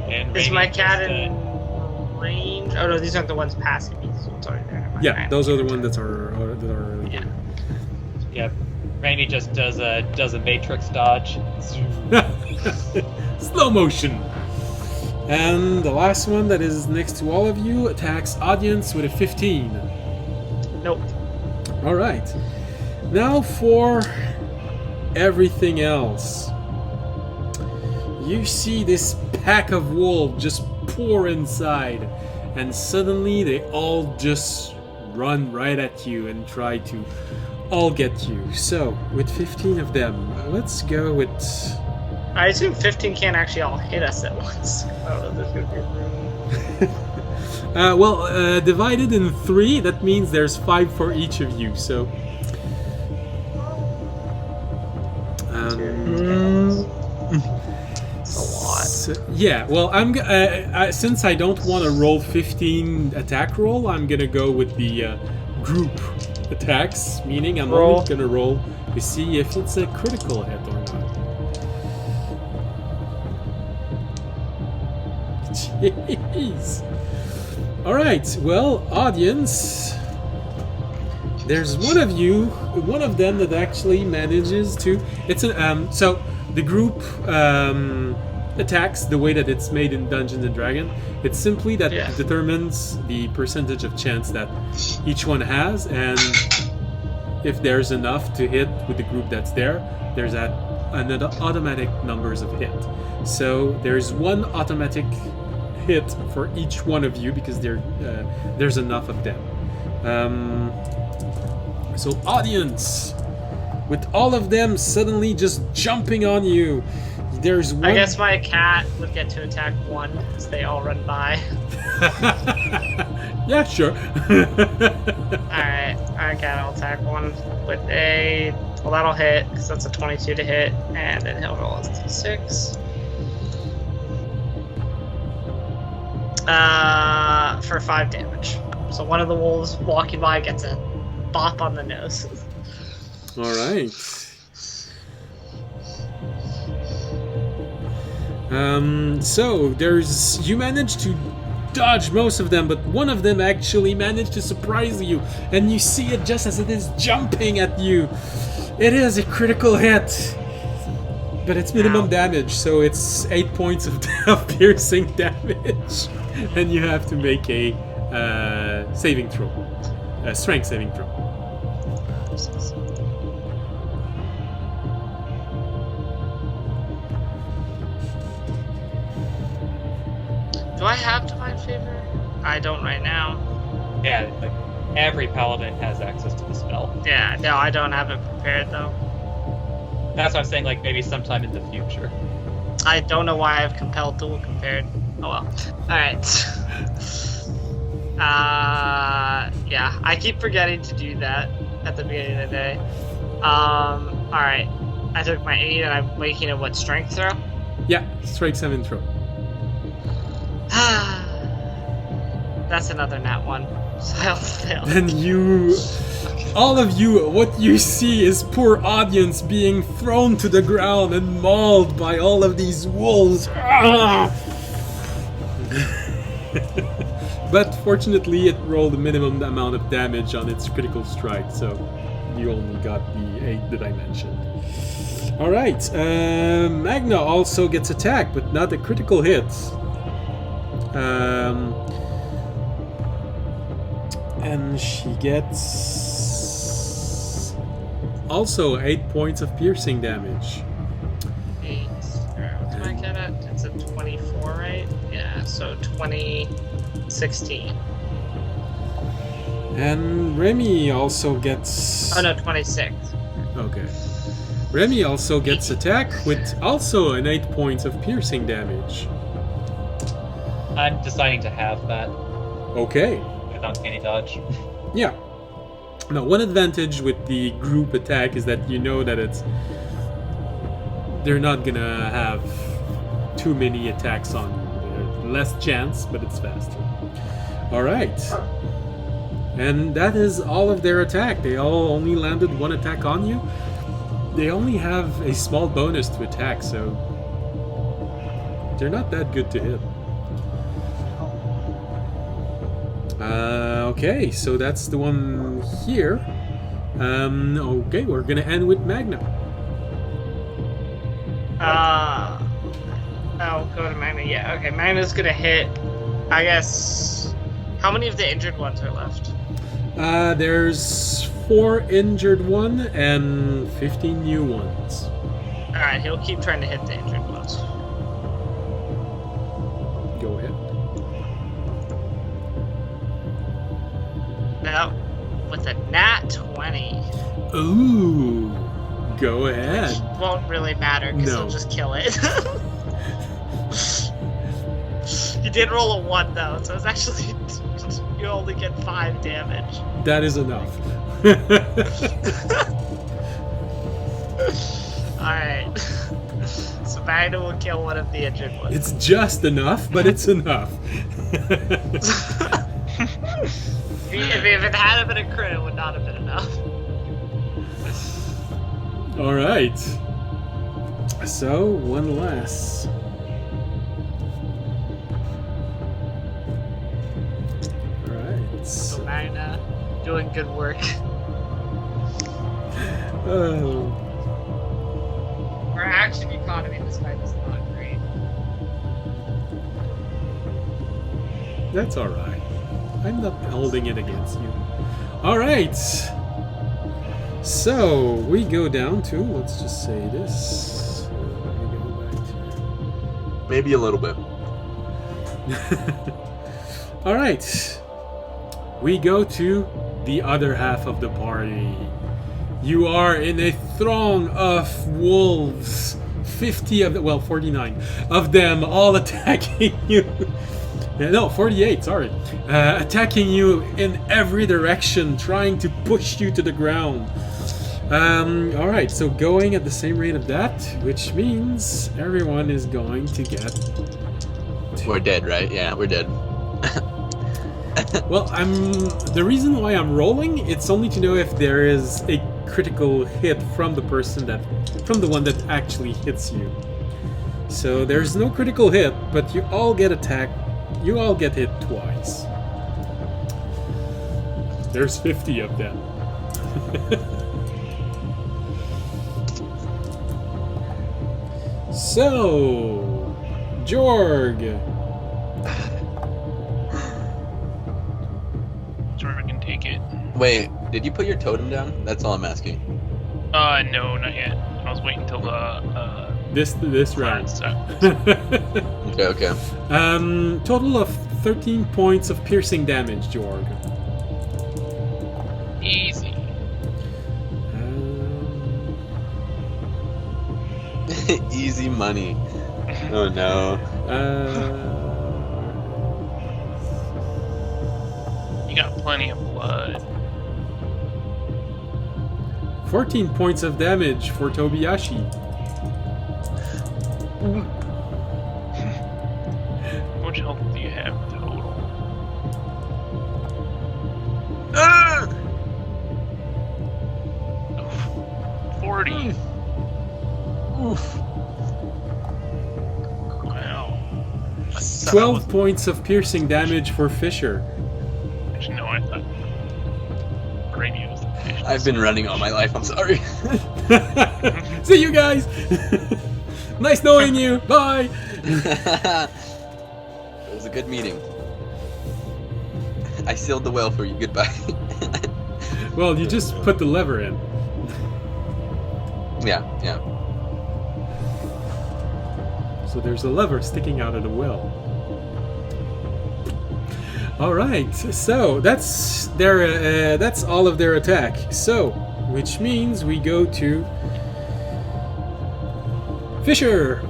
And Is Rainy my cat just, in range? Oh no, these aren't the ones passing me. So it's already there. Never mind. Yeah, Alright. those are the ones that are Yeah. Yeah, Rainy just does a matrix dodge. Slow motion. And the last one that is next to all of you attacks Audience with a 15. Nope. Alright. Now for everything else. You see this pack of wolves just pour inside, and suddenly they all just run right at you and try to all get you. So, with 15 of them, let's go with... I assume 15 can't actually all hit us at once. I don't know if there's gonna be room. divided in 3, that means there's 5 for each of you, so... It's a lot. Yeah, well, since I don't want to roll 15 attack roll, I'm gonna go with the group attacks, meaning I'm Roll. only gonna roll to see if it's a critical hit or not. Jeez. Alright, well, audience, there's one of them that actually manages to... It's an, so, the group attacks the way that it's made in Dungeons and Dragons. It's simply that Yeah. determines the percentage of chance that each one has, and if there's enough to hit with the group that's there, there's another automatic numbers of hit. So there's one automatic hit for each one of you because there's enough of them. So audience, with all of them suddenly just jumping on you, there's one... I guess my cat would get to attack one as they all run by. Yeah, sure. Alright, our cat will attack one with a... Well, that'll hit, because that's a 22 to hit, and then he'll roll a d6. For 5 damage. So one of the wolves walking by gets a bop on the nose. Alright. So you managed to dodge most of them, but one of them actually managed to surprise you, and you see it just as it is jumping at you. It is a critical hit, but it's minimum Ow. damage, so it's 8 points of piercing damage, and you have to make a saving throw, a strength saving throw. Do I have Divine Favor? I don't right now. Yeah, like every paladin has access to the spell. Yeah, no, I don't have it prepared though. That's what I'm saying, like maybe sometime in the future. I don't know why I have Compelled Duel prepared. Oh well. Alright. Yeah, I keep forgetting to do that at the beginning of the day. Alright. I took my 8 and I'm making a what, strength throw? Yeah, strike 7 throw. That's another nat 1. So I'll fail. And all of you, what you see is poor audience being thrown to the ground and mauled by all of these wolves. But fortunately, it rolled the minimum amount of damage on its critical strike, so you only got the 8 that I mentioned. Alright, Magna also gets attacked, but not a critical hit. And she gets also 8 points of piercing damage. 8. Alright, what did I get at? It's a 24, right? Yeah, so 16. And Remy also gets... Oh no, 26. Okay. Remy also gets attacked with also an 8 points of piercing damage. I'm deciding to have that Okay. without any dodge. Yeah. Now, one advantage with the group attack is that you know that they're not gonna have too many attacks on you. Less chance, but it's faster. Alright. And that is all of their attack. They all only landed one attack on you. They only have a small bonus to attack, so they're not that good to hit. Okay, so that's the one here. Okay, we're gonna end with Magna. I'll go to Magna. Yeah, okay. Magna's gonna hit, I guess. How many of the injured ones are left? There's 4 injured one and 15 new ones. Alright, he'll keep trying to hit the injured ones. Go ahead. Now, with a nat 20. Ooh, go ahead. Won't really matter because No. he'll just kill it. You did roll a 1 though, so it's actually you only get 5 damage. That is enough. Alright. So Magna will kill one of the injured ones. It's just enough, but it's enough. If it had been a crit, it would not have been enough. Alright. So, one less. Alright. So Magna, doing good work. Oh, Our action economy this fight is not great. that's alright. I'm not holding it against you. Alright. So, we go down to, let's just say this. Let me go back to... Maybe a little bit. Alright. We go to the other half of the party. You are in a throng of wolves. 50 of them, well, 49 of them all attacking you. No, 48, sorry. Attacking you in every direction, trying to push you to the ground. Alright, so going at the same rate of that, which means everyone is going to get... We're dead, right? Yeah, we're dead. Well, the reason why I'm rolling, it's only to know if there is a critical hit from the one that actually hits you. So there's no critical hit, but you all get attacked. You all get hit twice. There's 50 of them. So, Jorg. Jordan can take it. Wait, did you put your totem down? That's all I'm asking. No, not yet. I was waiting till the This round. Okay. Total of 13 points of piercing damage, Jorg. Easy. Easy money. Oh no. You got plenty of blood. 14 points of damage for Tobiyashi. How much health do you have total? Ah! Oof. 40. Oof. Wow. 12 points of piercing damage for Fisher. Actually, no, I thought Rainy was the fish. I've been running all my life, I'm sorry. See you guys! Nice knowing you! Bye! It was a good meeting. I sealed the well for you. Goodbye. Well, you just put the lever in. Yeah. So there's a lever sticking out of the well. All right, so that's their that's all of their attack. So, which means we go to Fisher.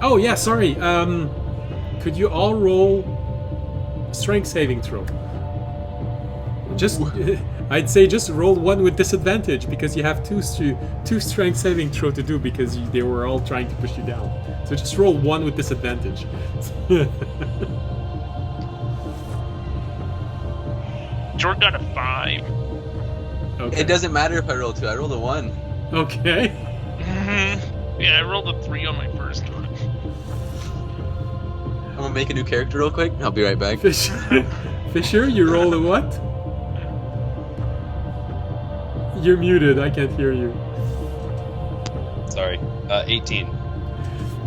Oh yeah, sorry. Could you all roll strength saving throw? Just, I'd say just roll one with disadvantage because you have two strength saving throw to do because they were all trying to push you down. So just roll one with disadvantage. Jorg got a 5. Okay. It doesn't matter if I roll 2. I rolled a 1. Okay. Yeah, I rolled a 3 on my first one. I'm gonna make a new character real quick. I'll be right back. Fisher, you roll a what? You're muted. I can't hear you. Sorry. 18.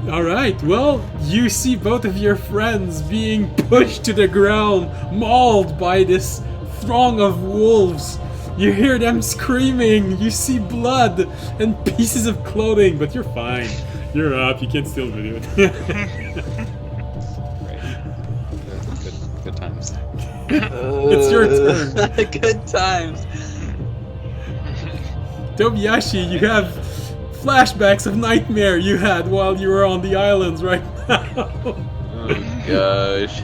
All right. Well, you see both of your friends being pushed to the ground, mauled by this throng of wolves. You hear them screaming. You see blood and pieces of clothing, but you're fine. You're up. You can still do it. Right. Good times. It's your turn. Good times. Tobiyashi, you have flashbacks of nightmare you had while you were on the islands right now. Oh gosh.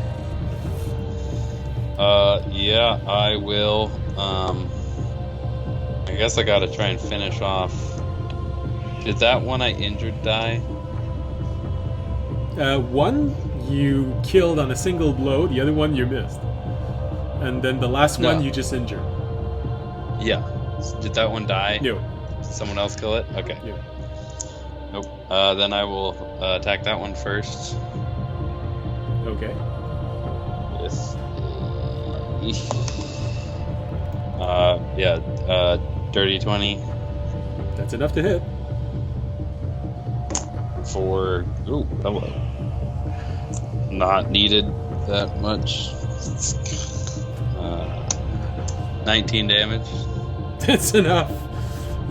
Yeah, I will. I guess I gotta try and finish off. Did that one I injured die? One you killed on a single blow, the other one you missed. And then the last one No. you just injured. Yeah. Did that one die? No. Did someone else kill it? Okay. No. Nope. Then I will attack that one first. Okay. With dirty 20 That's enough to hit. for hello. Not needed that much. 19 damage. That's enough.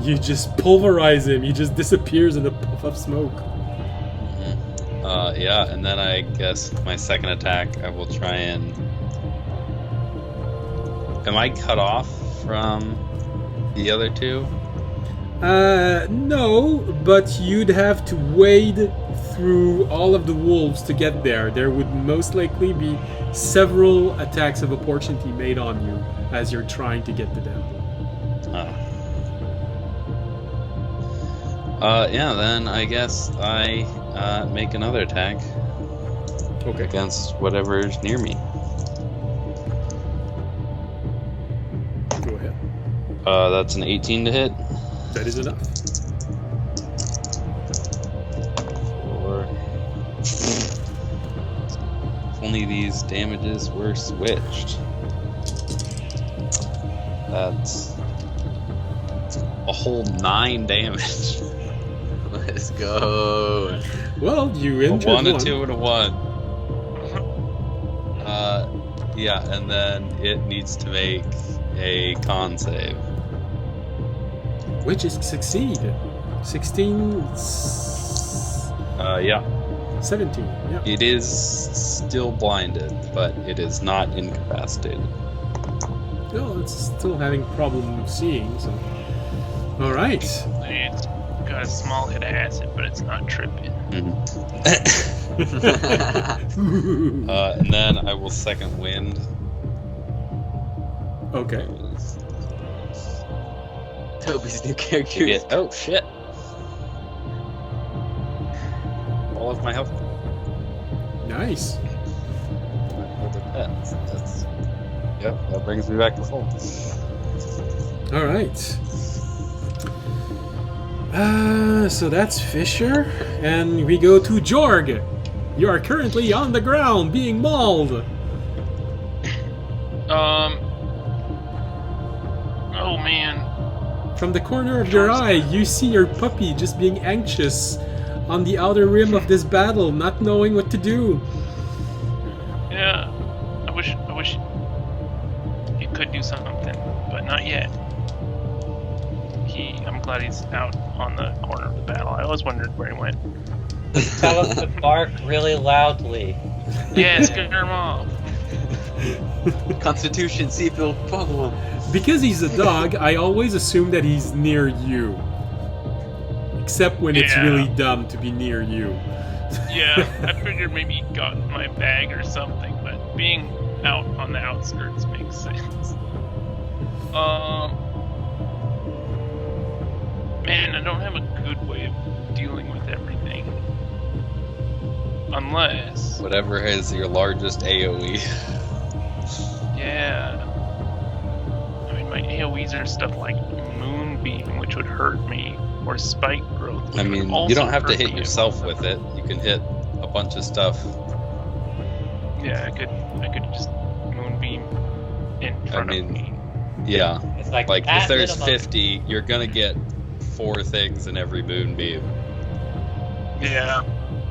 You just pulverize him. He just disappears in a puff of smoke. Yeah, and then I guess my second attack, I will try and. Am I cut off from the other two? No, but you'd have to wade through all of the wolves to get there. There would most likely be several attacks of opportunity made on you as you're trying to get to them. Yeah, then I guess I make another attack Okay. against whatever's near me. Go ahead. That's an 18 to hit. That is enough. Or if only these damages were switched. That's a whole 9 damage. Let's go. Well, you A injured 1, one. a 2, and a 1. Yeah, and then it needs to make a con save. Which is succeed. 16... Yeah. 17, yeah. It is still blinded, but it is not incapacitated. Well, it's still having problem seeing, so... Alright. It's got a small hit of acid, but it's not tripping. And then I will second wind. Okay. Toby's new character. Yeah. Oh shit! All of my health. Nice. Yep, that brings me back to full. Alright. So that's Fisher. And we go to Jorg. You are currently on the ground being mauled. Oh man. From the corner of your eye, you see your puppy just being anxious on the outer rim of this battle, not knowing what to do. Yeah. I wish glad he's out on the corner of the battle. I always wondered where he went. Tell us to bark really loudly. Yeah, scare him off. Constitution, see if you'll follow him. Because he's a dog, I always assume that he's near you. Except when it's Yeah. really dumb to be near you. Yeah, I figured maybe he got my bag or something, but being out on the outskirts makes sense. Man, I don't have a good way of dealing with everything. Unless, Whatever is your largest AoE. yeah. I mean, my AoEs are stuff like Moonbeam, which would hurt me, or Spike Growth. Which I would mean, also you don't have to hurt hit me. yourself with it. You can hit a bunch of stuff. Yeah, I could just Moonbeam in front of me. Yeah. It's like Like, at if there's minimum, 50, you're gonna get 4 things in every moonbeam. Yeah.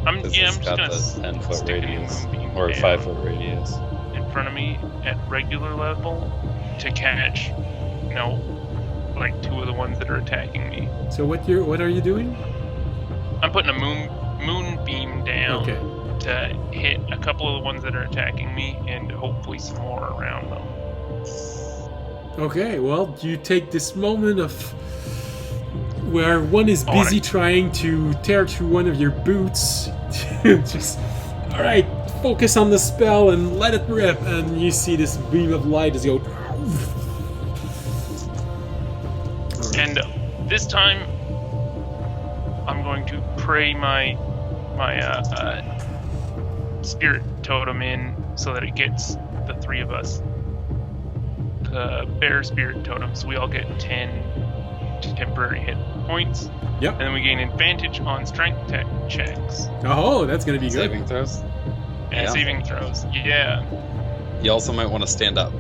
I'm Because just it's got gonna the 10-foot stick a radius. Moonbeam Or down 5-foot radius. in front of me at regular level to catch, like 2 of the ones that are attacking me. So what are you doing? I'm putting a moonbeam down Okay. to hit a couple of the ones that are attacking me, and hopefully some more around them. Okay, well, you take this moment of where one is busy trying to tear through one of your boots. Just, all right, focus on the spell and let it rip, and you see this beam of light as you go. And this time, I'm going to pray my spirit totem in so that it gets the 3 of us. The bear spirit totem, so we all get 10 temporary hit points. Yep. And then we gain advantage on strength checks Oh, that's gonna be good. Saving throws. and Yeah. saving throws. Yeah. You also might want to stand up.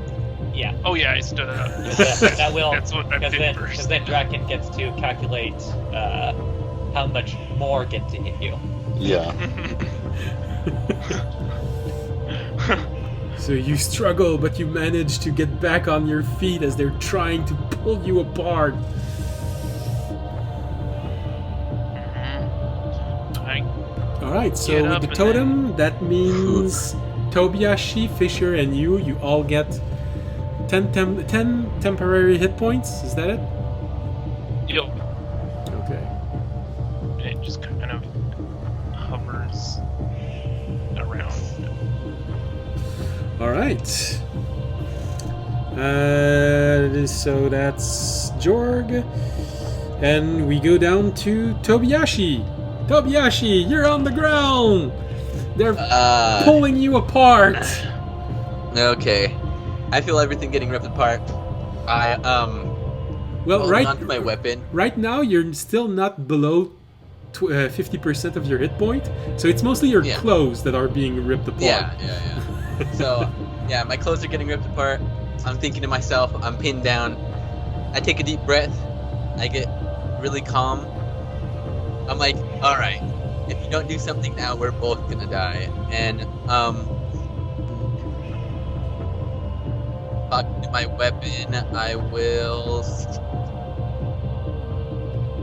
Yeah. Oh yeah, I stood up. That will, That's what I because did first. then Draken gets to calculate how much more get to hit you. Yeah. So you struggle, but you manage to get back on your feet as they're trying to pull you apart. I All right, so Get with up the and totem, that means Tobiashi, Fisher, and you all get 10 temporary hit points. Is that it? Yep. Okay. And it just kind of hovers around. All right. So that's Jorg, and we go down to Tobiashi. Tobiashi, you're on the ground. They're pulling you apart. Okay. I feel everything getting ripped apart. I Well, holding onto my weapon. right now you're still not below 50% of your hit point, so it's mostly your Yeah. clothes that are being ripped apart. Yeah. So, yeah, my clothes are getting ripped apart. I'm thinking to myself, I'm pinned down. I take a deep breath. I get really calm. I'm like, all right, if you don't do something now, we're both gonna die. And talking to my weapon, I will.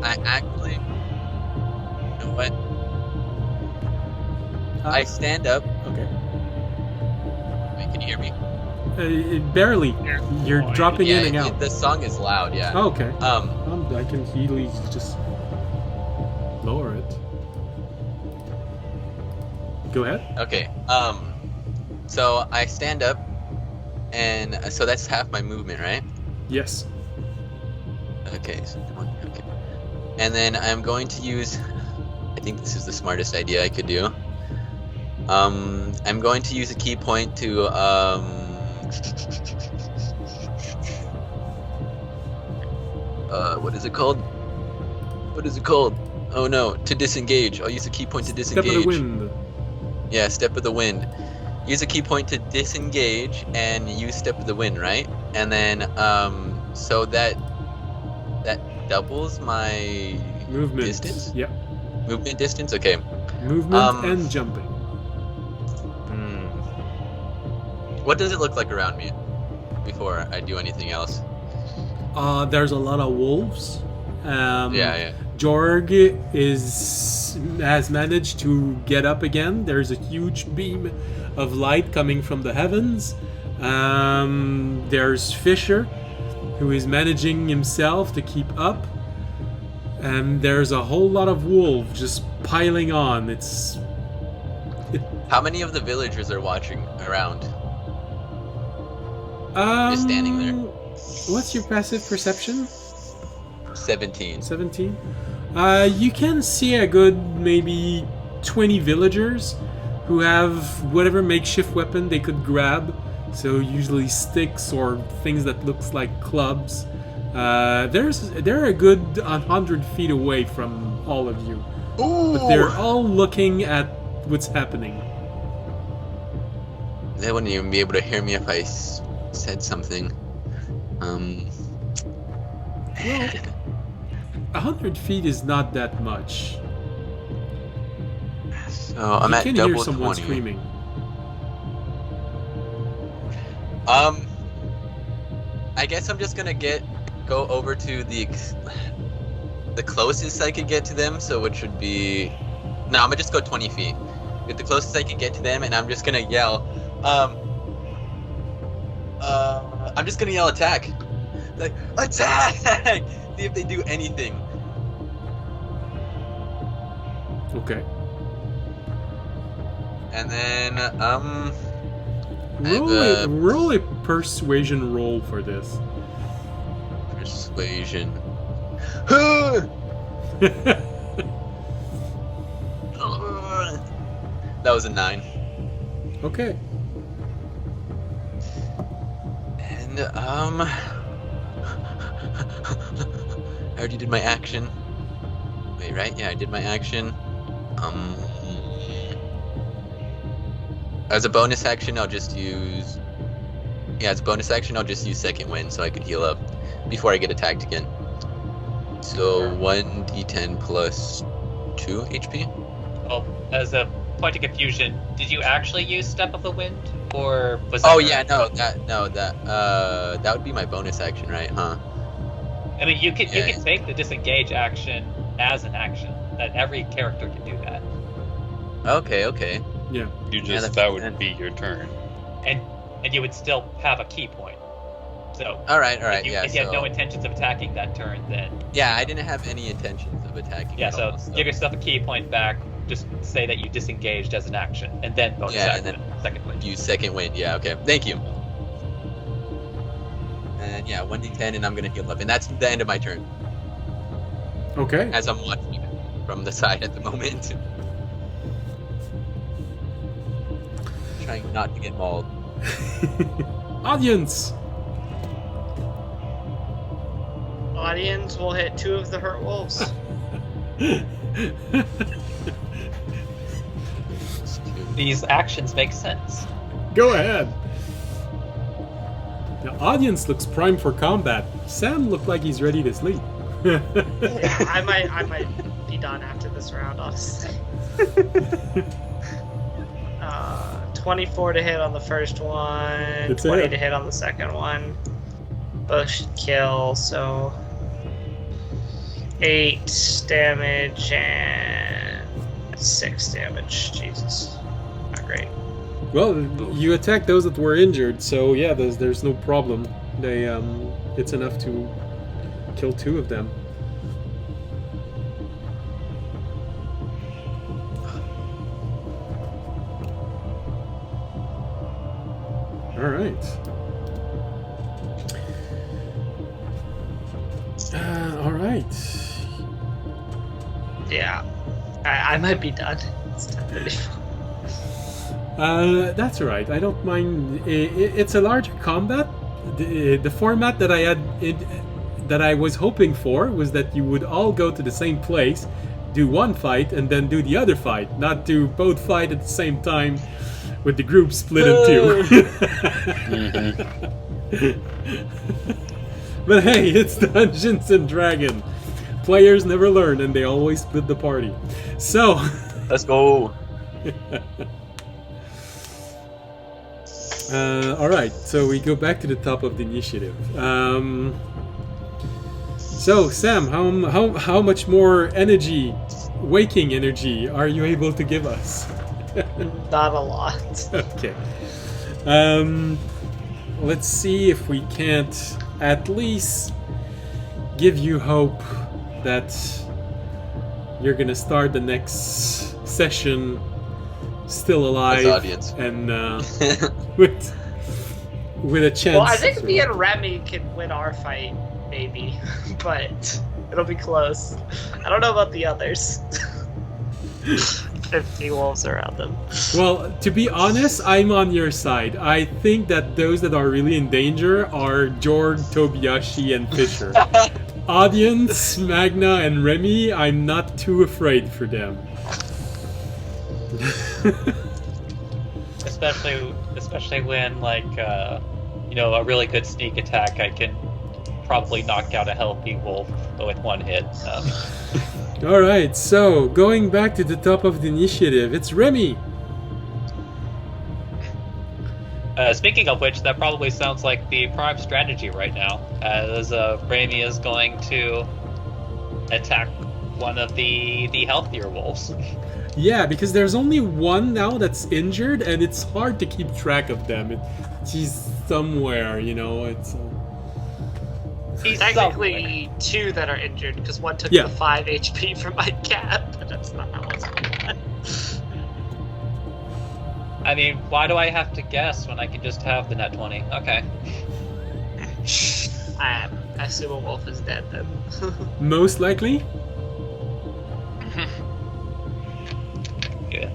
I actually, you know what? I stand up. Okay. Wait, can you hear me? Barely. You're Oh, dropping Yeah, in and out. the song is loud. Yeah. Oh, okay. Um. I can easily just lower it. Go ahead. Okay. So I stand up, and so that's half my movement, right? Yes. Okay. Okay. And then I'm going to use. I think this is the smartest idea I could do. I'm going to use a key point to what is it called? What is it called? Oh no, to disengage. I'll use a key point to disengage. Step of the wind. Yeah, Step of the Wind. Use a key point to disengage and use Step of the Wind, right? And then so that doubles my Movement. distance? Yeah. Movement distance? Okay. Movement and jumping. What does it look like around me before I do anything else? There's a lot of wolves Yeah. Jorg has managed to get up again. There's a huge beam of light coming from the heavens. There's Fisher, who is managing himself to keep up. And there's a whole lot of wolves just piling on. How many of the villagers are watching around? Just standing there. What's your passive perception? 17. 17. You can see a good maybe 20 villagers who have whatever makeshift weapon they could grab. So usually sticks or things that looks like clubs. They're a good 100 feet away from all of you. Ooh! But they're all looking at what's happening. They wouldn't even be able to hear me if I said something. Well, 100 feet is not that much. So I'm you at can double hear someone 20. screaming. I guess I'm just gonna go over to the closest I could get to them, so which would be... No, I'm gonna just go 20 feet. Get the closest I can get to them, and I'm just gonna yell, I'm just gonna yell attack. Like, attack! See if they do anything. Okay. And then, Roll a persuasion roll for this. persuasion. That was a 9. Okay. And, I already did my action. Wait, right? Yeah, I did my action. As a bonus action, I'll just use... Yeah, as a bonus action, I'll just use second wind so I can heal up before I get attacked again. So 1d10 plus 2 HP? Well, as a point of confusion, did you actually use Step of the Wind, or was that? Oh yeah, that would be my bonus action, right? Huh? I mean, you can Yeah. take the disengage action as an action. That every character can do that, Okay. Yeah. That would be your turn. and you would still have a key point. So All right. if you, Yeah. if you have no intentions of attacking that turn, then Yeah, I didn't have any intentions of attacking. yeah. at So all, give yourself a key point back. Just say that you disengaged as an action, and then bonus Yeah, action, and second wind. use second wind. Yeah. Okay. Thank you. And yeah, 1d10, and I'm gonna heal up, and that's the end of my turn. Okay. As I'm watching it from the side at the moment, trying not to get mauled. Audience. Audience will hit 2 of the hurt wolves. These actions make sense. Go ahead. The audience looks primed for combat. Sam looked like he's ready to sleep. I might be done after this round, honestly. 24 to hit on the first one, It's 20 it. to hit on the second one. Both should kill, so 8 damage and 6 damage. Jesus, not great. Well, you attacked those that were injured, so yeah, there's no problem. It's enough to kill 2 of them. All right. All right. Yeah, I might be done. It's 10:34. That's all right. I don't mind. It's a larger combat. The format that that I was hoping for was that you would all go to the same place, do one fight, and then do the other fight, not do both fight at the same time, with the group split in 2. But hey, it's Dungeons and Dragons. Players never learn, and they always split the party. So. Let's go. All right, so we go back to the top of the initiative. So, Sam, how much more energy, waking energy, are you able to give us? Not a lot. Okay. Let's see if we can't at least give you hope that you're gonna start the next session still alive audience. and with a chance. Well, I think me and Remy can win our fight, maybe, but it'll be close. I don't know about the others. 50 wolves around them. Well, to be honest, I'm on your side. I think that those that are really in danger are Jorg, Tobiyashi, and Fisher. Audience, Magna, and Remy, I'm not too afraid for them. especially when a really good sneak attack, I can probably knock out a healthy wolf with one hit. Alright, so going back to the top of the initiative, it's Remy. Speaking of which, that probably sounds like the prime strategy right now, as Remy is going to attack one of the healthier wolves. Yeah, because there's only one now that's injured, and it's hard to keep track of them. He's somewhere, it's... He's Technically, two that are injured, because one took the 5 HP from my cat, but that's not how it's done. I mean, why do I have to guess when I can just have the net 20? Okay. I assume a wolf is dead then. Most likely? Yeah.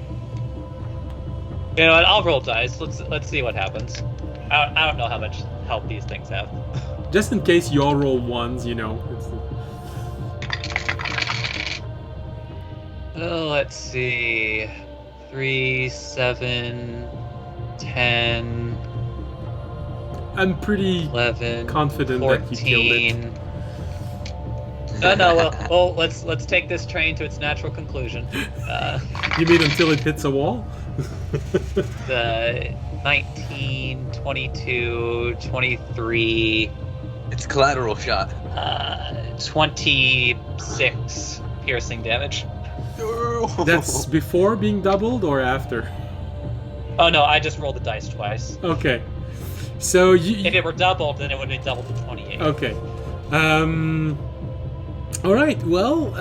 You know what? I'll roll dice. Let's see what happens. I don't know how much health these things have. Just in case you all roll ones, It's... Let's see. 3, 7, 10. I'm pretty 11, confident 14. that you killed it. No. Well, let's take this train to its natural conclusion. You mean until it hits a wall? The 19, 22, 23. It's collateral shot. 26 piercing damage. That's before being doubled or after? Oh no, I just rolled the dice twice. Okay. So If it were doubled, then it would have doubled to 28. Okay. Alright, well,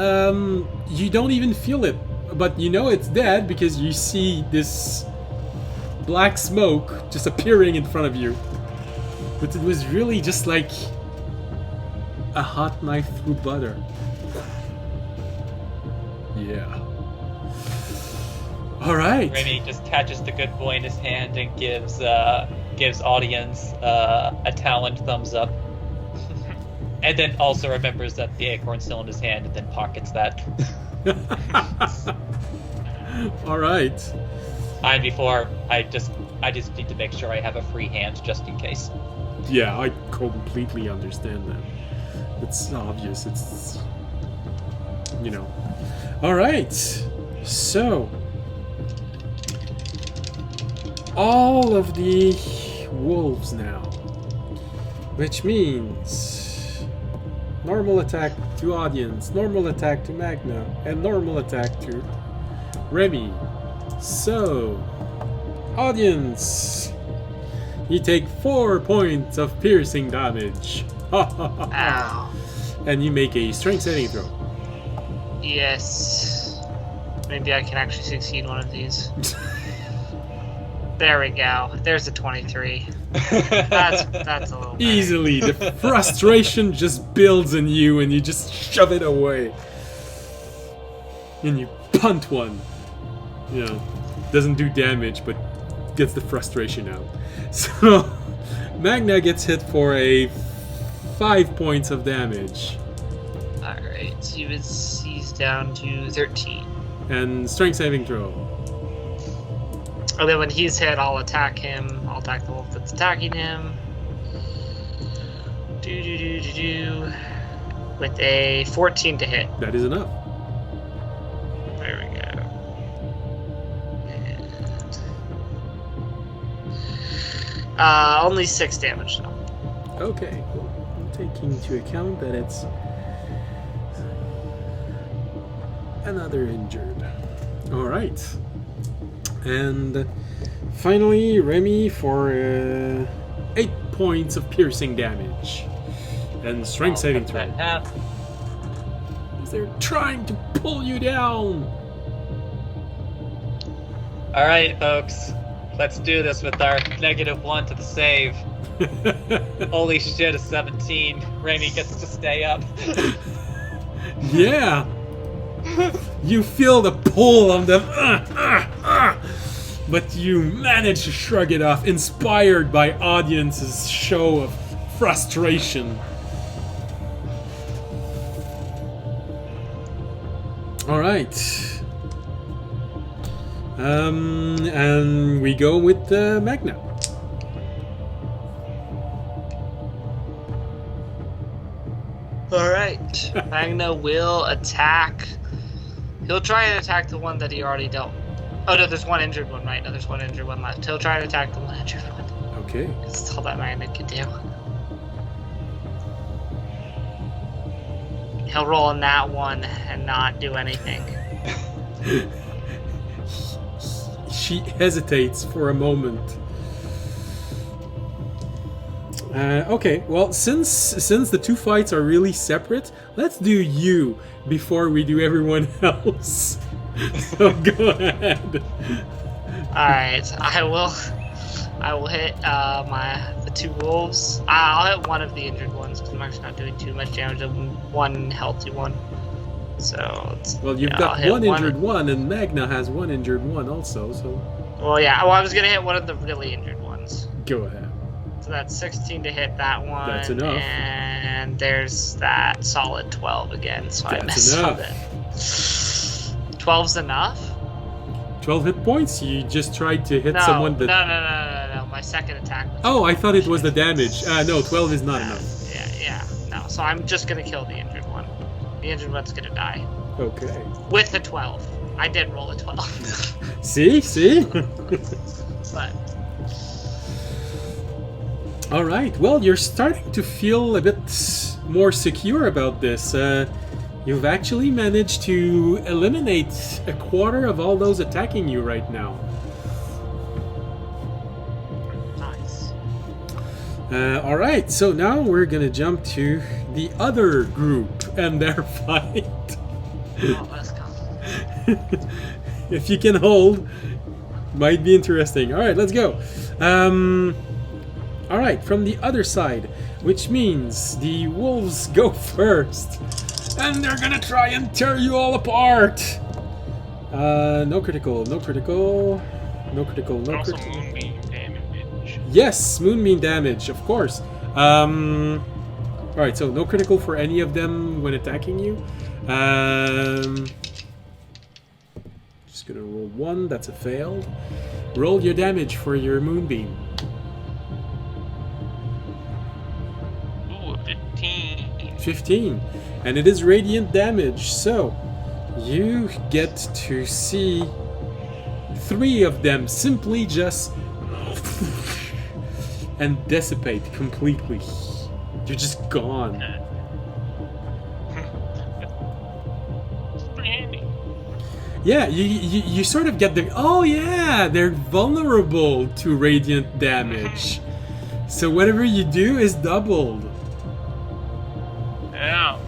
you don't even feel it. But you know it's dead because you see this black smoke just appearing in front of you. But it was really just like a hot knife through butter. Yeah. Alright. Remy just catches the good boy in his hand and gives audience a taloned thumbs up. And then also remembers that the acorn's still in his hand and then pockets that. Alright. And before, I just need to make sure I have a free hand just in case. Yeah, I completely understand that. It's obvious, it's... Alright, so... all of the wolves now. Which means... normal attack to audience, normal attack to Magna, and normal attack to Remy. So... audience! You take 4 points of piercing damage. Ow. And you make a strength saving throw. Yes. Maybe I can actually succeed one of these. There we go. There's a 23. That's a little better. Easily, the frustration just builds in you and you just shove it away. And you punt one. Doesn't do damage, but gets the frustration out. So, Magna gets hit for a 5 points of damage. Alright, he's down to 13. And strength saving throw. And then when he's hit, I'll attack him. I'll attack the wolf that's attacking him. With a 14 to hit. That is enough. There we go. And only 6 damage though. Okay, well, taking into account that it's another injured. Alright. And finally, Remy for 8 points of piercing damage. And strength saving throw. Half. They're trying to pull you down! Alright, folks. Let's do this with our -1 to the save. Holy shit, a 17. Remy gets to stay up. Yeah! You feel the pull of them, but you manage to shrug it off, inspired by audience's show of frustration. Alright. And we go with Magna. Alright. Magna will attack. He'll try and attack the one that he already dealt. Oh no, there's one injured one, right? No, there's one injured one left. He'll try and attack the one injured one. Okay. That's all that Magna can do. He'll roll on that one and not do anything. She hesitates for a moment. Okay, well, since the two fights are really separate, let's do you before we do everyone else. So go ahead. Alright, I will hit the two wolves. I'll hit one of the injured ones because I'm actually not doing too much damage. One healthy one. So well, you've got one injured one, and Magna has one injured one also. So. Well, yeah. Well, I was gonna hit one of the really injured ones. Go ahead. So that's 16 to hit that one. That's enough. And there's that solid 12 again. So I messed up it. 12's enough. 12 hit points? You just tried to hit someone that... No. My second attack was... Oh, I thought it was the damage. No, 12 is not enough. Yeah. No, so I'm just going to kill the injured one. The injured one's going to die. Okay. With a 12. I did roll a 12. See? But... Alright, well, you're starting to feel a bit more secure about this. You've actually managed to eliminate a quarter of all those attacking you right now. Nice. Alright, so now we're gonna jump to the other group and their fight. Oh, let's go. If you can hold, might be interesting. Alright, let's go. Alright, from the other side, which means the wolves go first. And they're gonna try and tear you all apart! No critical. Also moonbeam damage. Yes, moonbeam damage, of course. Alright, so no critical for any of them when attacking you. Just gonna roll one, that's a failed. Roll your damage for your moonbeam. Ooh, 15. 15. And it is radiant damage, so you get to see 3 of them simply just and dissipate completely. You're just gone. It's pretty handy. Yeah, you sort of get the... Oh yeah, they're vulnerable to radiant damage. So whatever you do is doubled. Yeah.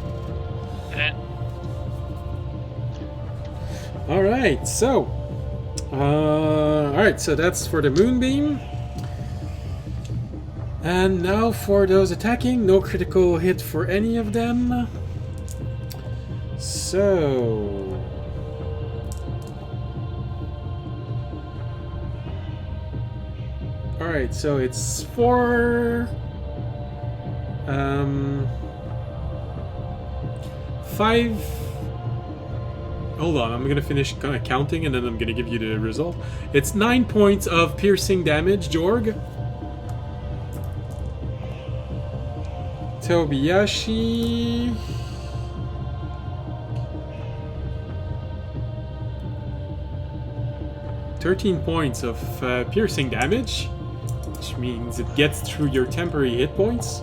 Alright, so that's for the moonbeam. And now for those attacking, no critical hit for any of them. So alright, so it's 4 5. Hold on, I'm gonna finish kind of counting and then I'm gonna give you the result. It's 9 points of piercing damage, Jorg. Tobiyashi. $13 points of piercing damage, which means it gets through your temporary hit points.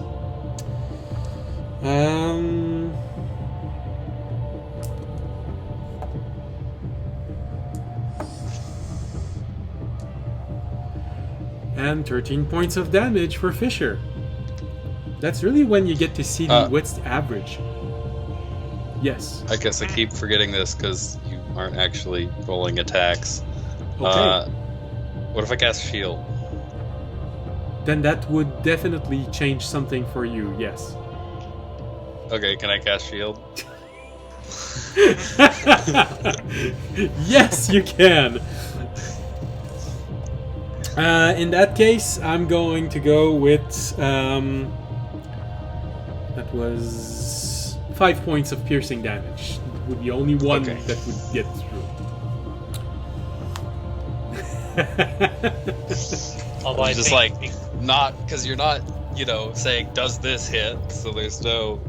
And 13 points of damage for Fisher. That's really when you get to see the what's the average. Yes. I guess I keep forgetting this because you aren't actually rolling attacks. Okay. What if I cast shield? Then that would definitely change something for you, yes. Okay, can I cast shield? Yes, you can. In that case, I'm going to go with that was 5 points of piercing damage. It would be only one that would get through. Although I Just think like not because you're not, saying does this hit? So there's no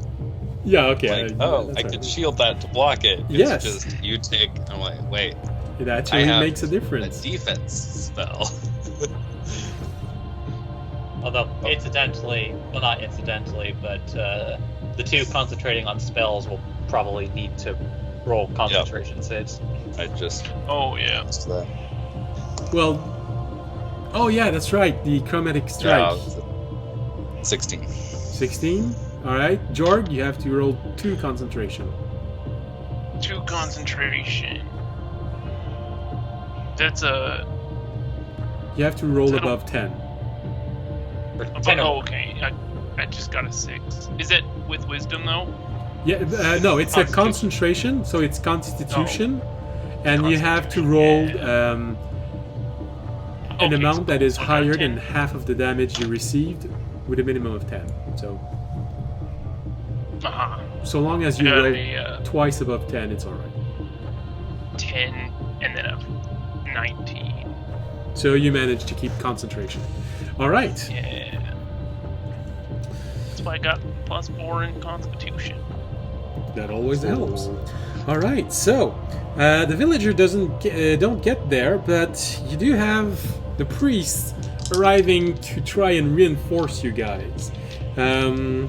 Yeah, okay. I can shield that to block it. It's Yes. just you take. I'm like, wait, It actually I have makes a a difference. defense spell. Although incidentally, well, not incidentally, but the two concentrating on spells will probably need to roll concentration saves. I just Oh yeah. Just that. Well, oh yeah, that's right. The chromatic strike. 16. 16. All right, Jorg, you have to roll 2 concentration. 2 concentration. That's a. You have to roll That'll- above 10. Oh, okay. I just got a 6. Is it with wisdom though? Yeah, no, it's a Constitution. concentration, so it's constitution, and you have to Constitution, roll an Okay, amount that is so higher 10. than half of the damage you received, with a minimum of 10. So, so long as you I got roll a twice above 10, it's all right. 10 and then a 19. So you manage to keep concentration. All right. Yeah. That's why I got +4 in Constitution. That always helps. All right, so the villager don't get there, but you do have the priest arriving to try and reinforce you guys. And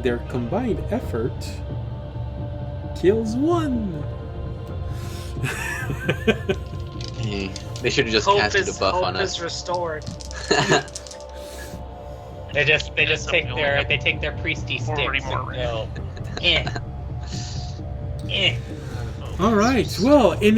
their combined effort kills 1. They should have just casted a buff on Hope is us. restored. They just take something their like priesty Already sticks more and go, All right. Well, in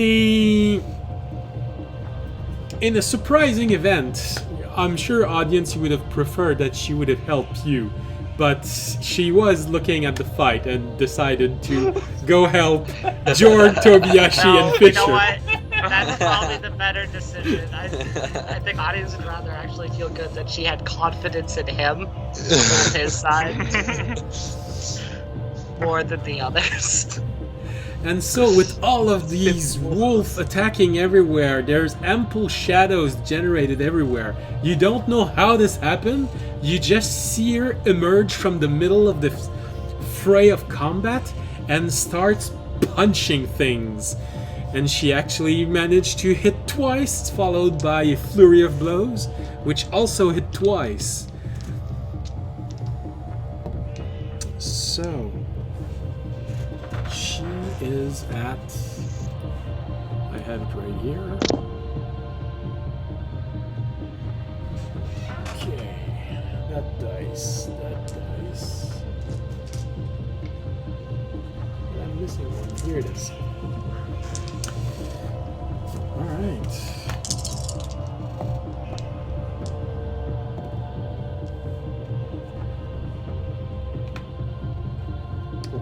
a surprising event, I'm sure audience you would have preferred that she would have helped you, but she was looking at the fight and decided to go help Jorg, Tobiyashi, No, and you Fisher. know what? That's probably the better decision. I think audience would rather actually feel good that she had confidence in him, on his side, more than the others. And so, with all of these wolves attacking everywhere, there's ample shadows generated everywhere. You don't know how this happened. You just see her emerge from the middle of the fray of combat and starts punching things. And she actually managed to hit twice, followed by a flurry of blows, which also hit twice. So, she is at... I have it right here. Okay, that dice. I'm missing one. Here it is. Alright.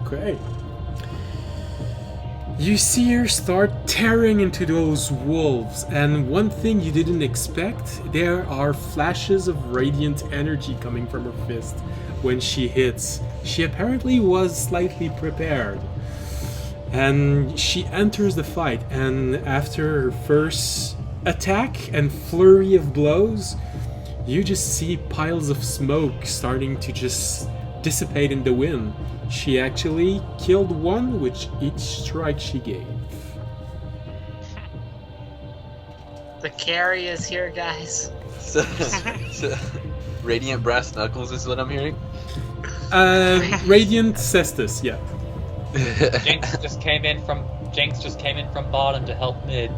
Okay. You see her start tearing into those wolves, and one thing you didn't expect, there are flashes of radiant energy coming from her fist when she hits. She apparently was slightly prepared. And she enters the fight, and after her first attack and flurry of blows, you just see piles of smoke starting to just dissipate in the wind. She actually killed 1 with each strike she gave. The carry is here, guys. So, radiant brass knuckles is what I'm hearing. Radiant Cestus, yeah. Jinx just came in from bottom to help mid.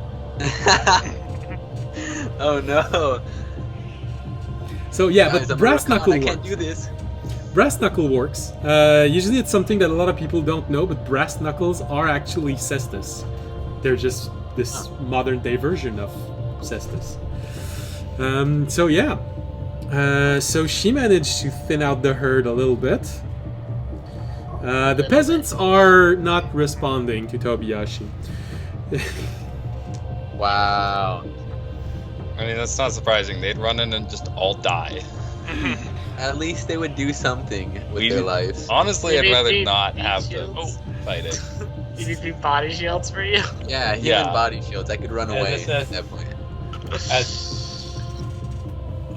Oh no! So yeah, Guys, but I'm brass a recon, knuckle I can't works. do this. Brass knuckle works. Usually it's something that a lot of people don't know, but brass knuckles are actually cestus. They're just this modern day version of cestus. So yeah. So she managed to thin out the herd a little bit. The peasants are not responding to Tobiyashi. Wow. I mean, that's not surprising. They'd run in and just all die. At least they would do something with We- their lives. Honestly, I'd Maybe rather they not need have shields. them fighting. You need to do body shields for you. Yeah, human Yeah. body shields. I could run As away it says- at that point. As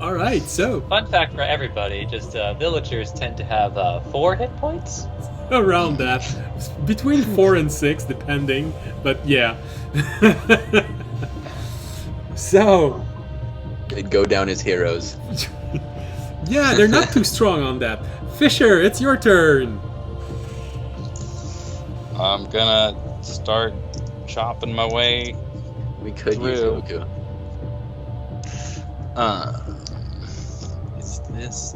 All right, so fun fact for everybody, just villagers tend to have 4 hit points. around that, between 4 and 6, depending. But yeah. So They'd go down as heroes. yeah, they're not too strong on that. Fisher, it's your turn. I'm gonna start chopping my way. We could use True. Goku. Is this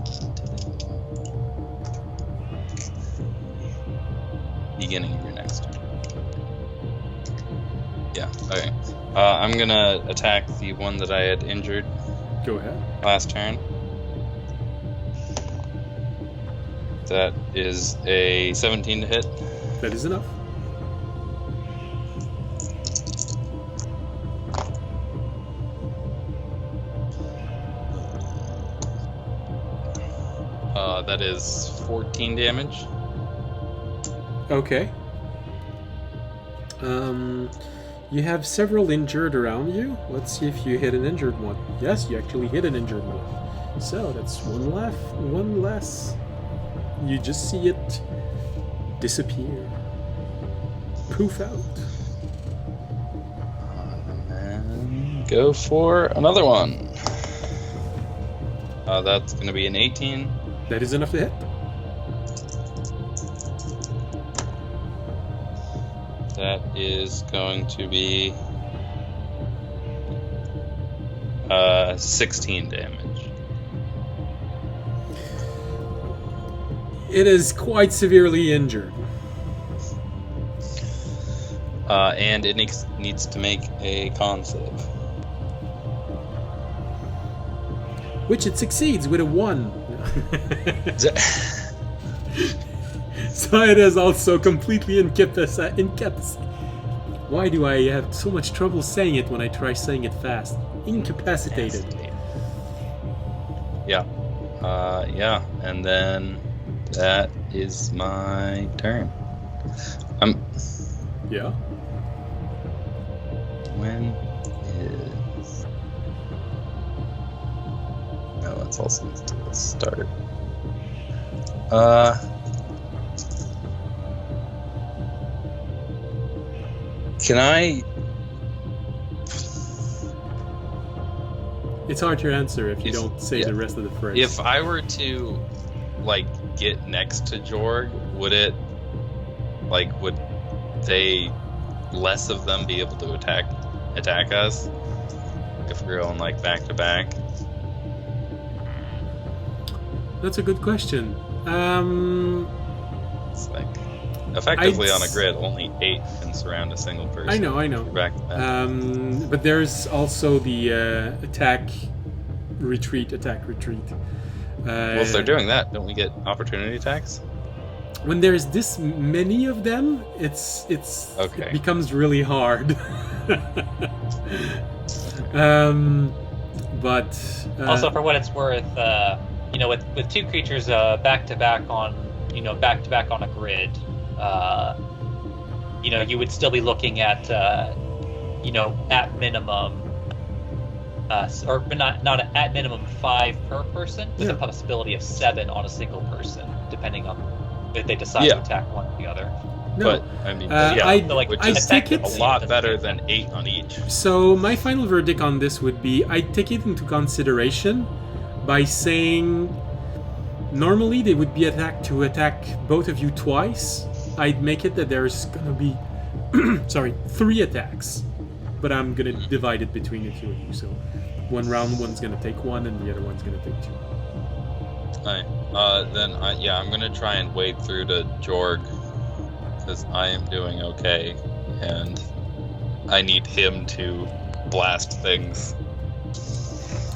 beginning of your next turn? Yeah. Okay. I'm gonna attack the one that I had injured Go ahead. last turn. That is a 17 to hit. That is enough. That is 14 damage. Okay. You have several injured around you. Let's see if you hit an injured one. Yes, you actually hit an injured one. So that's one less. You just see it disappear. Poof out. And then go for another one. That's going to be an 18. That is enough to hit. That is going to be 16 damage. It is quite severely injured. And it needs to make a con save. Which it succeeds with a 1. So it is also completely incapacitated. Why do I have so much trouble saying it when I try saying it fast? Incapacitated. Yeah. Yeah. And then that is my turn. Yeah. When is... No, that's also the start. Can I... It's hard to answer if you don't say yeah. the rest of the phrase. If I were to, like, get next to Jorg, would it... Like, would they... less of them be able to attack us? If we're going, like, back to back? That's a good question. It's like... Effectively, I'd on a grid, only 8 can surround a single person. I know. We're back to back. But there's also the attack, retreat. Well, if they're doing that, don't we get opportunity attacks? When there's this many of them, it Okay. becomes really hard. But Also, for what it's worth, with 2 creatures back to back on a grid, you would still be looking at at minimum, or not at minimum 5 per person, with Yeah. a possibility of 7 on a single person, depending on if they decide Yeah. to attack one or the other. no. But, I mean, I'd- So, like, which I'd is take attack it- a lot better than 8 on each. So my final verdict on this would be I'd take it into consideration by saying normally they would be attack both of you twice. I'd make it that there's gonna be 3 attacks. but I'm gonna divide it between the two of you. So one round, one's gonna take one, and the other one's gonna take two. Alright. I'm gonna try and wade through to Jorg, because I am doing okay, and I need him to blast things,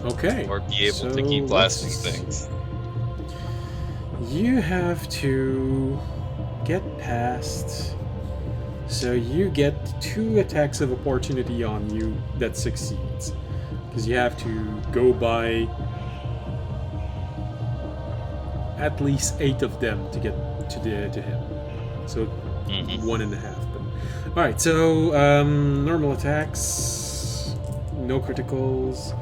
Okay. or be able to so keep blasting let's- things. You have to get past. So you get 2 attacks of opportunity on you that succeeds. Because you have to go by at least 8 of them to get to him. So Mhm. 1.5. But alright, so normal attacks, no criticals,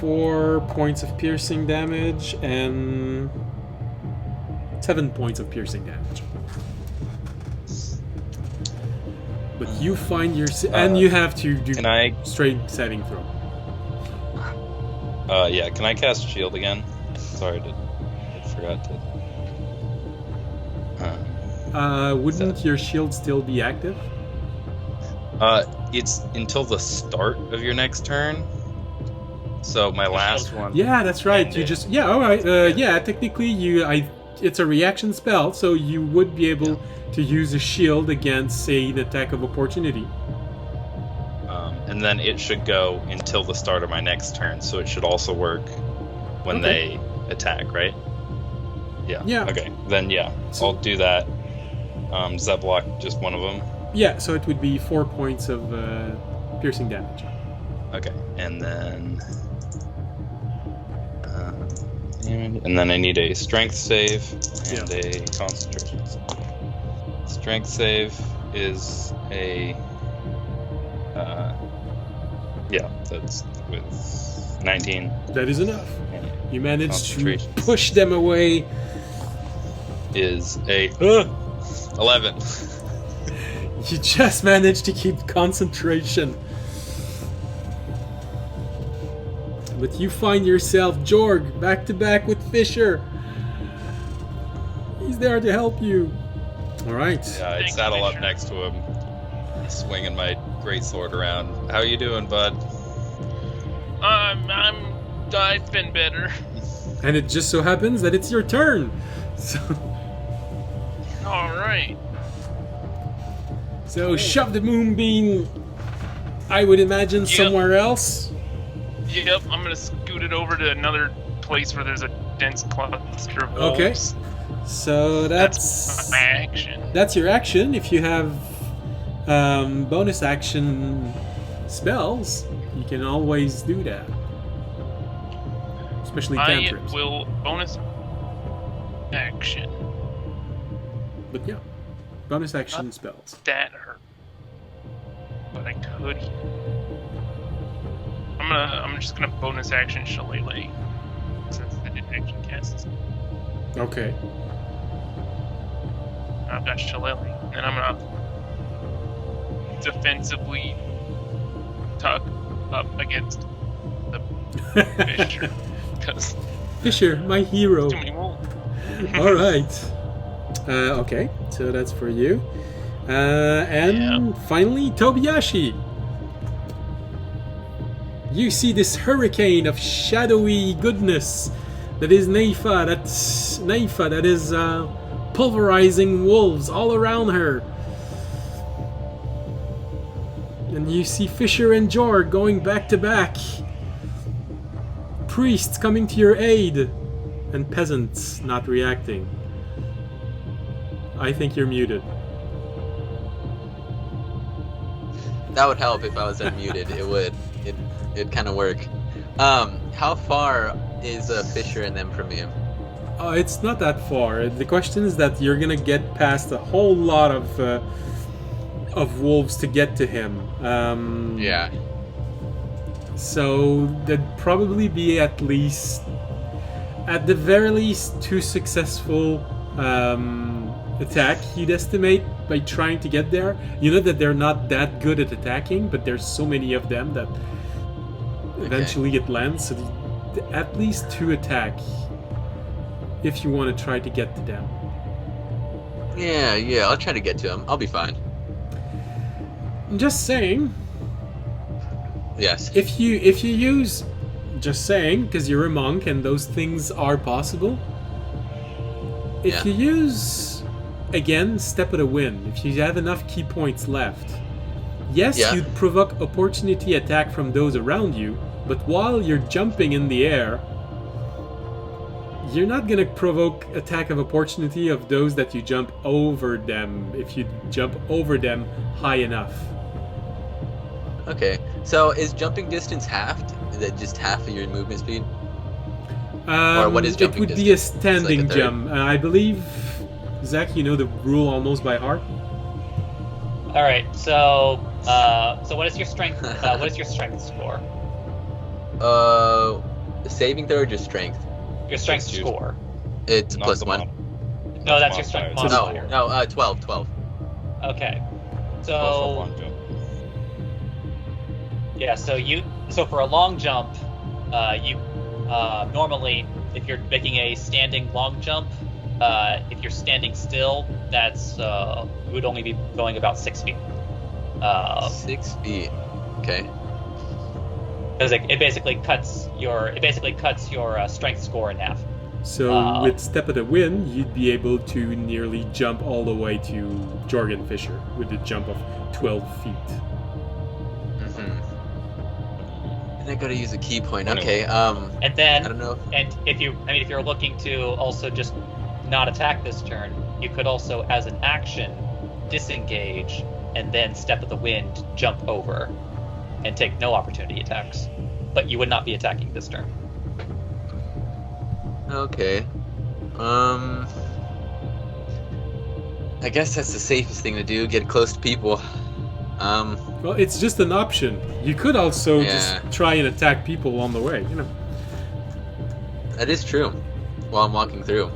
4 points of piercing damage, and 7 points of piercing damage. But you find your and you have to do Can I? straight saving throw. Can I cast shield again? Sorry, I forgot to. Wouldn't your shield still be active? It's until the start of your next turn. So my last one. Yeah, that's right. You ended. just all right. Yeah, technically it's a reaction spell, so you would be able to use a shield against, say, an attack of opportunity. And then it should go until the start of my next turn, so it should also work when Okay. they attack, right? Yeah. Yeah. Okay. Then So- I'll do that. Does that block just one of them? Yeah, so it would be 4 points of piercing damage. Okay. And then I need a strength save and a concentration save. Strength save is a that's with 19. That is enough. And You managed to Concentration. push them away. is a 11. You just managed to keep concentration. But you find yourself, Jorg, back to back with Fisher. He's there to help you. Alright. Yeah, I'd Thank saddle you, up Fisher. next to him, swinging my greatsword around. How you doing, bud? I've been better. And it just so happens that it's your turn. Alright. So shove the moonbeam, I would imagine, Yep. somewhere else. Yep, I'm gonna scoot it over to another place where there's a dense cluster of Okay. wolves. So that's my action. that's your action. If you have bonus action spells, you can always do that. Especially I cantrips. will bonus action. But yeah, bonus action spells. That hurt. But I could. I'm just gonna bonus action Shillelagh since I didn't actually cast this. Okay. I've got Shillelagh, and I'm gonna defensively tuck up against the Fisher because Fisher, my hero. too many wolves. All right. Okay, so that's for you. And finally, Tobiyashi. You see this hurricane of shadowy goodness that is Neifa. That's Neifa. That is pulverizing wolves all around her. And you see Fisher and Jorg going back to back. Priests coming to your aid. And peasants not reacting. I think you're muted. That would help if I was unmuted. It would. It'd kind of work. How far is Fisher and them from you? It's not that far. The question is that you're gonna get past a whole lot of wolves to get to him. Yeah. So there'd probably be at the very least 2 successful attack, you'd estimate, by trying to get there. You know that they're not that good at attacking, but there's so many of them that eventually it lands. So at least 2 attack if you want to try to get to them. Yeah, I'll try to get to him. I'll be fine. just saying. Yes. If you use, just saying, because you're a monk and those things are possible. If Yeah. you use, again, Step of the Wind, if you have enough key points left, yes, Yeah. you'd provoke opportunity attack from those around you, but while you're jumping in the air, you're not gonna provoke attack of opportunity of those that you jump over them if you jump over them high enough. Okay. So is jumping distance halved? Is that just half of your movement speed? Or what is It jumping would be a distance? standing It's like a third? jump. I believe, Zach, you know the rule almost by heart. All right. So what is your strength? What is your strength score? Saving throw or just strength? Your strength Just use- score. It's Not plus the 1. No, that's your strength modifier. No, modifier. 12. Okay. Plus a So long jump. yeah, so for a long jump, you normally, if you're making a standing long jump, if you're standing still, that's you would only be going about 6 feet. 6 feet. Okay. Because it basically cuts your strength score in half. So with Step of the Wind, you'd be able to nearly jump all the way to Jorgen Fisher with a jump of 12 feet. And I gotta use a key point. Anyway. Okay. And I then, don't know. and if you're looking to also just not attack this turn, you could also, as an action, disengage and then Step of the Wind, jump over, and take no opportunity attacks. But you would not be attacking this turn. Okay. I guess that's the safest thing to do. Get close to people. Well, it's just an option. You could also Yeah. just try and attack people on the way, you know. That is true. While I'm walking through.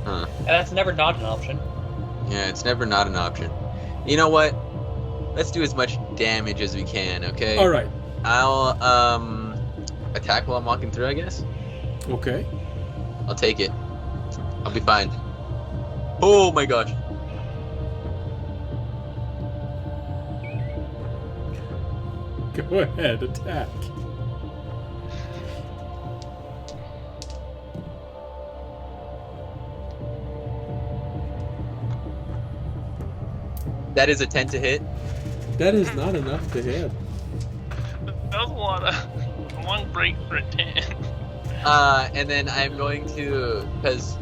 Huh. And that's never not an option. Yeah, it's never not an option. You know what? Let's do as much damage as we can, okay? All right. I'll attack while I'm walking through, I guess. Okay. I'll take it. I'll be fine. Oh my gosh. Go ahead, attack. That is a 10 to hit. That is not enough to hit. That was a long break for a 10. And then I'm going to, because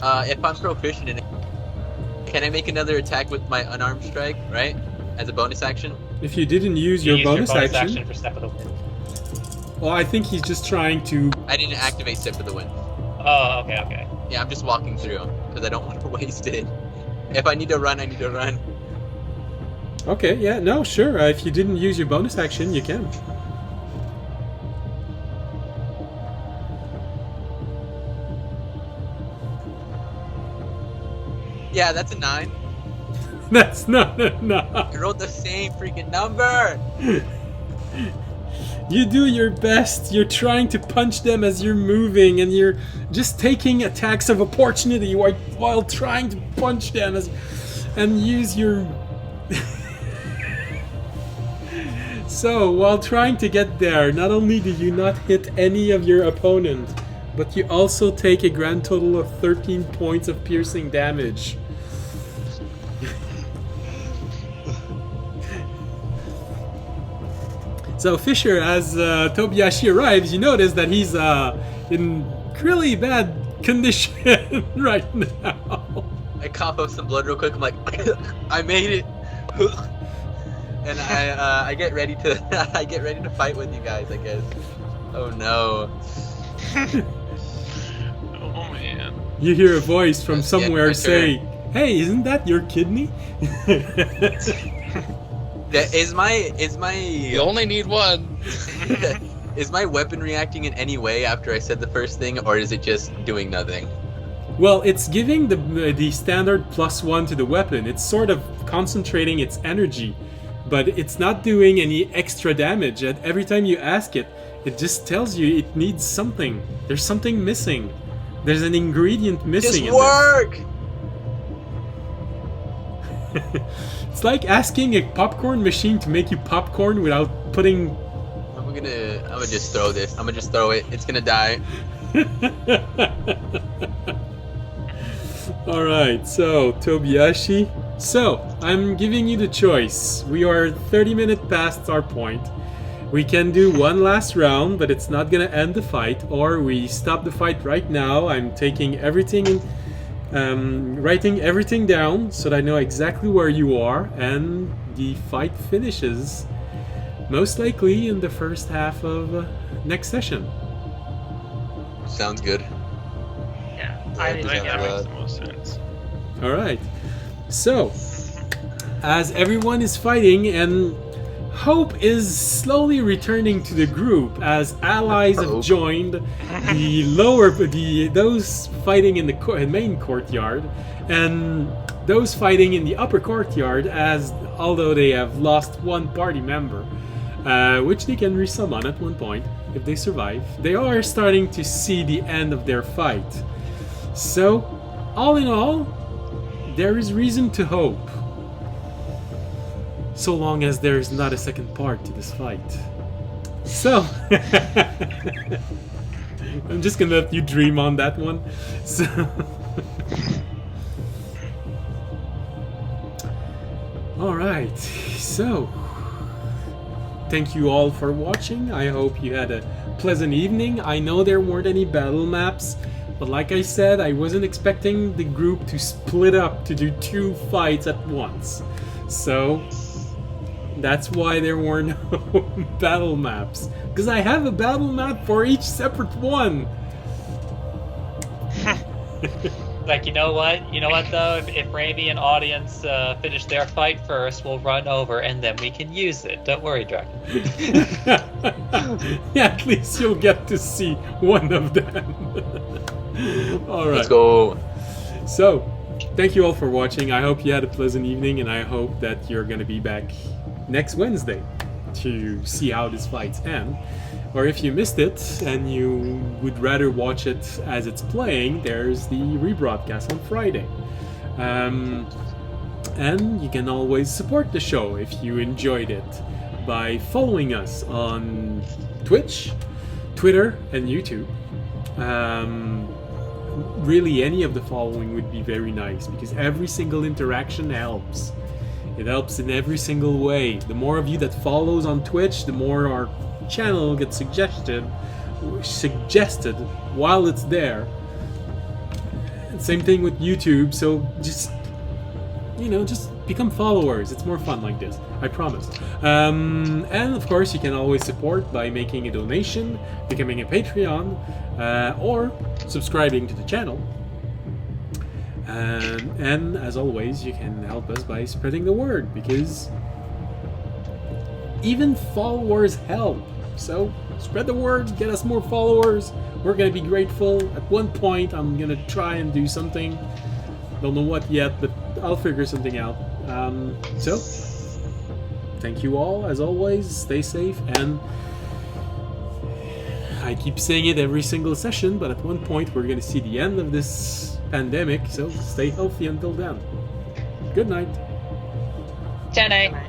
if I'm proficient in it, can I make another attack with my unarmed strike, right? As a bonus action? If you didn't use You your used bonus, your bonus action, for Step of the Wind. well, I think he's just trying to. I didn't activate Step of the Wind. Oh, okay. Yeah, I'm just walking through, because I don't want to waste it. If I need to run, I need to run. Okay, yeah, no, sure. If you didn't use your bonus action, you can. Yeah, that's a 9. That's not enough. I rolled the same freaking number! You do your best. You're trying to punch them as you're moving, and you're just taking attacks of opportunity while trying to punch them and use your. So, while trying to get there, not only do you not hit any of your opponent, but you also take a grand total of 13 points of piercing damage. So Fisher, as Tobiyashi arrives, you notice that he's in really bad condition right now. I cough up some blood real quick. I'm like, I made it, and I get ready to I get ready to fight with you guys. I guess. Oh no! Oh man. You hear a voice from Let's get somewhere my say, "Hey, isn't that your kidney?" Is my You only need one. is my weapon reacting in any way after I said the first thing, or is it just doing nothing? Well, it's giving the standard +1 to the weapon. It's sort of concentrating its energy, but it's not doing any extra damage. And every time you ask it, it just tells you it needs something. There's something missing. There's an ingredient missing. Just work. It's like asking a popcorn machine to make you popcorn without putting. I'm gonna just throw this. I'm gonna just throw it. It's gonna die. Alright, so Tobiyashi. So, I'm giving you the choice. We are 30 minutes past our point. We can do one last round, but it's not gonna end the fight, or we stop the fight right now. I'm taking everything, writing everything down so that I know exactly where you are, and the fight finishes most likely in the first half of next session. Sounds good. Yeah, I I think That Yeah. makes the most sense. Alright, so as everyone is fighting and Hope is slowly returning to the group as allies have Hope. joined those fighting in the main courtyard, and those fighting in the upper courtyard, as although they have lost one party member, which they can resummon at one point if they survive, they are starting to see the end of their fight. So, all in all, there is reason to hope. So long as there is not a second part to this fight. So, I'm just gonna let you dream on that one. So, alright, so, thank you all for watching. I hope you had a pleasant evening. I know there weren't any battle maps, but like I said, I wasn't expecting the group to split up to do 2 fights at once. So, that's why there were no battle maps. Because I have a battle map for each separate one. Like, you know what? You know what, though? If Raimi and audience finish their fight first, we'll run over, and then we can use it. Don't worry, Draken. Yeah, at least you'll get to see one of them. Alright. Let's go. So, thank you all for watching. I hope you had a pleasant evening, and I hope that you're going to be back next Wednesday to see how this fight's end. Or if you missed it and you would rather watch it as it's playing, there's the rebroadcast on Friday. And you can always support the show if you enjoyed it by following us on Twitch, Twitter, and YouTube. Really, any of the following would be very nice, because every single interaction helps. It helps in every single way. The more of you that follows on Twitch, the more our channel gets suggested while it's there. And same thing with YouTube, so just become followers. It's more fun like this, I promise. And of course, you can always support by making a donation, becoming a Patreon, or subscribing to the channel. And as always, you can help us by spreading the word, because even followers help. So spread the word, get us more followers. We're gonna be grateful. At one point, I'm gonna try and do something. Don't know what yet, but I'll figure something out. So, thank you all, as always. Stay safe, and I keep saying it every single session, but at one point we're gonna see the end of this pandemic, so stay healthy until then. Good night. Jenny. Good night.